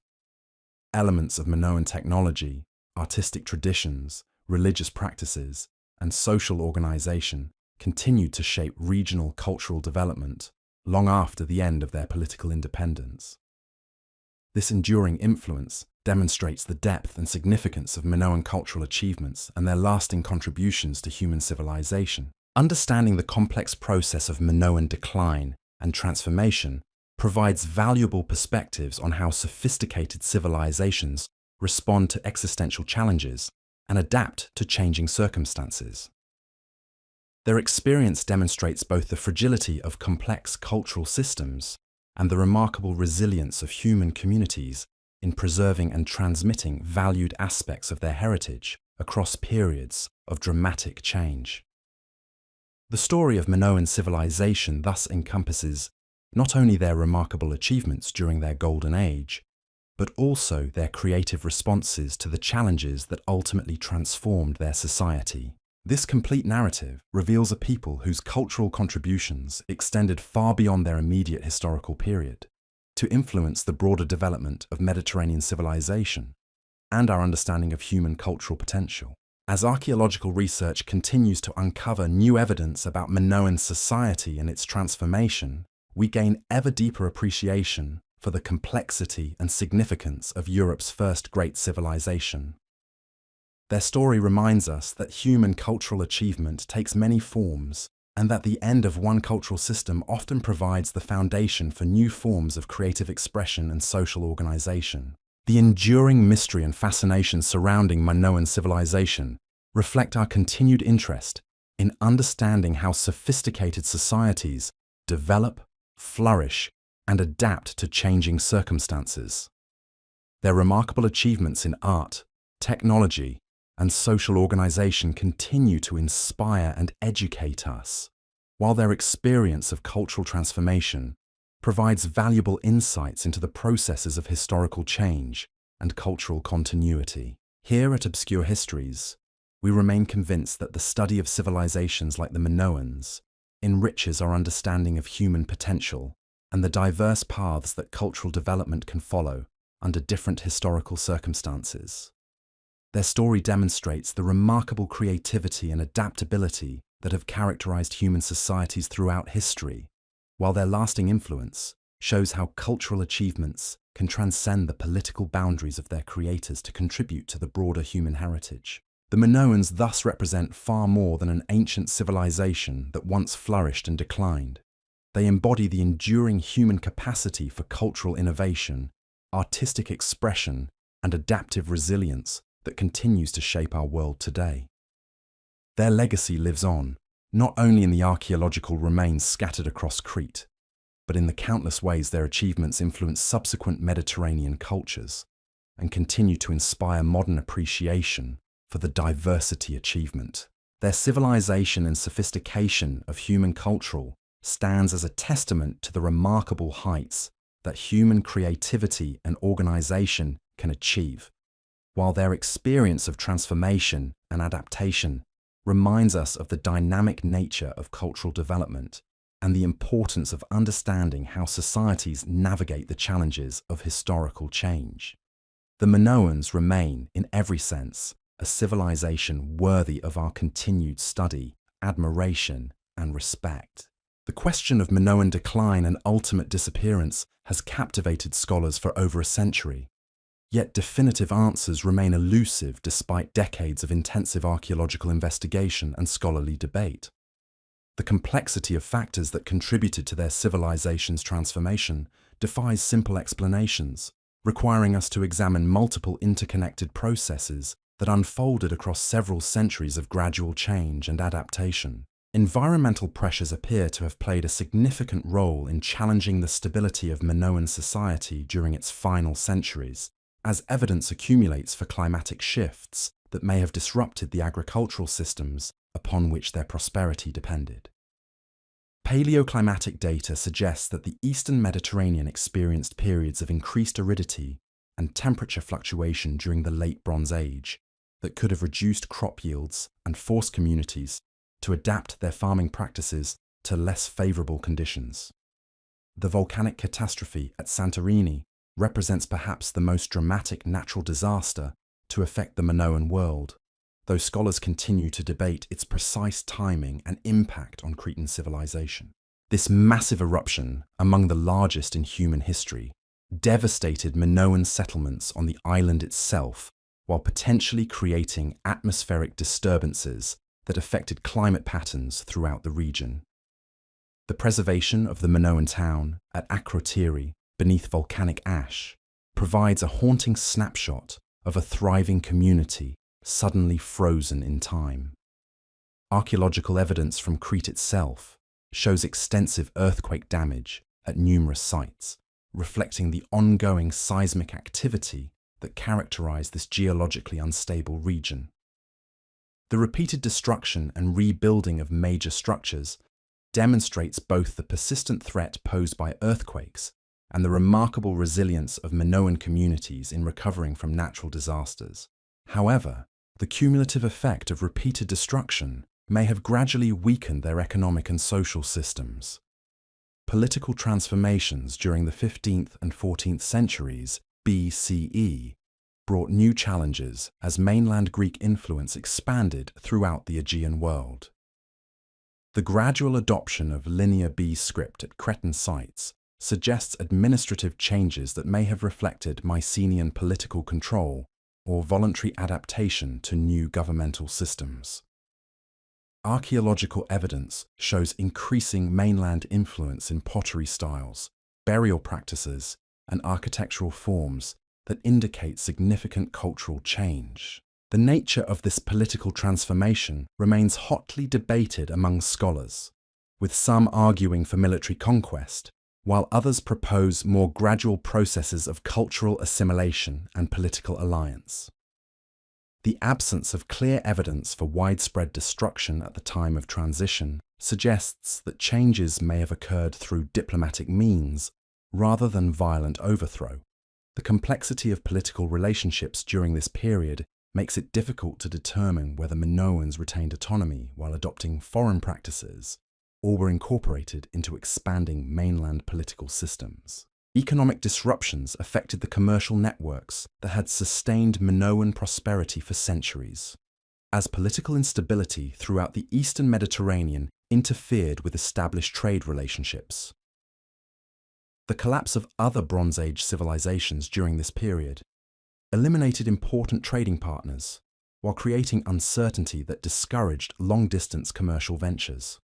Elements of Minoan technology, artistic traditions, religious practices, and social organization continued to shape regional cultural development long after the end of their political independence. This enduring influence demonstrates the depth and significance of Minoan cultural achievements and their lasting contributions to human civilization. Understanding the complex process of Minoan decline and transformation provides valuable perspectives on how sophisticated civilizations respond to existential challenges and adapt to changing circumstances. Their experience demonstrates both the fragility of complex cultural systems and the remarkable resilience of human communities in preserving and transmitting valued aspects of their heritage across periods of dramatic change. The story of Minoan civilization thus encompasses not only their remarkable achievements during their golden age, but also their creative responses to the challenges that ultimately transformed their society. This complete narrative reveals a people whose cultural contributions extended far beyond their immediate historical period. to influence the broader development of Mediterranean civilization and our understanding of human cultural potential. As archaeological research continues to uncover new evidence about Minoan society and its transformation, we gain ever deeper appreciation for the complexity and significance of Europe's first great civilization. Their story reminds us that human cultural achievement takes many forms, and that the end of one cultural system often provides the foundation for new forms of creative expression and social organization. The enduring mystery and fascination surrounding Minoan civilization reflect our continued interest in understanding how sophisticated societies develop, flourish, and adapt to changing circumstances. Their remarkable achievements in art, technology, and social organization continue to inspire and educate us, while their experience of cultural transformation provides valuable insights into the processes of historical change and cultural continuity. Here at Obscure Histories, we remain convinced that the study of civilizations like the Minoans enriches our understanding of human potential and the diverse paths that cultural development can follow under different historical circumstances. Their story demonstrates the remarkable creativity and adaptability that have characterized human societies throughout history, while their lasting influence shows how cultural achievements can transcend the political boundaries of their creators to contribute to the broader human heritage. The Minoans thus represent far more than an ancient civilization that once flourished and declined. They embody the enduring human capacity for cultural innovation, artistic expression, and adaptive resilience that continues to shape our world today. Their legacy lives on, not only in the archaeological remains scattered across Crete, but in the countless ways their achievements influence subsequent Mediterranean cultures and continue to inspire modern appreciation for the diversity achievement. Their civilization and sophistication of human culture stands as a testament to the remarkable heights that human creativity and organization can achieve, while their experience of transformation and adaptation reminds us of the dynamic nature of cultural development and the importance of understanding how societies navigate the challenges of historical change. The Minoans remain, in every sense, a civilization worthy of our continued study, admiration, and respect. The question of Minoan decline and ultimate disappearance has captivated scholars for over a century, yet definitive answers remain elusive despite decades of intensive archaeological investigation and scholarly debate. The complexity of factors that contributed to their civilization's transformation defies simple explanations, requiring us to examine multiple interconnected processes that unfolded across several centuries of gradual change and adaptation. Environmental pressures appear to have played a significant role in challenging the stability of Minoan society during its final centuries, as evidence accumulates for climatic shifts that may have disrupted the agricultural systems upon which their prosperity depended. Paleoclimatic data suggests that the eastern Mediterranean experienced periods of increased aridity and temperature fluctuation during the Late Bronze Age that could have reduced crop yields and forced communities to adapt their farming practices to less favorable conditions. The volcanic catastrophe at Santorini represents perhaps the most dramatic natural disaster to affect the Minoan world, though scholars continue to debate its precise timing and impact on Cretan civilization. This massive eruption, among the largest in human history, devastated Minoan settlements on the island itself, while potentially creating atmospheric disturbances that affected climate patterns throughout the region. The preservation of the Minoan town at Akrotiri beneath volcanic ash provides a haunting snapshot of a thriving community suddenly frozen in time. Archaeological evidence from Crete itself shows extensive earthquake damage at numerous sites, reflecting the ongoing seismic activity that characterized this geologically unstable region. The repeated destruction and rebuilding of major structures demonstrates both the persistent threat posed by earthquakes and the remarkable resilience of Minoan communities in recovering from natural disasters. However, the cumulative effect of repeated destruction may have gradually weakened their economic and social systems. Political transformations during the 15th and 14th centuries BCE brought new challenges as mainland Greek influence expanded throughout the Aegean world. The gradual adoption of Linear B script at Cretan sites suggests administrative changes that may have reflected Mycenaean political control or voluntary adaptation to new governmental systems. Archaeological evidence shows increasing mainland influence in pottery styles, burial practices, and architectural forms that indicate significant cultural change. The nature of this political transformation remains hotly debated among scholars, with some arguing for military conquest, while others propose more gradual processes of cultural assimilation and political alliance. The absence of clear evidence for widespread destruction at the time of transition suggests that changes may have occurred through diplomatic means rather than violent overthrow. The complexity of political relationships during this period makes it difficult to determine whether Minoans retained autonomy while adopting foreign practices or were incorporated into expanding mainland political systems. Economic disruptions affected the commercial networks that had sustained Minoan prosperity for centuries, as political instability throughout the eastern Mediterranean interfered with established trade relationships. The collapse of other Bronze Age civilizations during this period eliminated important trading partners, while creating uncertainty that discouraged long-distance commercial ventures.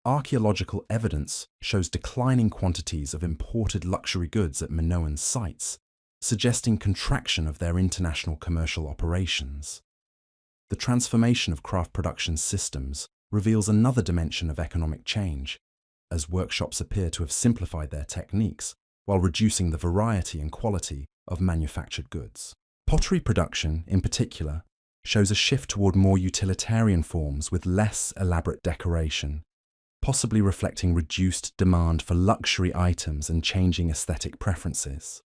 Archaeological evidence shows declining quantities of imported luxury goods at Minoan sites, suggesting contraction of their international commercial operations. The transformation of craft production systems reveals another dimension of economic change, as workshops appear to have simplified their techniques while reducing the variety and quality of manufactured goods. Pottery production, in particular, shows a shift toward more utilitarian forms with less elaborate decoration, possibly reflecting reduced demand for luxury items and changing aesthetic preferences.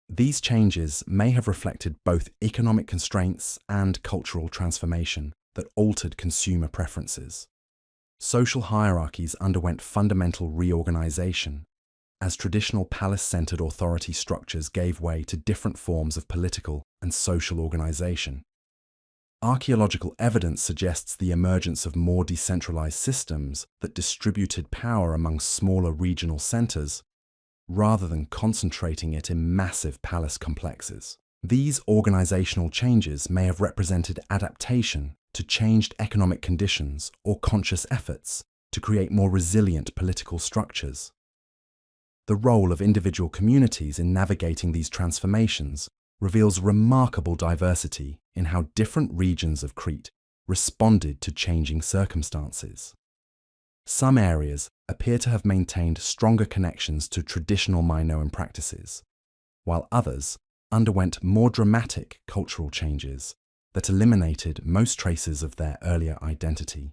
These changes may have reflected both economic constraints and cultural transformation that altered consumer preferences. Social hierarchies underwent fundamental reorganization, as traditional palace-centered authority structures gave way to different forms of political and social organization. Archaeological evidence suggests the emergence of more decentralized systems that distributed power among smaller regional centers, rather than concentrating it in massive palace complexes. These organizational changes may have represented adaptation to changed economic conditions or conscious efforts to create more resilient political structures. The role of individual communities in navigating these transformations reveals remarkable diversity in how different regions of Crete responded to changing circumstances. Some areas appear to have maintained stronger connections to traditional Minoan practices, while others underwent more dramatic cultural changes that eliminated most traces of their earlier identity.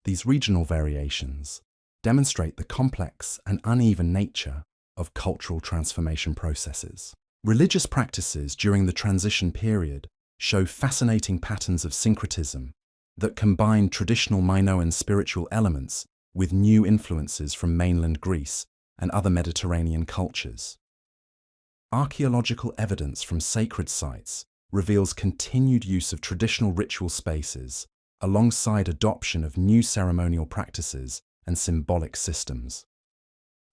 These regional variations demonstrate the complex and uneven nature of cultural transformation processes. Religious practices during the transition period show fascinating patterns of syncretism that combine traditional Minoan spiritual elements with new influences from mainland Greece and other Mediterranean cultures. Archaeological evidence from sacred sites reveals continued use of traditional ritual spaces alongside adoption of new ceremonial practices and symbolic systems.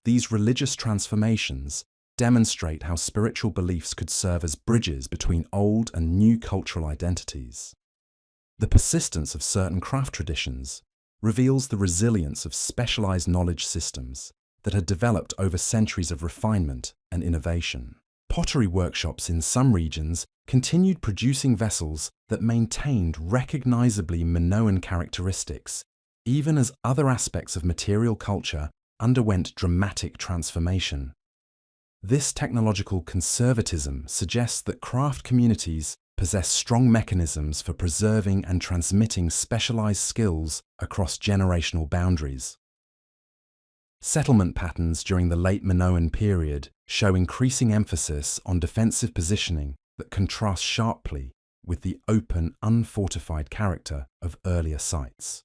These religious transformations demonstrate how spiritual beliefs could serve as bridges between old and new cultural identities. The persistence of certain craft traditions reveals the resilience of specialized knowledge systems that had developed over centuries of refinement and innovation. Pottery workshops in some regions continued producing vessels that maintained recognizably Minoan characteristics, even as other aspects of material culture underwent dramatic transformation. This technological conservatism suggests that craft communities possess strong mechanisms for preserving and transmitting specialized skills across generational boundaries. Settlement patterns during the late Minoan period show increasing emphasis on defensive positioning that contrasts sharply with the open, unfortified character of earlier sites.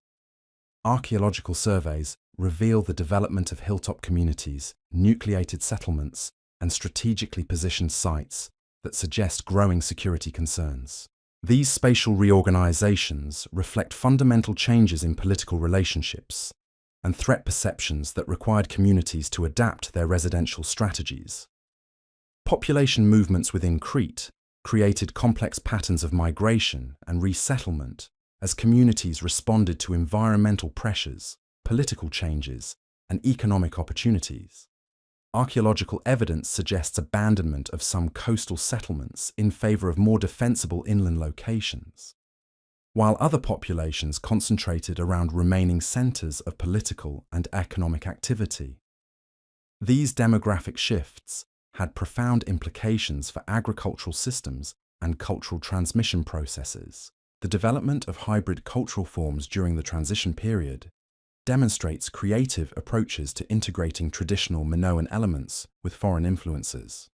Archaeological surveys reveal the development of hilltop communities, nucleated settlements, and strategically positioned sites that suggest growing security concerns. These spatial reorganizations reflect fundamental changes in political relationships and threat perceptions that required communities to adapt their residential strategies. Population movements within Crete created complex patterns of migration and resettlement as communities responded to environmental pressures, political changes, and economic opportunities. Archaeological evidence suggests abandonment of some coastal settlements in favor of more defensible inland locations, while other populations concentrated around remaining centers of political and economic activity. These demographic shifts had profound implications for agricultural systems and cultural transmission processes. The development of hybrid cultural forms during the transition period demonstrates creative approaches to integrating traditional Minoan elements with foreign influences.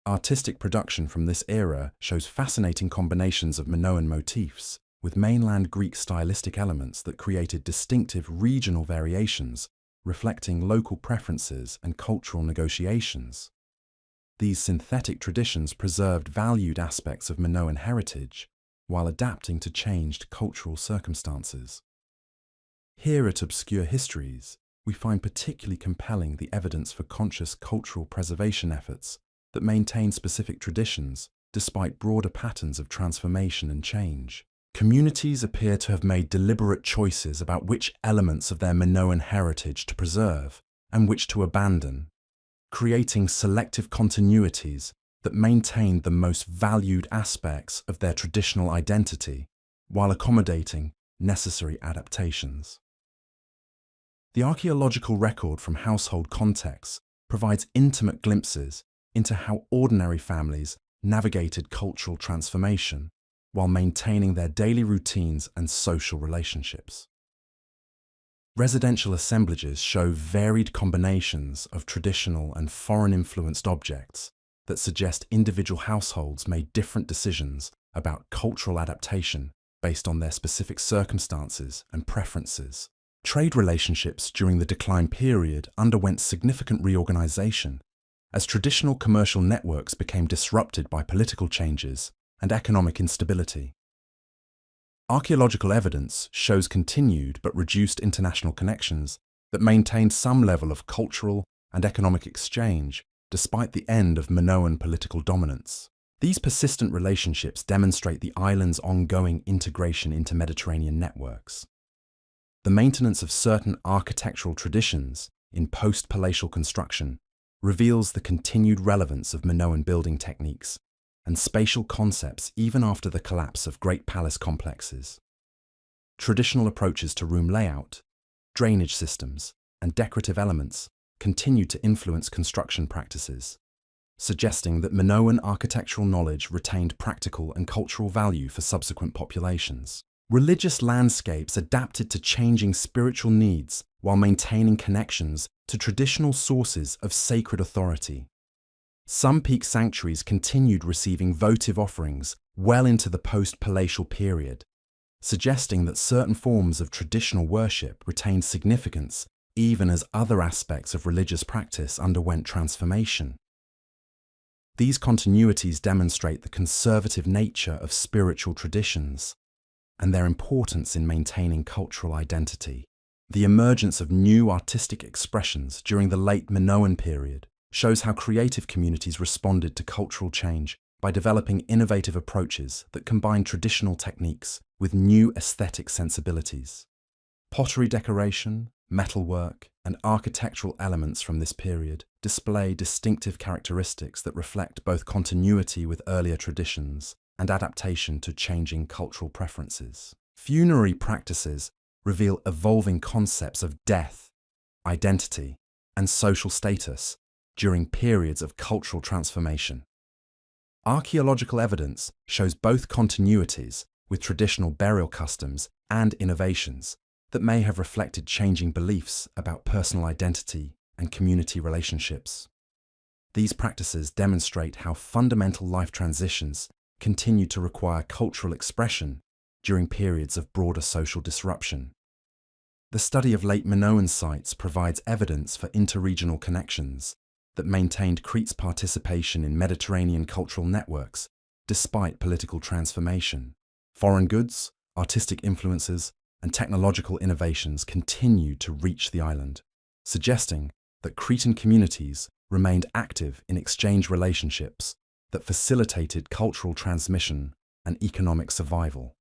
Artistic production from this era shows fascinating combinations of Minoan motifs with mainland Greek stylistic elements that created distinctive regional variations reflecting local preferences and cultural negotiations. These synthetic traditions preserved valued aspects of Minoan heritage while adapting to changed cultural circumstances. Here at Obscure Histories, we find particularly compelling the evidence for conscious cultural preservation efforts that maintain specific traditions despite broader patterns of transformation and change. Communities appear to have made deliberate choices about which elements of their Minoan heritage to preserve and which to abandon, creating selective continuities that maintained the most valued aspects of their traditional identity while accommodating necessary adaptations. The archaeological record from household contexts provides intimate glimpses into how ordinary families navigated cultural transformation while maintaining their daily routines and social relationships. Residential assemblages show varied combinations of traditional and foreign-influenced objects that suggest individual households made different decisions about cultural adaptation based on their specific circumstances and preferences. Trade relationships during the decline period underwent significant reorganization as traditional commercial networks became disrupted by political changes and economic instability. Archaeological evidence shows continued but reduced international connections that maintained some level of cultural and economic exchange despite the end of Minoan political dominance. These persistent relationships demonstrate the island's ongoing integration into Mediterranean networks. The maintenance of certain architectural traditions in post-palatial construction reveals the continued relevance of Minoan building techniques and spatial concepts even after the collapse of great palace complexes. Traditional approaches to room layout, drainage systems, and decorative elements continue to influence construction practices, suggesting that Minoan architectural knowledge retained practical and cultural value for subsequent populations. Religious landscapes adapted to changing spiritual needs while maintaining connections to traditional sources of sacred authority. Some peak sanctuaries continued receiving votive offerings well into the post-palatial period, suggesting that certain forms of traditional worship retained significance even as other aspects of religious practice underwent transformation. These continuities demonstrate the conservative nature of spiritual traditions and their importance in maintaining cultural identity. The emergence of new artistic expressions during the late Minoan period shows how creative communities responded to cultural change by developing innovative approaches that combine traditional techniques with new aesthetic sensibilities. Pottery decoration, metalwork, and architectural elements from this period display distinctive characteristics that reflect both continuity with earlier traditions and adaptation to changing cultural preferences. Funerary practices reveal evolving concepts of death, identity, and social status during periods of cultural transformation. Archaeological evidence shows both continuities with traditional burial customs and innovations that may have reflected changing beliefs about personal identity and community relationships. These practices demonstrate how fundamental life transitions continue to require cultural expression during periods of broader social disruption. The study of late Minoan sites provides evidence for interregional connections that maintained Crete's participation in Mediterranean cultural networks despite political transformation. Foreign goods, artistic influences, and technological innovations continued to reach the island, suggesting that Cretan communities remained active in exchange relationships that facilitated cultural transmission and economic survival.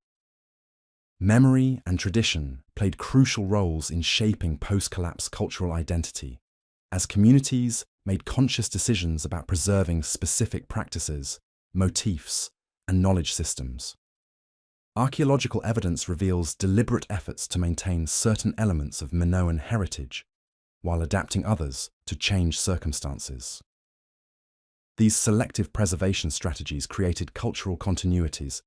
Memory and tradition played crucial roles in shaping post-collapse cultural identity, as communities made conscious decisions about preserving specific practices, motifs, and knowledge systems. Archaeological evidence reveals deliberate efforts to maintain certain elements of Minoan heritage while adapting others to changed circumstances. These selective preservation strategies created cultural continuities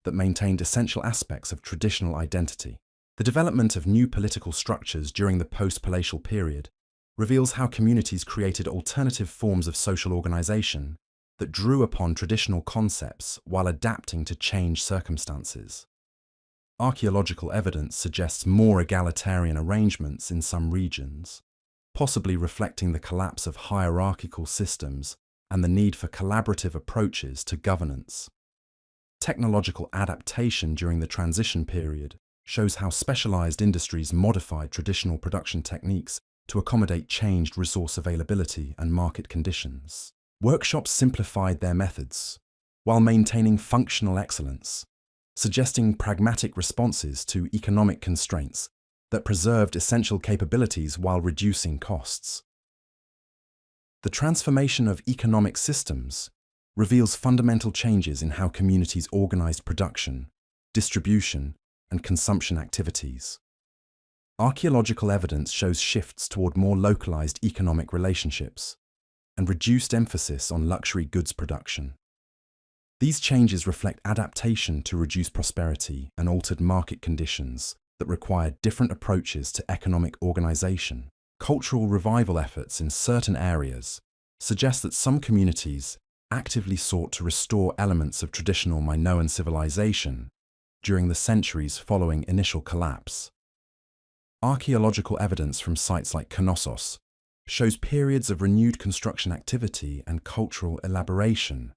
that maintained essential aspects of traditional identity. The development of new political structures during the post-palatial period reveals how communities created alternative forms of social organization that drew upon traditional concepts while adapting to changed circumstances. Archaeological evidence suggests more egalitarian arrangements in some regions, possibly reflecting the collapse of hierarchical systems and the need for collaborative approaches to governance. Technological adaptation during the transition period shows how specialized industries modified traditional production techniques to accommodate changed resource availability and market conditions. Workshops simplified their methods while maintaining functional excellence, suggesting pragmatic responses to economic constraints that preserved essential capabilities while reducing costs. The transformation of economic systems reveals fundamental changes in how communities organized production, distribution, and consumption activities. Archaeological evidence shows shifts toward more localized economic relationships and reduced emphasis on luxury goods production. These changes reflect adaptation to reduce prosperity and altered market conditions that required different approaches to economic organization. Cultural revival efforts in certain areas suggest that some communities actively sought to restore elements of traditional Minoan civilization during the centuries following initial collapse. Archaeological evidence from sites like Knossos shows periods of renewed construction activity and cultural elaboration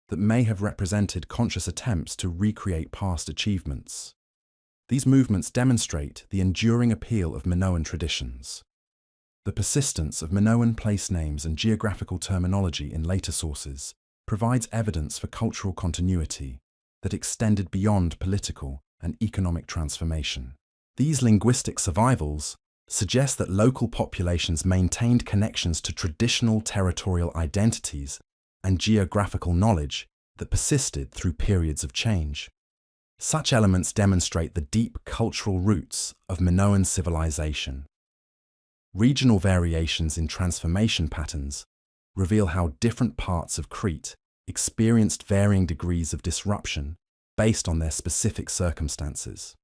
that may have represented conscious attempts to recreate past achievements. These movements demonstrate the enduring appeal of Minoan traditions. The persistence of Minoan place names and geographical terminology in later sources provides evidence for cultural continuity that extended beyond political and economic transformation. These linguistic survivals suggest that local populations maintained connections to traditional territorial identities and geographical knowledge that persisted through periods of change. Such elements demonstrate the deep cultural roots of Minoan civilization. Regional variations in transformation patterns reveal how different parts of Crete experienced varying degrees of disruption based on their specific circumstances.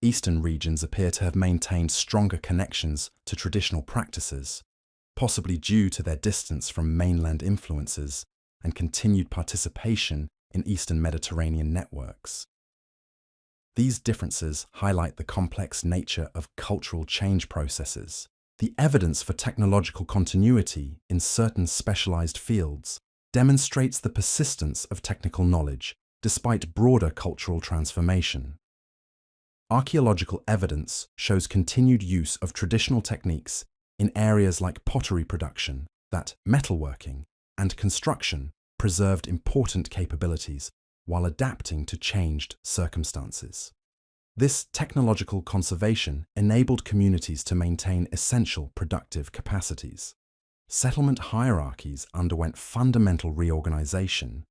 Eastern regions appear to have maintained stronger connections to traditional practices, possibly due to their distance from mainland influences and continued participation in Eastern Mediterranean networks. These differences highlight the complex nature of cultural change processes. The evidence for technological continuity in certain specialized fields demonstrates the persistence of technical knowledge despite broader cultural transformation. Archaeological evidence shows continued use of traditional techniques in areas like pottery production, that metalworking and construction preserved important capabilities while adapting to changed circumstances. This technological conservation enabled communities to maintain essential productive capacities. Settlement hierarchies underwent fundamental reorganization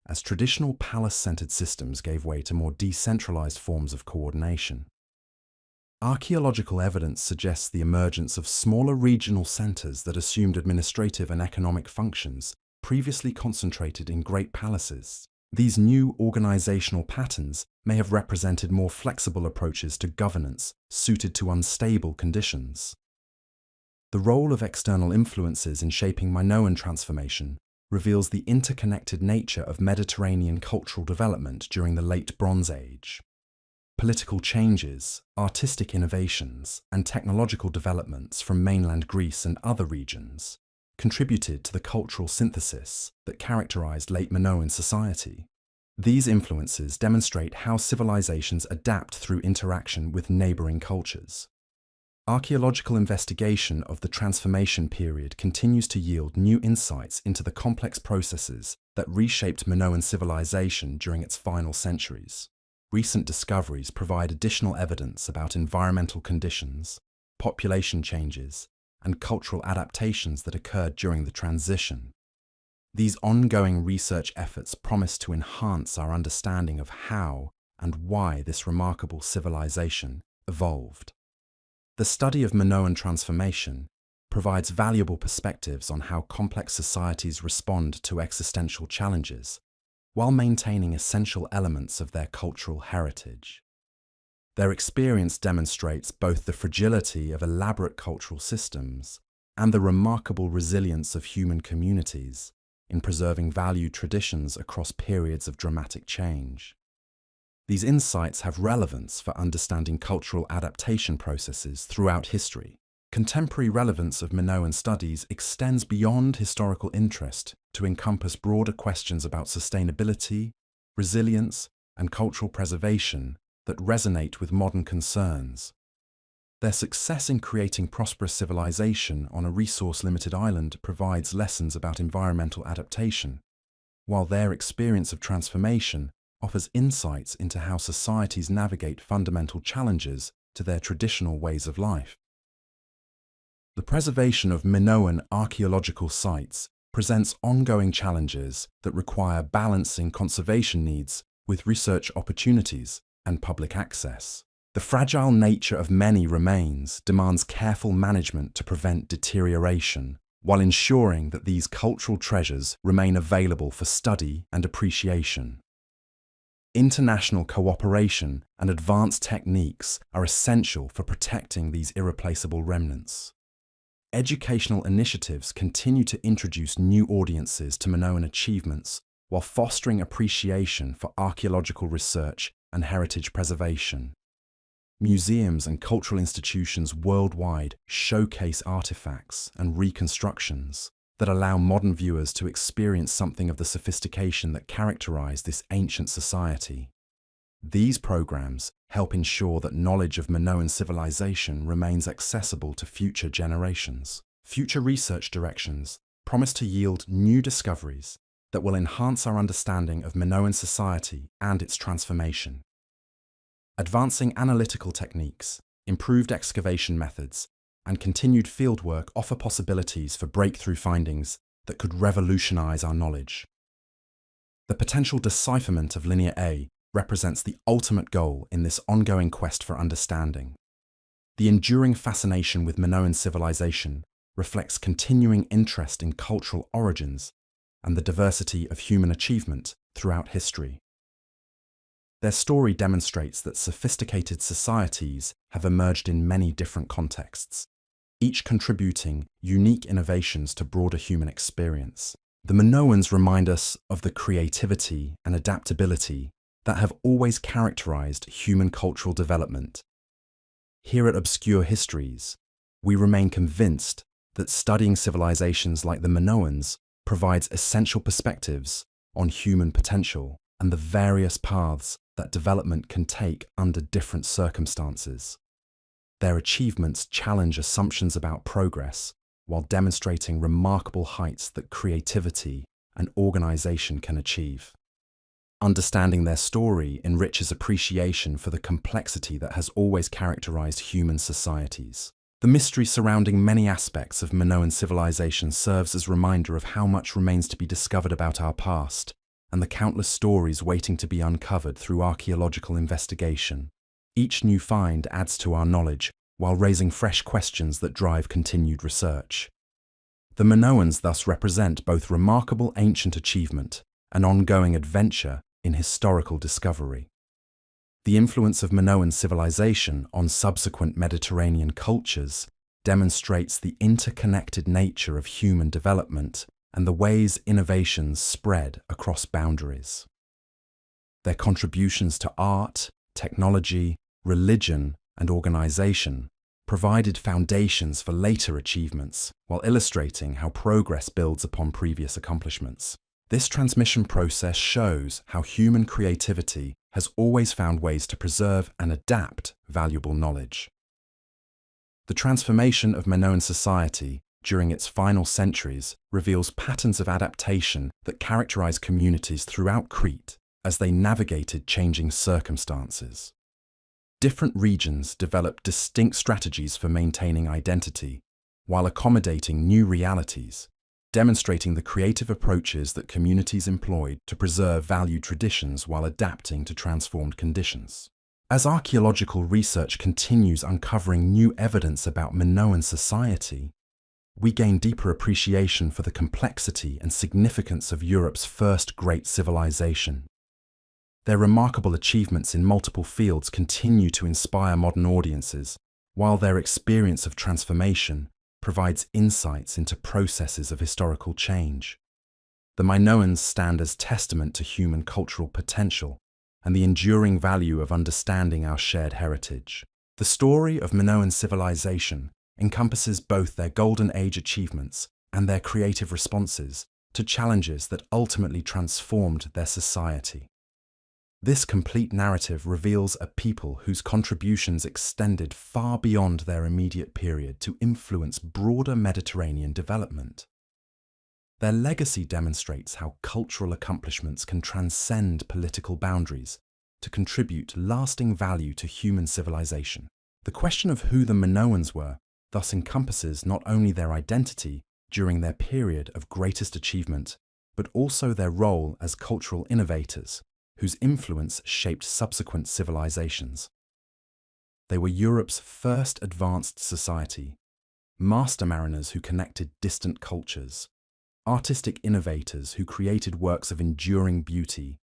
as traditional palace-centered systems gave way to more decentralized forms of coordination. Archaeological evidence suggests the emergence of smaller regional centers that assumed administrative and economic functions previously concentrated in great palaces. These new organizational patterns may have represented more flexible approaches to governance suited to unstable conditions. The role of external influences in shaping Minoan transformation reveals the interconnected nature of Mediterranean cultural development during the Late Bronze Age. Political changes, artistic innovations, and technological developments from mainland Greece and other regions contributed to the cultural synthesis that characterized late Minoan society. These influences demonstrate how civilizations adapt through interaction with neighboring cultures. Archaeological investigation of the transformation period continues to yield new insights into the complex processes that reshaped Minoan civilization during its final centuries. Recent discoveries provide additional evidence about environmental conditions, population changes, and cultural adaptations that occurred during the transition. These ongoing research efforts promise to enhance our understanding of how and why this remarkable civilization evolved. The study of Minoan transformation provides valuable perspectives on how complex societies respond to existential challenges, while maintaining essential elements of their cultural heritage. Their experience demonstrates both the fragility of elaborate cultural systems and the remarkable resilience of human communities in preserving valued traditions across periods of dramatic change. These insights have relevance for understanding cultural adaptation processes throughout history. Contemporary relevance of Minoan studies extends beyond historical interest to encompass broader questions about sustainability, resilience, and cultural preservation that resonate with modern concerns. Their success in creating prosperous civilization on a resource-limited island provides lessons about environmental adaptation, while their experience of transformation offers insights into how societies navigate fundamental challenges to their traditional ways of life. The preservation of Minoan archaeological sites presents ongoing challenges that require balancing conservation needs with research opportunities and public access. The fragile nature of many remains demands careful management to prevent deterioration, while ensuring that these cultural treasures remain available for study and appreciation. International cooperation and advanced techniques are essential for protecting these irreplaceable remnants. Educational initiatives continue to introduce new audiences to Minoan achievements while fostering appreciation for archaeological research and heritage preservation. Museums and cultural institutions worldwide showcase artifacts and reconstructions that allow modern viewers to experience something of the sophistication that characterized this ancient society. These programs help ensure that knowledge of Minoan civilization remains accessible to future generations. Future research directions promise to yield new discoveries that will enhance our understanding of Minoan society and its transformation. Advancing analytical techniques, improved excavation methods, and continued fieldwork offer possibilities for breakthrough findings that could revolutionize our knowledge. The potential decipherment of Linear A represents the ultimate goal in this ongoing quest for understanding. The enduring fascination with Minoan civilization reflects continuing interest in cultural origins and the diversity of human achievement throughout history. Their story demonstrates that sophisticated societies have emerged in many different contexts, each contributing unique innovations to broader human experience. The Minoans remind us of the creativity and adaptability that have always characterized human cultural development. Here at Obscure Histories, we remain convinced that studying civilizations like the Minoans provides essential perspectives on human potential and the various paths that development can take under different circumstances. Their achievements challenge assumptions about progress while demonstrating remarkable heights that creativity and organization can achieve. Understanding their story enriches appreciation for the complexity that has always characterized human societies. The mystery surrounding many aspects of Minoan civilization serves as a reminder of how much remains to be discovered about our past and the countless stories waiting to be uncovered through archaeological investigation. Each new find adds to our knowledge while raising fresh questions that drive continued research. The Minoans thus represent both remarkable ancient achievement and ongoing adventure in historical discovery. The influence of Minoan civilization on subsequent Mediterranean cultures demonstrates the interconnected nature of human development and the ways innovations spread across boundaries. Their contributions to art, technology, religion, and organization, provided foundations for later achievements while illustrating how progress builds upon previous accomplishments. This transmission process shows how human creativity has always found ways to preserve and adapt valuable knowledge. The transformation of Minoan society during its final centuries reveals patterns of adaptation that characterize communities throughout Crete as they navigated changing circumstances. Different regions developed distinct strategies for maintaining identity while accommodating new realities, demonstrating the creative approaches that communities employed to preserve valued traditions while adapting to transformed conditions. As archaeological research continues uncovering new evidence about Minoan society, we gain deeper appreciation for the complexity and significance of Europe's first great civilization. Their remarkable achievements in multiple fields continue to inspire modern audiences, while their experience of transformation provides insights into processes of historical change. The Minoans stand as testament to human cultural potential and the enduring value of understanding our shared heritage. The story of Minoan civilization encompasses both their Golden Age achievements and their creative responses to challenges that ultimately transformed their society. This complete narrative reveals a people whose contributions extended far beyond their immediate period to influence broader Mediterranean development. Their legacy demonstrates how cultural accomplishments can transcend political boundaries to contribute lasting value to human civilization. The question of who the Minoans were thus encompasses not only their identity during their period of greatest achievement, but also their role as cultural innovators, whose influence shaped subsequent civilizations. They were Europe's first advanced society, master mariners who connected distant cultures, artistic innovators who created works of enduring beauty,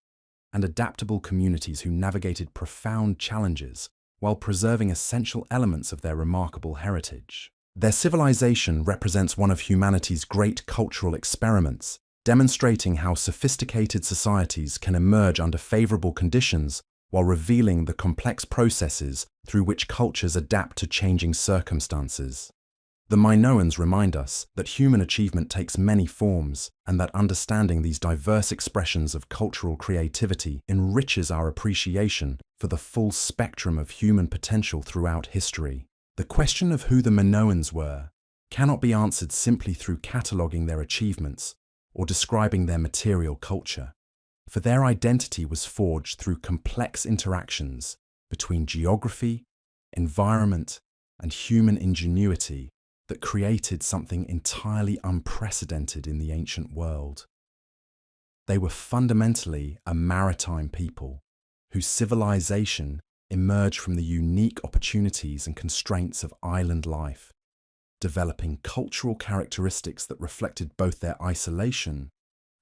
and adaptable communities who navigated profound challenges while preserving essential elements of their remarkable heritage. Their civilization represents one of humanity's great cultural experiments, demonstrating how sophisticated societies can emerge under favorable conditions while revealing the complex processes through which cultures adapt to changing circumstances. The Minoans remind us that human achievement takes many forms and that understanding these diverse expressions of cultural creativity enriches our appreciation for the full spectrum of human potential throughout history. The question of who the Minoans were cannot be answered simply through cataloguing their achievements or describing their material culture, for their identity was forged through complex interactions between geography, environment, and human ingenuity that created something entirely unprecedented in the ancient world. They were fundamentally a maritime people whose civilization emerged from the unique opportunities and constraints of island life, developing cultural characteristics that reflected both their isolation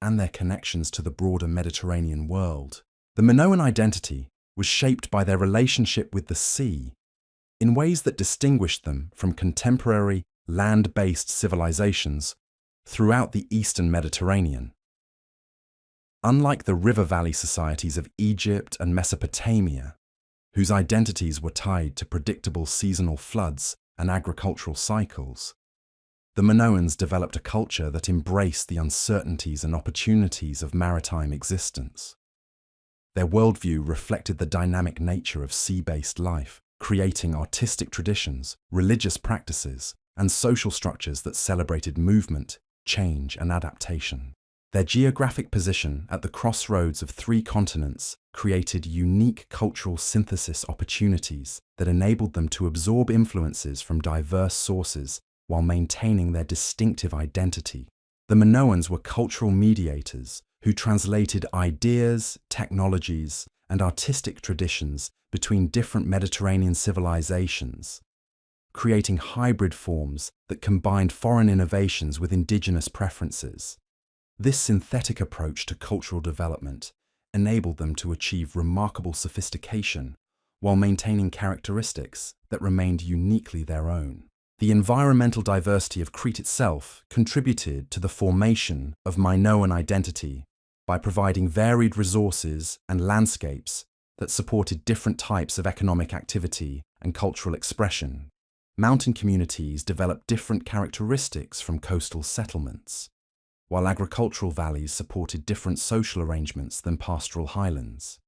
and their connections to the broader Mediterranean world. The Minoan identity was shaped by their relationship with the sea in ways that distinguished them from contemporary land-based civilizations throughout the Eastern Mediterranean. Unlike the river valley societies of Egypt and Mesopotamia, whose identities were tied to predictable seasonal floods and agricultural cycles, the Minoans developed a culture that embraced the uncertainties and opportunities of maritime existence. Their worldview reflected the dynamic nature of sea-based life, creating artistic traditions, religious practices, and social structures that celebrated movement, change, and adaptation. Their geographic position at the crossroads of three continents created unique cultural synthesis opportunities that enabled them to absorb influences from diverse sources while maintaining their distinctive identity. The Minoans were cultural mediators who translated ideas, technologies, and artistic traditions between different Mediterranean civilizations, creating hybrid forms that combined foreign innovations with indigenous preferences. This synthetic approach to cultural development enabled them to achieve remarkable sophistication while maintaining characteristics that remained uniquely their own. The environmental diversity of Crete itself contributed to the formation of Minoan identity by providing varied resources and landscapes that supported different types of economic activity and cultural expression. Mountain communities developed different characteristics from coastal settlements, while agricultural valleys supported different social arrangements than pastoral highlands.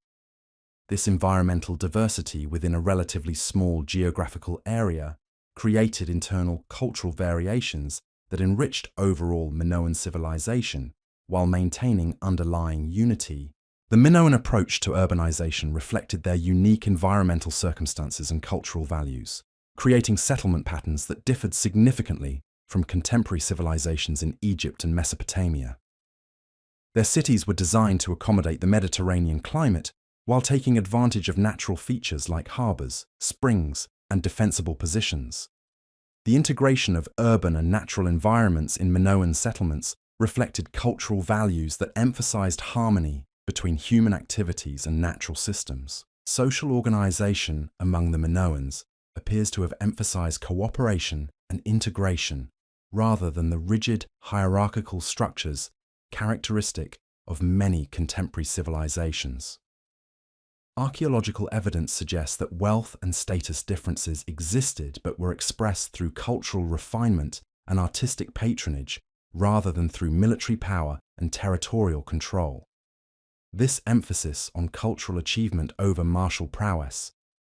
This environmental diversity within a relatively small geographical area created internal cultural variations that enriched overall Minoan civilization while maintaining underlying unity. The Minoan approach to urbanization reflected their unique environmental circumstances and cultural values, creating settlement patterns that differed significantly from contemporary civilizations in Egypt and Mesopotamia. Their cities were designed to accommodate the Mediterranean climate while taking advantage of natural features like harbors, springs, and defensible positions. The integration of urban and natural environments in Minoan settlements reflected cultural values that emphasized harmony between human activities and natural systems. Social organization among the Minoans appears to have emphasized cooperation and integration rather than the rigid hierarchical structures characteristic of many contemporary civilizations. Archaeological evidence suggests that wealth and status differences existed but were expressed through cultural refinement and artistic patronage rather than through military power and territorial control. This emphasis on cultural achievement over martial prowess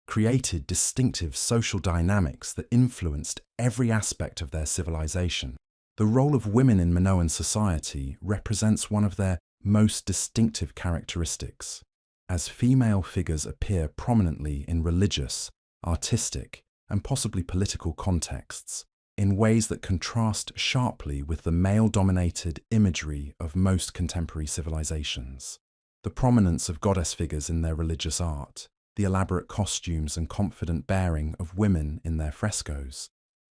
created distinctive social dynamics that influenced every aspect of their civilization. The role of women in Minoan society represents one of their most distinctive characteristics, as female figures appear prominently in religious, artistic, and possibly political contexts in ways that contrast sharply with the male-dominated imagery of most contemporary civilizations. The prominence of goddess figures in their religious art, the elaborate costumes and confident bearing of women in their frescoes,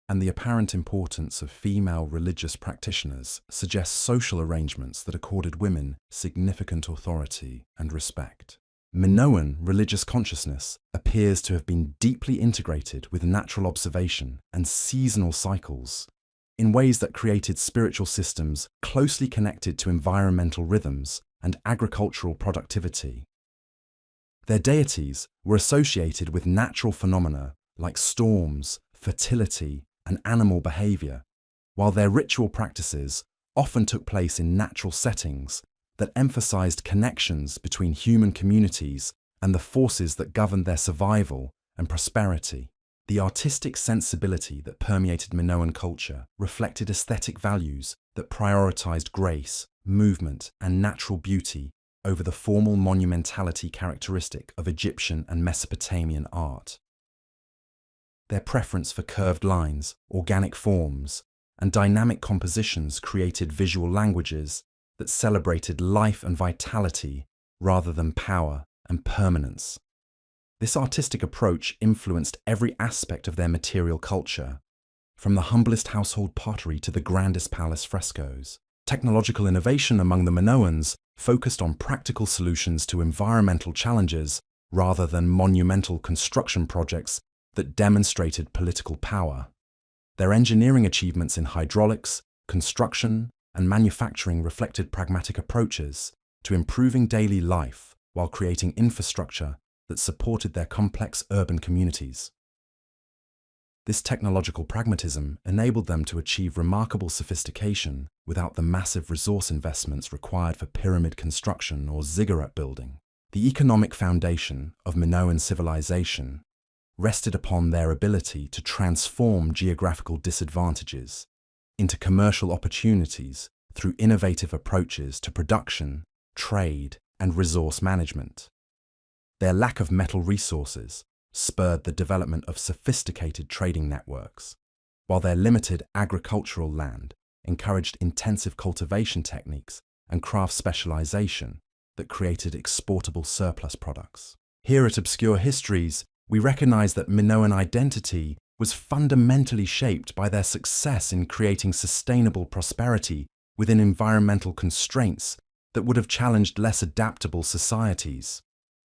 and the apparent importance of female religious practitioners suggest social arrangements that accorded women significant authority and respect. Minoan religious consciousness appears to have been deeply integrated with natural observation and seasonal cycles in ways that created spiritual systems closely connected to environmental rhythms and agricultural productivity. Their deities were associated with natural phenomena like storms, fertility, and animal behavior, while their ritual practices often took place in natural settings that emphasized connections between human communities and the forces that governed their survival and prosperity. The artistic sensibility that permeated Minoan culture reflected aesthetic values that prioritized grace, movement, and natural beauty over the formal monumentality characteristic of Egyptian and Mesopotamian art. Their preference for curved lines, organic forms, and dynamic compositions created visual languages that celebrated life and vitality rather than power and permanence. This artistic approach influenced every aspect of their material culture, from the humblest household pottery to the grandest palace frescoes. Technological innovation among the Minoans focused on practical solutions to environmental challenges rather than monumental construction projects that demonstrated political power. Their engineering achievements in hydraulics, construction, and manufacturing reflected pragmatic approaches to improving daily life while creating infrastructure that supported their complex urban communities. This technological pragmatism enabled them to achieve remarkable sophistication without the massive resource investments required for pyramid construction or ziggurat building. The economic foundation of Minoan civilization rested upon their ability to transform geographical disadvantages into commercial opportunities through innovative approaches to production, trade, and resource management. Their lack of metal resources spurred the development of sophisticated trading networks, while their limited agricultural land encouraged intensive cultivation techniques and craft specialization that created exportable surplus products. Here at Obscure Histories, we recognize that Minoan identity was fundamentally shaped by their success in creating sustainable prosperity within environmental constraints that would have challenged less adaptable societies.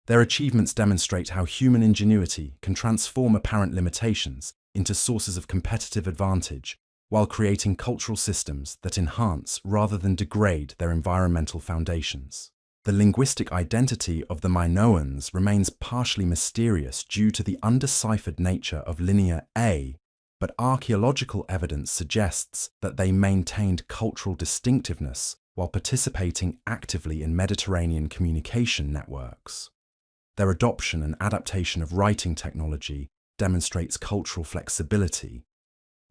Their achievements demonstrate how human ingenuity can transform apparent limitations into sources of competitive advantage while creating cultural systems that enhance rather than degrade their environmental foundations. The linguistic identity of the Minoans remains partially mysterious due to the undeciphered nature of Linear A, but archaeological evidence suggests that they maintained cultural distinctiveness while participating actively in Mediterranean communication networks. Their adoption and adaptation of writing technology demonstrates cultural flexibility,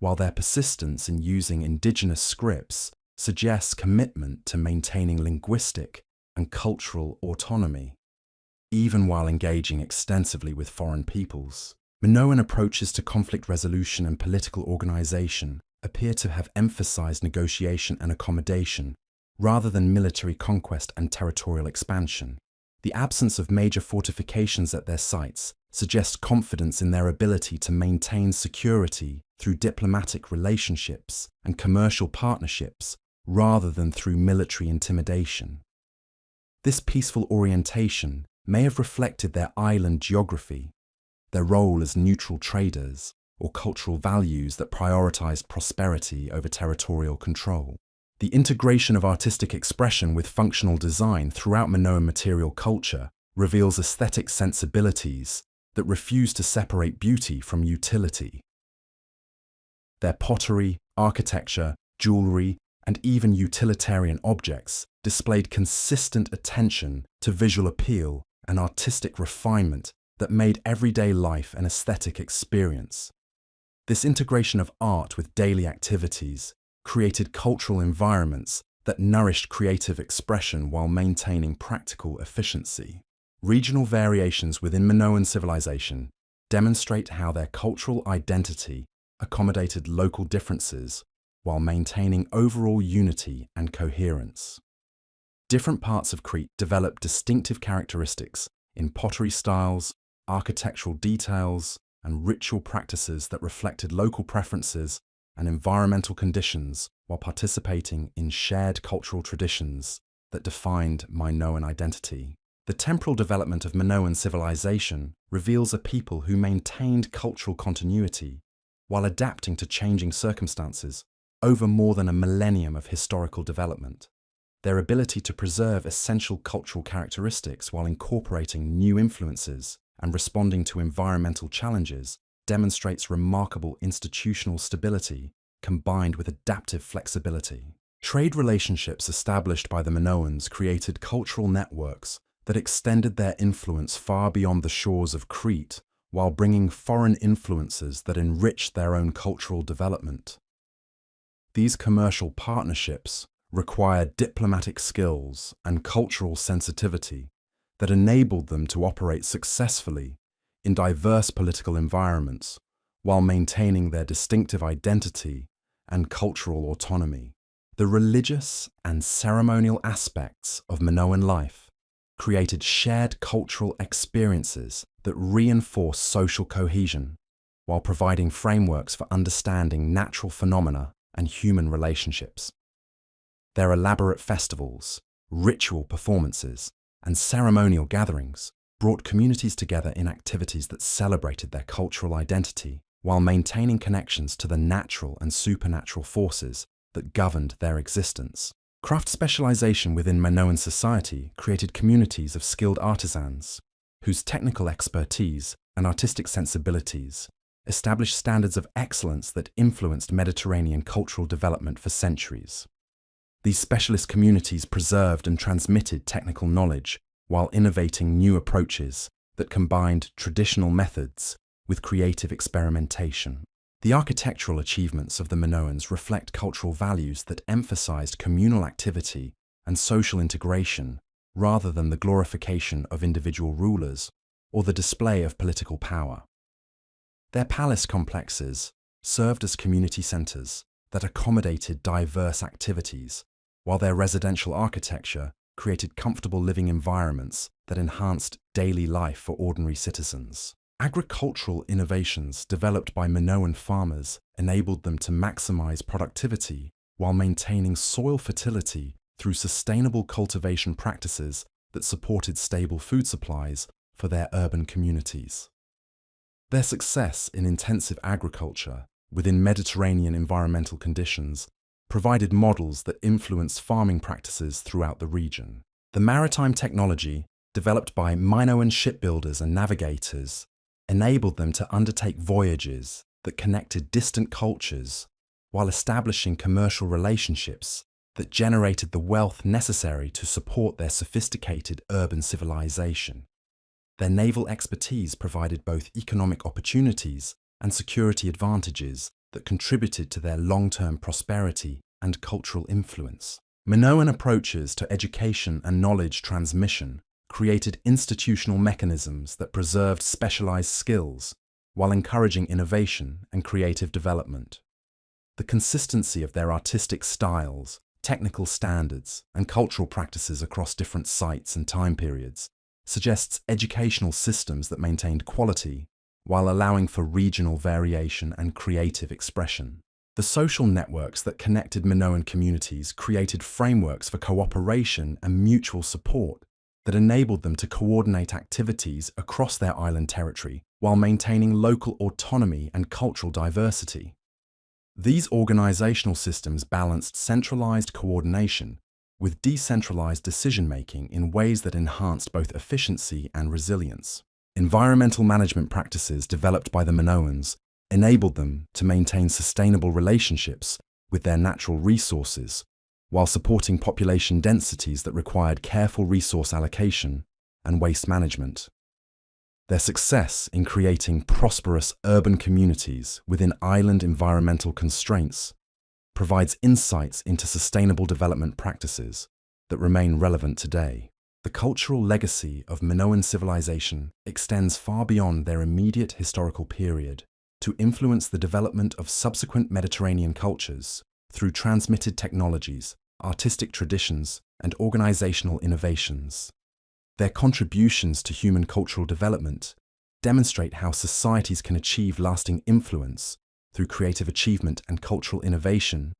while their persistence in using indigenous scripts suggests commitment to maintaining linguistic and cultural autonomy, even while engaging extensively with foreign peoples. Minoan approaches to conflict resolution and political organization appear to have emphasized negotiation and accommodation rather than military conquest and territorial expansion. The absence of major fortifications at their sites suggests confidence in their ability to maintain security through diplomatic relationships and commercial partnerships rather than through military intimidation. This peaceful orientation may have reflected their island geography, their role as neutral traders, or cultural values that prioritized prosperity over territorial control. The integration of artistic expression with functional design throughout Minoan material culture reveals aesthetic sensibilities that refuse to separate beauty from utility. Their pottery, architecture, jewelry, and even utilitarian objects displayed consistent attention to visual appeal and artistic refinement that made everyday life an aesthetic experience. This integration of art with daily activities created cultural environments that nourished creative expression while maintaining practical efficiency. Regional variations within Minoan civilization demonstrate how their cultural identity accommodated local differences while maintaining overall unity and coherence. Different parts of Crete developed distinctive characteristics in pottery styles, architectural details, and ritual practices that reflected local preferences and environmental conditions while participating in shared cultural traditions that defined Minoan identity. The temporal development of Minoan civilization reveals a people who maintained cultural continuity while adapting to changing circumstances over more than a millennium of historical development. Their ability to preserve essential cultural characteristics while incorporating new influences and responding to environmental challenges demonstrates remarkable institutional stability combined with adaptive flexibility. Trade relationships established by the Minoans created cultural networks that extended their influence far beyond the shores of Crete while bringing foreign influences that enriched their own cultural development. These commercial partnerships required diplomatic skills and cultural sensitivity that enabled them to operate successfully in diverse political environments while maintaining their distinctive identity and cultural autonomy. The religious and ceremonial aspects of Minoan life created shared cultural experiences that reinforce social cohesion while providing frameworks for understanding natural phenomena and human relationships. Their elaborate festivals, ritual performances, and ceremonial gatherings brought communities together in activities that celebrated their cultural identity while maintaining connections to the natural and supernatural forces that governed their existence. Craft specialization within Minoan society created communities of skilled artisans whose technical expertise and artistic sensibilities established standards of excellence that influenced Mediterranean cultural development for centuries. These specialist communities preserved and transmitted technical knowledge while innovating new approaches that combined traditional methods with creative experimentation. The architectural achievements of the Minoans reflect cultural values that emphasized communal activity and social integration rather than the glorification of individual rulers or the display of political power. Their palace complexes served as community centers that accommodated diverse activities, while their residential architecture created comfortable living environments that enhanced daily life for ordinary citizens. Agricultural innovations developed by Minoan farmers enabled them to maximize productivity while maintaining soil fertility through sustainable cultivation practices that supported stable food supplies for their urban communities. Their success in intensive agriculture within Mediterranean environmental conditions provided models that influenced farming practices throughout the region. The maritime technology, developed by Minoan shipbuilders and navigators, enabled them to undertake voyages that connected distant cultures while establishing commercial relationships that generated the wealth necessary to support their sophisticated urban civilization. Their naval expertise provided both economic opportunities and security advantages that contributed to their long-term prosperity and cultural influence. Minoan approaches to education and knowledge transmission created institutional mechanisms that preserved specialized skills while encouraging innovation and creative development. The consistency of their artistic styles, technical standards, and cultural practices across different sites and time periods suggests educational systems that maintained quality while allowing for regional variation and creative expression. The social networks that connected Minoan communities created frameworks for cooperation and mutual support that enabled them to coordinate activities across their island territory while maintaining local autonomy and cultural diversity. These organizational systems balanced centralized coordination with decentralized decision-making in ways that enhanced both efficiency and resilience. Environmental management practices developed by the Minoans enabled them to maintain sustainable relationships with their natural resources while supporting population densities that required careful resource allocation and waste management. Their success in creating prosperous urban communities within island environmental constraints provides insights into sustainable development practices that remain relevant today. The cultural legacy of Minoan civilization extends far beyond their immediate historical period to influence the development of subsequent Mediterranean cultures through transmitted technologies, artistic traditions, and organizational innovations. Their contributions to human cultural development demonstrate how societies can achieve lasting influence through creative achievement and cultural innovation,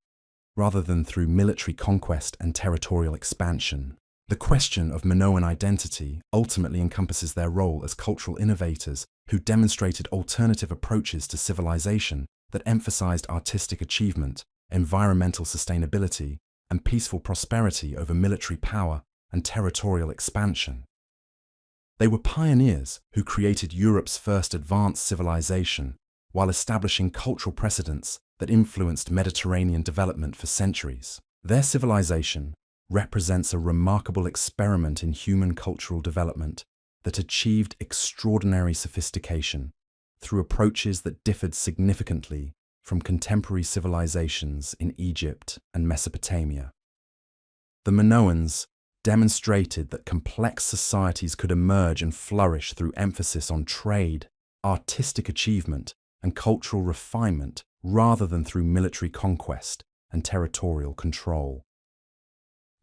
rather than through military conquest and territorial expansion. The question of Minoan identity ultimately encompasses their role as cultural innovators who demonstrated alternative approaches to civilization that emphasized artistic achievement, environmental sustainability, and peaceful prosperity over military power and territorial expansion. They were pioneers who created Europe's first advanced civilization while establishing cultural precedents that influenced Mediterranean development for centuries. Their civilization represents a remarkable experiment in human cultural development that achieved extraordinary sophistication through approaches that differed significantly from contemporary civilizations in Egypt and Mesopotamia. The Minoans demonstrated that complex societies could emerge and flourish through emphasis on trade, artistic achievement, and cultural refinement rather than through military conquest and territorial control.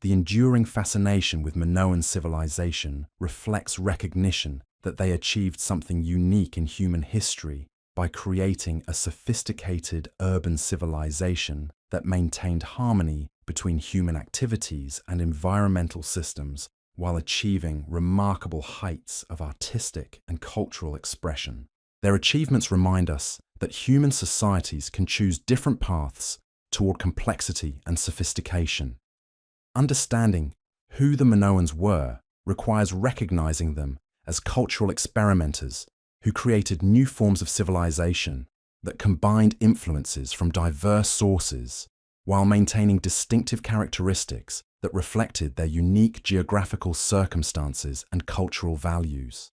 The enduring fascination with Minoan civilization reflects recognition that they achieved something unique in human history by creating a sophisticated urban civilization that maintained harmony between human activities and environmental systems while achieving remarkable heights of artistic and cultural expression. Their achievements remind us that human societies can choose different paths toward complexity and sophistication. Understanding who the Minoans were requires recognizing them as cultural experimenters who created new forms of civilization that combined influences from diverse sources while maintaining distinctive characteristics that reflected their unique geographical circumstances and cultural values.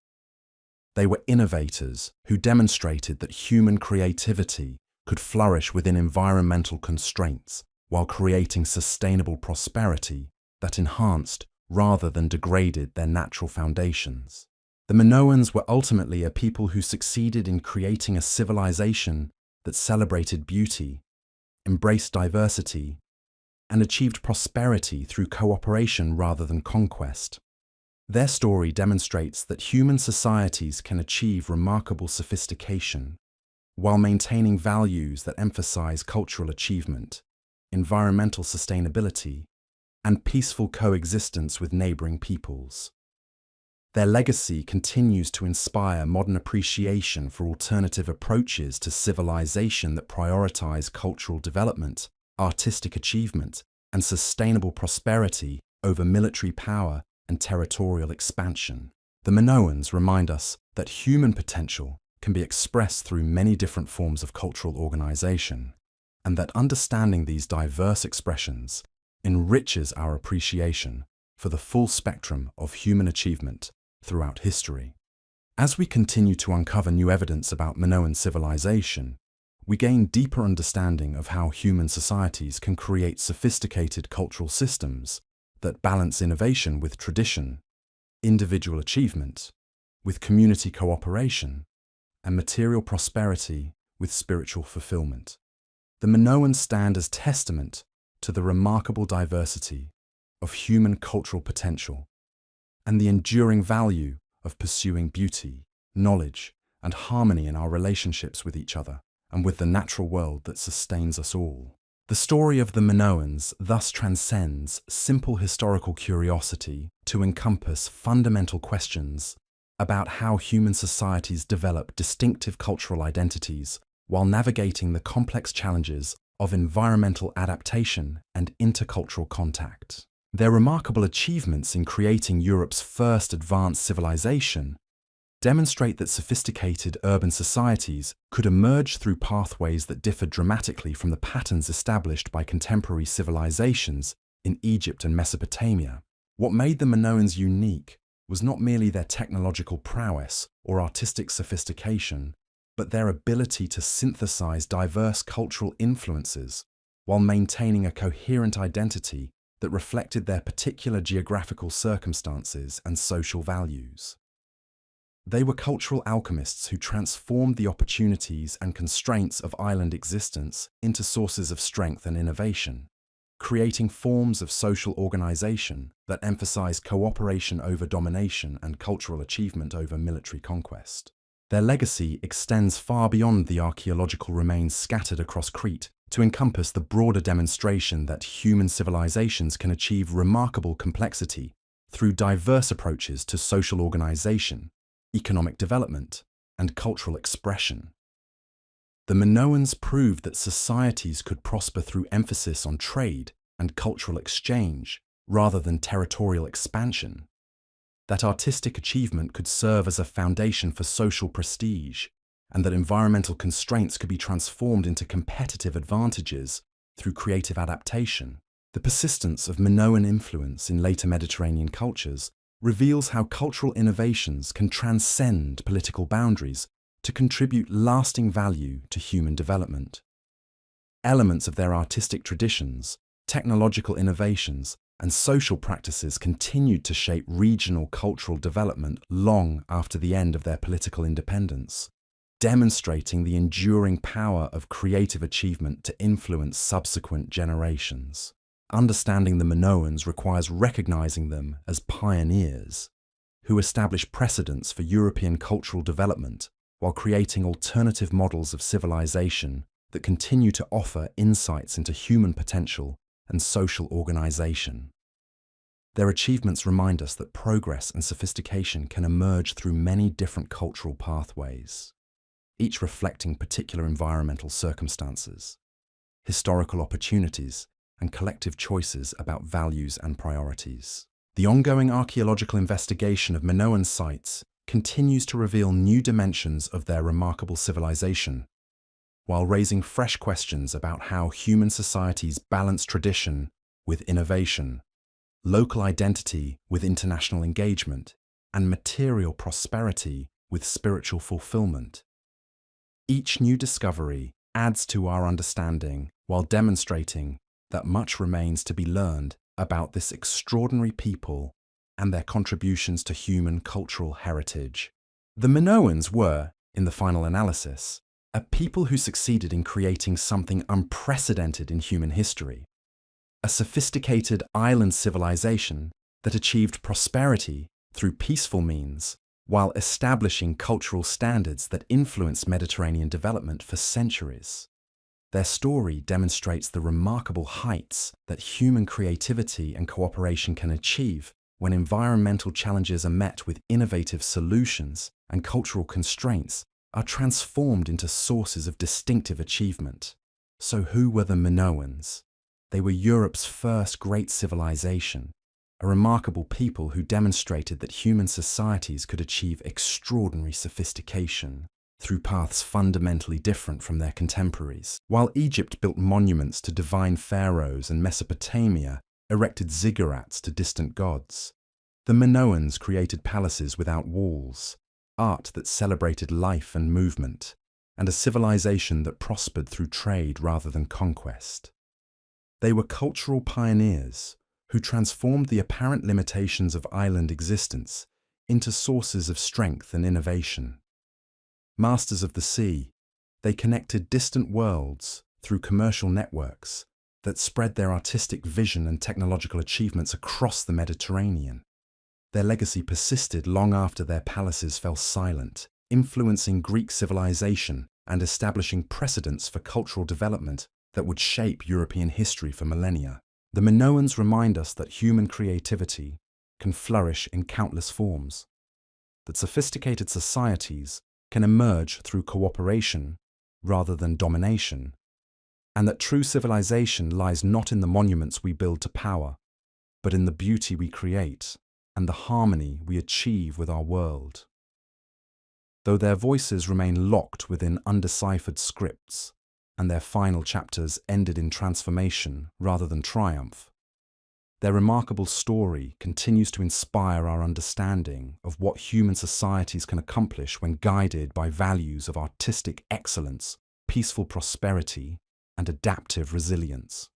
They were innovators who demonstrated that human creativity could flourish within environmental constraints while creating sustainable prosperity that enhanced rather than degraded their natural foundations. The Minoans were ultimately a people who succeeded in creating a civilization that celebrated beauty, embraced diversity, and achieved prosperity through cooperation rather than conquest. Their story demonstrates that human societies can achieve remarkable sophistication while maintaining values that emphasize cultural achievement, environmental sustainability, and peaceful coexistence with neighboring peoples. Their legacy continues to inspire modern appreciation for alternative approaches to civilization that prioritize cultural development, artistic achievement, and sustainable prosperity over military power and territorial expansion. The Minoans remind us that human potential can be expressed through many different forms of cultural organization, and that understanding these diverse expressions enriches our appreciation for the full spectrum of human achievement throughout history. As we continue to uncover new evidence about Minoan civilization, we gain deeper understanding of how human societies can create sophisticated cultural systems that balance innovation with tradition, individual achievement with community cooperation, and material prosperity with spiritual fulfillment. The Minoans stand as testament to the remarkable diversity of human cultural potential and the enduring value of pursuing beauty, knowledge, and harmony in our relationships with each other and with the natural world that sustains us all. The story of the Minoans thus transcends simple historical curiosity to encompass fundamental questions about how human societies develop distinctive cultural identities while navigating the complex challenges of environmental adaptation and intercultural contact. Their remarkable achievements in creating Europe's first advanced civilization demonstrate that sophisticated urban societies could emerge through pathways that differ dramatically from the patterns established by contemporary civilizations in Egypt and Mesopotamia. What made the Minoans unique was not merely their technological prowess or artistic sophistication, but their ability to synthesize diverse cultural influences while maintaining a coherent identity that reflected their particular geographical circumstances and social values. They were cultural alchemists who transformed the opportunities and constraints of island existence into sources of strength and innovation, creating forms of social organization that emphasize cooperation over domination and cultural achievement over military conquest. Their legacy extends far beyond the archaeological remains scattered across Crete to encompass the broader demonstration that human civilizations can achieve remarkable complexity through diverse approaches to social organization, economic development, and cultural expression. The Minoans proved that societies could prosper through emphasis on trade and cultural exchange rather than territorial expansion, that artistic achievement could serve as a foundation for social prestige, and that environmental constraints could be transformed into competitive advantages through creative adaptation. The persistence of Minoan influence in later Mediterranean cultures reveals how cultural innovations can transcend political boundaries to contribute lasting value to human development. Elements of their artistic traditions, technological innovations, and social practices continued to shape regional cultural development long after the end of their political independence, demonstrating the enduring power of creative achievement to influence subsequent generations. Understanding the Minoans requires recognizing them as pioneers who established precedents for European cultural development while creating alternative models of civilization that continue to offer insights into human potential and social organization. Their achievements remind us that progress and sophistication can emerge through many different cultural pathways, each reflecting particular environmental circumstances, historical opportunities, and collective choices about values and priorities. The ongoing archaeological investigation of Minoan sites continues to reveal new dimensions of their remarkable civilization, while raising fresh questions about how human societies balance tradition with innovation, local identity with international engagement, and material prosperity with spiritual fulfillment. Each new discovery adds to our understanding while demonstrating that much remains to be learned about this extraordinary people and their contributions to human cultural heritage. The Minoans were, in the final analysis, a people who succeeded in creating something unprecedented in human history, a sophisticated island civilization that achieved prosperity through peaceful means while establishing cultural standards that influenced Mediterranean development for centuries. Their story demonstrates the remarkable heights that human creativity and cooperation can achieve when environmental challenges are met with innovative solutions and cultural constraints are transformed into sources of distinctive achievement. So who were the Minoans? They were Europe's first great civilization, a remarkable people who demonstrated that human societies could achieve extraordinary sophistication through paths fundamentally different from their contemporaries. While Egypt built monuments to divine pharaohs and Mesopotamia erected ziggurats to distant gods, the Minoans created palaces without walls, art that celebrated life and movement, and a civilization that prospered through trade rather than conquest. They were cultural pioneers who transformed the apparent limitations of island existence into sources of strength and innovation. Masters of the sea, they connected distant worlds through commercial networks that spread their artistic vision and technological achievements across the Mediterranean. Their legacy persisted long after their palaces fell silent, influencing Greek civilization and establishing precedents for cultural development that would shape European history for millennia. The Minoans remind us that human creativity can flourish in countless forms, that sophisticated societies can emerge through cooperation rather than domination, and that true civilization lies not in the monuments we build to power, but in the beauty we create and the harmony we achieve with our world. Though their voices remain locked within undeciphered scripts, and their final chapters ended in transformation rather than triumph, their remarkable story continues to inspire our understanding of what human societies can accomplish when guided by values of artistic excellence, peaceful prosperity, and adaptive resilience.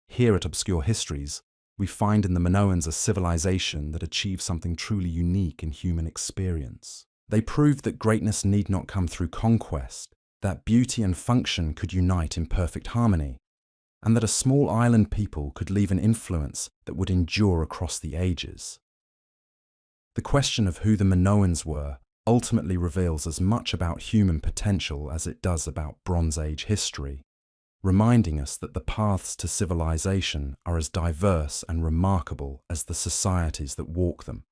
Here at Obscure Histories, we find in the Minoans a civilization that achieved something truly unique in human experience. They proved that greatness need not come through conquest, that beauty and function could unite in perfect harmony, and that a small island people could leave an influence that would endure across the ages. The question of who the Minoans were ultimately reveals as much about human potential as it does about Bronze Age history, reminding us that the paths to civilization are as diverse and remarkable as the societies that walk them.